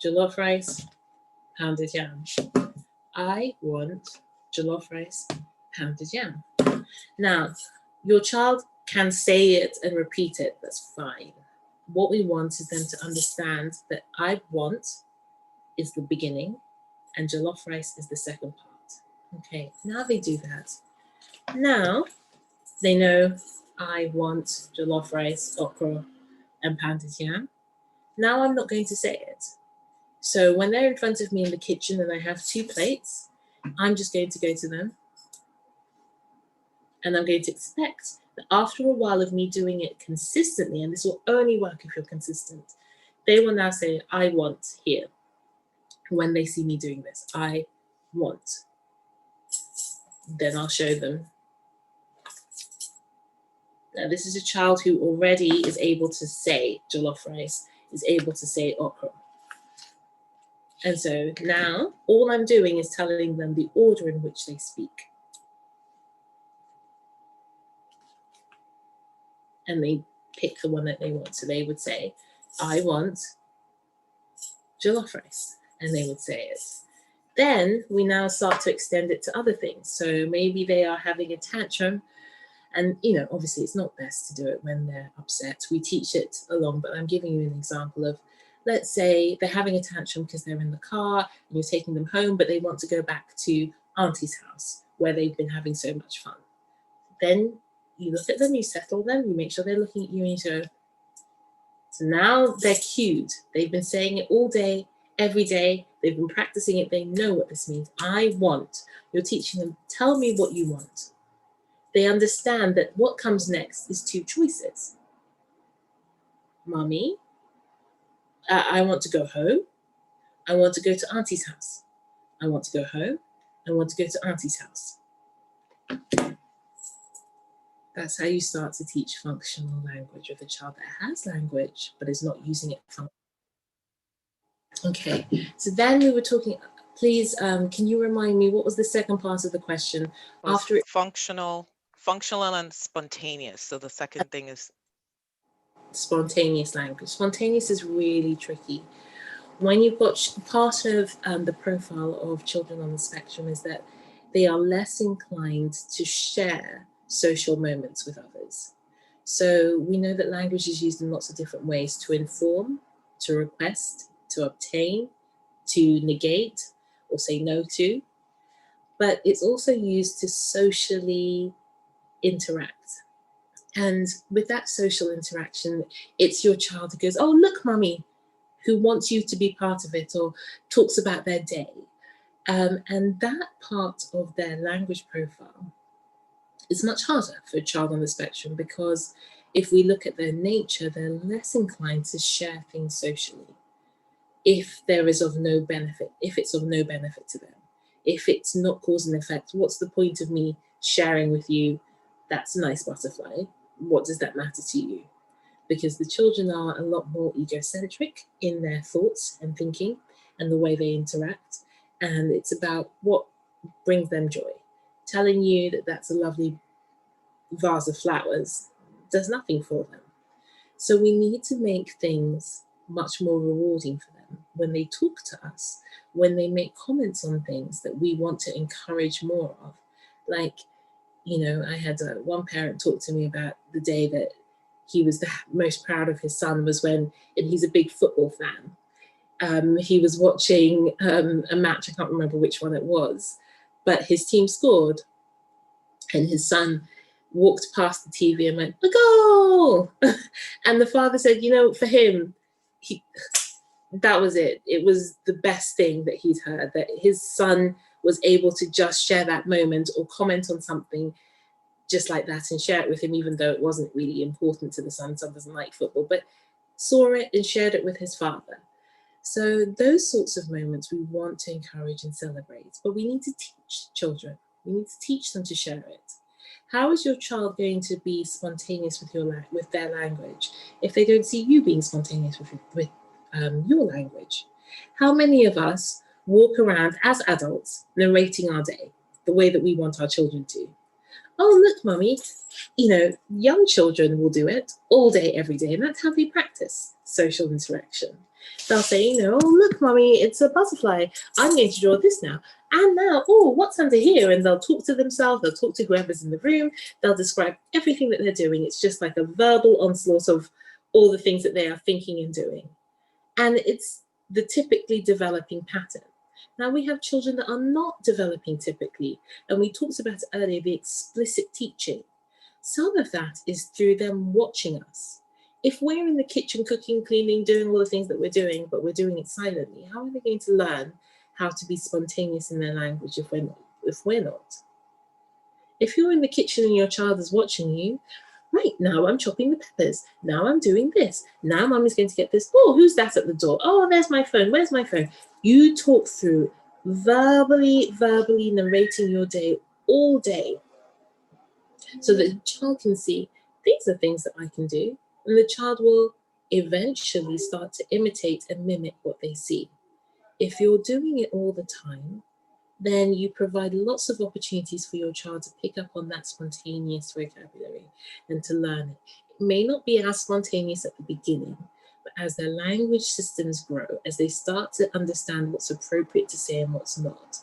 jollof rice, pounded yam. I want jollof rice, pounded yam. Now, your child can say it and repeat it, that's fine. What we want is them to understand that I want is the beginning and jollof rice is the second part. Okay, now they do that. Now they know I want jollof rice, okra, and pounded yam. Now I'm not going to say it. So when they're in front of me in the kitchen and I have 2 plates, I'm just going to go to them and I'm going to expect that after a while of me doing it consistently, and this will only work if you're consistent, they will now say, I want here. When they see me doing this, I want. Then I'll show them. Now this is a child who already is able to say jollof rice, is able to say okra. And so now all I'm doing is telling them the order in which they speak. And they pick the one that they want. So they would say, I want jollof rice. And they would say it. Then we now start to extend it to other things. So maybe they are having a tantrum. And, you know, obviously it's not best to do it when they're upset. We teach it along, but I'm giving you an example of, let's say they're having a tantrum because they're in the car and you're taking them home, but they want to go back to Auntie's house where they've been having so much fun. Then you look at them, you settle them, you make sure they're looking at you and you go, so now they're cued. They've been saying it all day, every day. They've been practicing it. They know what this means. I want. You're teaching them, tell me what you want. They understand that what comes next is 2 choices. Mommy, I want to go home. I want to go to Auntie's house. I want to go home. I want to go to Auntie's house. That's how you start to teach functional language with a child that has language, but is not using it. Okay, so then we were talking, please, can you remind me, what was the second part of the question?
After functional and spontaneous. So the second thing is
spontaneous language. Spontaneous is really tricky. When you've got part of the profile of children on the spectrum is that they are less inclined to share social moments with others. So we know that language is used in lots of different ways: to inform, to request, to obtain, to negate or say no to. But it's also used to socially interact. And with that social interaction, it's your child who goes, oh, look, mummy, who wants you to be part of it or talks about their day. And that part of their language profile is much harder for a child on the spectrum, because if we look at their nature, they're less inclined to share things socially if there is of no benefit, if it's of no benefit to them. If it's not cause and effect, what's the point of me sharing with you, that's a nice butterfly? What does that matter to you? Because the children are a lot more egocentric in their thoughts and thinking and the way they interact. And it's about what brings them joy. Telling you that that's a lovely vase of flowers does nothing for them. So we need to make things much more rewarding for them when they talk to us, when they make comments on things that we want to encourage more of. Like, you know, I had one parent talk to me about the day that he was the most proud of his son was when, and he's a big football fan, he was watching a match, I can't remember which one it was, but his team scored and his son walked past the TV and went, a goal! And the father said, you know, for him, that was it. It was the best thing that he'd heard, that his son was able to just share that moment or comment on something just like that and share it with him, even though it wasn't really important to the son. Son doesn't like football, but saw it and shared it with his father. So those sorts of moments we want to encourage and celebrate, but we need to teach children. We need to teach them to share it. How is your child going to be spontaneous with their language if they don't see you being spontaneous with your language? How many of us walk around as adults narrating our day the way that we want our children to? Oh, look, mummy, young children will do it all day, every day, and that's how they practice social interaction. They'll say, oh, look, mummy, it's a butterfly. I'm going to draw this now. And now, oh, what's under here? And they'll talk to themselves. They'll talk to whoever's in the room. They'll describe everything that they're doing. It's just like a verbal onslaught of all the things that they are thinking and doing. And it's the typically developing pattern. Now we have children that are not developing typically. And we talked about earlier, the explicit teaching. Some of that is through them watching us. If we're in the kitchen cooking, cleaning, doing all the things that we're doing, but we're doing it silently, how are they going to learn how to be spontaneous in their language if we're not? If you're in the kitchen and your child is watching you, right, now I'm chopping the peppers. Now I'm doing this. Now mummy's going to get this. Oh, who's that at the door? Oh, there's my phone. Where's my phone? You talk through verbally narrating your day all day so that the child can see these are things that I can do. And the child will eventually start to imitate and mimic what they see. If you're doing it all the time, then you provide lots of opportunities for your child to pick up on that spontaneous vocabulary and to learn it. It may not be as spontaneous at the beginning, but as their language systems grow, as they start to understand what's appropriate to say and what's not,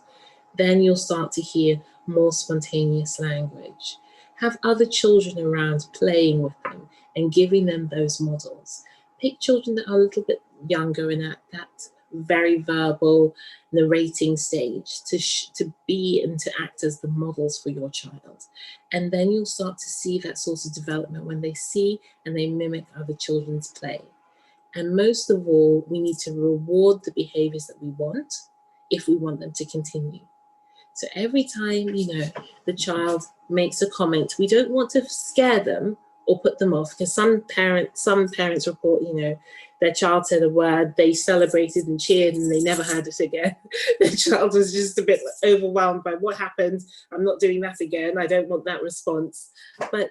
then you'll start to hear more spontaneous language. Have other children around playing with them and giving them those models. Pick children that are a little bit younger and at that very verbal narrating stage to be and to act as the models for your child. And then you'll start to see that sort of development when they see and they mimic other children's play. And most of all, we need to reward the behaviors that we want if we want them to continue. So every time, the child makes a comment, we don't want to scare them or put them off, because some parents report, their child said a word, they celebrated and cheered and they never heard it again. The child was just a bit overwhelmed by what happened. I'm not doing that again. I don't want that response. But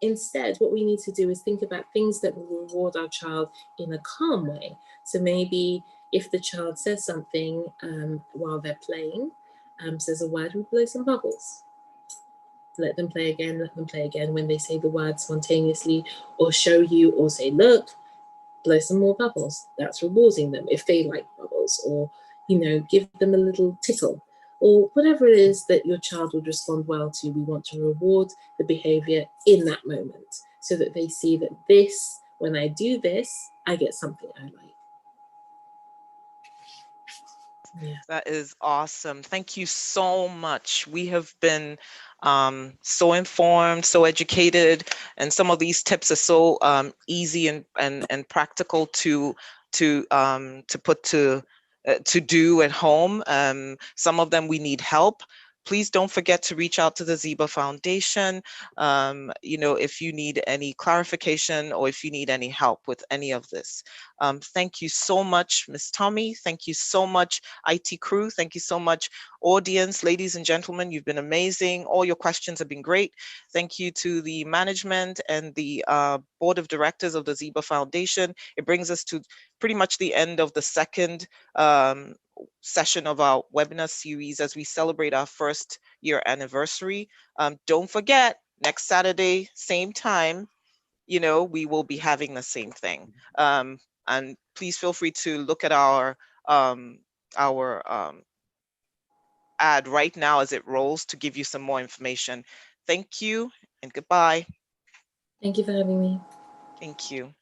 instead, what we need to do is think about things that will reward our child in a calm way. So maybe if the child says something while they're playing, says a word, we blow some bubbles. Let them play again, let them play again. When they say the word spontaneously or show you or say, look, blow some more bubbles. That's rewarding them if they like bubbles, or, give them a little tickle or whatever it is that your child would respond well to. We want to reward the behavior in that moment so that they see that when I do this, I get something I like. Yeah.
That is awesome. Thank you so much. We have been so informed, so educated, and some of these tips are so easy and practical to put to do at home. Some of them we need help. Please don't forget to reach out to the Zeba Foundation, if you need any clarification or if you need any help with any of this. Thank you so much, Ms. Tommy. Thank you so much, IT crew. Thank you so much, audience, ladies and gentlemen. You've been amazing. All your questions have been great. Thank you to the management and the board of directors of the Zeba Foundation. It brings us to pretty much the end of the second session of our webinar series as we celebrate our first year anniversary. Don't forget, next Saturday, same time, we will be having the same thing. And please feel free to look at our ad right now as it rolls to give you some more information. Thank you and goodbye.
Thank you for having me.
Thank you.